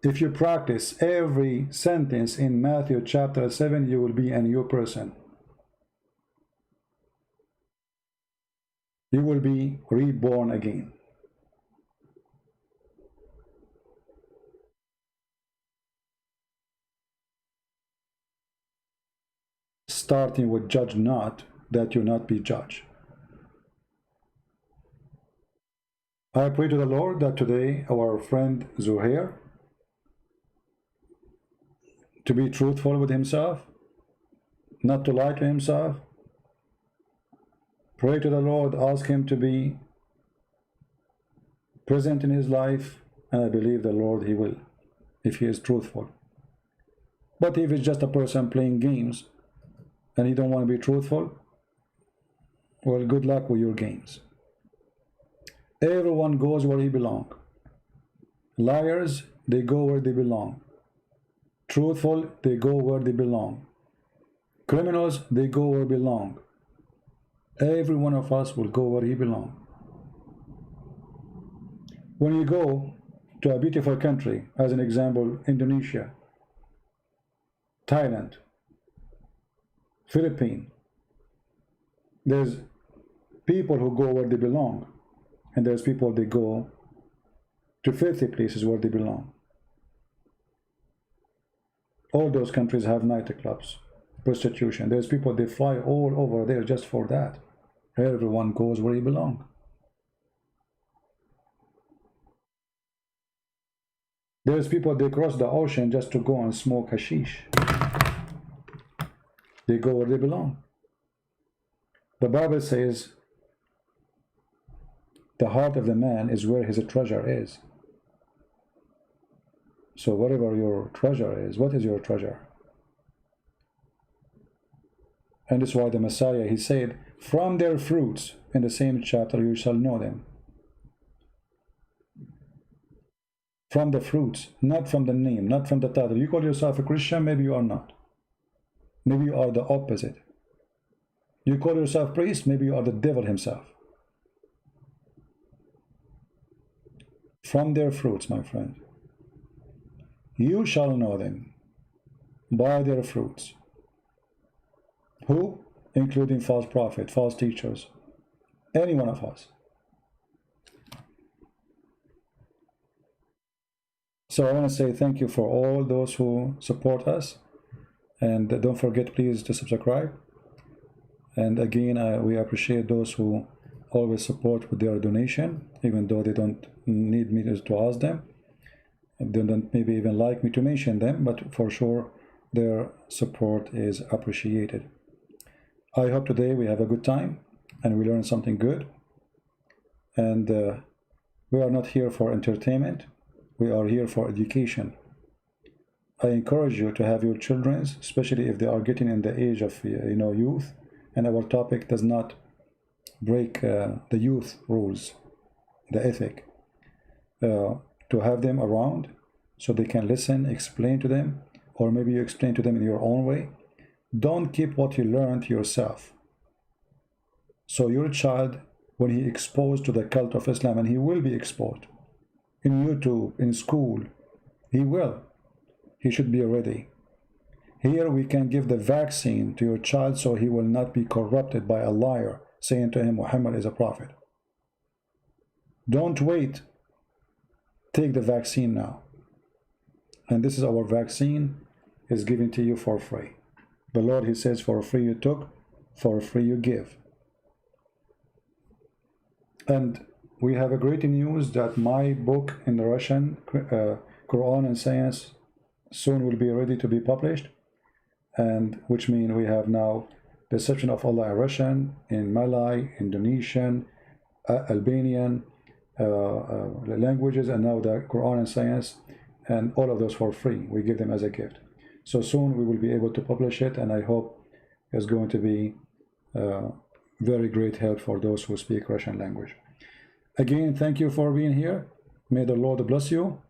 If you practice every sentence in Matthew chapter 7, you will be a new person. You will be reborn again. Starting with judge not, that you not be judged. I pray to the Lord that today our friend Zohir to be truthful with himself, not to lie to himself. Pray to the Lord, ask him to be present in his life, and I believe the Lord he will, if he is truthful. But if it's just a person playing games and he don't want to be truthful, well, good luck with your games. Everyone goes where he belongs. Liars, they go where they belong. Truthful, they go where they belong. Criminals, they go where they belong. Every one of us will go where he belongs. When you go to a beautiful country, as an example, Indonesia, Thailand, Philippines, there's people who go where they belong, and there's people that go to filthy places where they belong. All those countries have nightclubs, prostitution. There's people, they fly all over there just for that. Everyone goes where he belongs. There's people, they cross the ocean just to go and smoke hashish. They go where they belong. The Bible says the heart of the man is where his treasure is. So whatever your treasure is, what is your treasure? And that's why the Messiah, he said, from their fruits, in the same chapter, you shall know them. From the fruits, not from the name, not from the title. You call yourself a Christian, maybe you are not. Maybe you are the opposite. You call yourself priest, maybe you are the devil himself. From their fruits, my friend. You shall know them by their fruits. Who? Including false prophets, false teachers. Any one of us. So I want to say thank you for all those who support us. And don't forget, please, to subscribe. And again, we appreciate those who always support with their donation, even though they don't need me to ask them. They don't maybe even like me to mention them, but for sure their support is appreciated. I hope today we have a good time and we learn something good. And we are not here for entertainment. We are here for education. I encourage you to have your children, especially if they are getting in the age of youth, and our topic does not break the youth rules, the ethic, to have them around so they can listen, explain to them, or maybe you explain to them in your own way. Don't keep what you learned to yourself. So your child, when he exposed to the cult of Islam, and he will be exposed in YouTube, in school, he should be ready. Here we can give the vaccine to your child so he will not be corrupted by a liar saying to him Muhammad is a prophet. Don't wait. Take the vaccine now. And this is our vaccine, is given to you for free. The Lord, he says, for free you took, for free you give. And we have a great news that my book in the Russian, Quran and Science, soon will be ready to be published, and which means we have now Deception of Allah in Russian, in Malay, Indonesian, Albanian languages, and now the Quran and Science, and all of those for free. We give them as a gift. So soon we will be able to publish it, and I hope it's going to be very great help for those who speak Russian language. Again, thank you for being here. May the Lord bless you.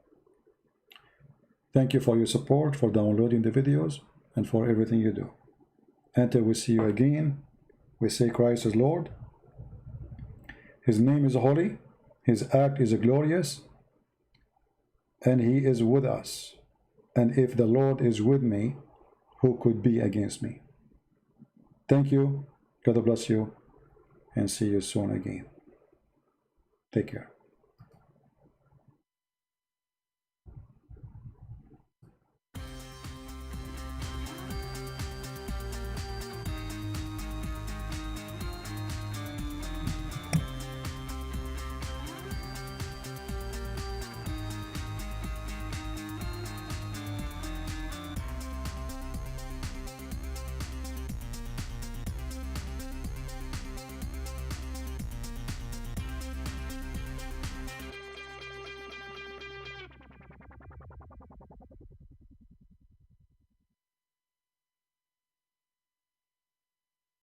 Thank you for your support, for downloading the videos, and for everything you do. Until we see you again, we say Christ is Lord. His name is holy. His act is glorious. And he is with us. And if the Lord is with me, who could be against me? Thank you. God bless you. And see you soon again. Take care.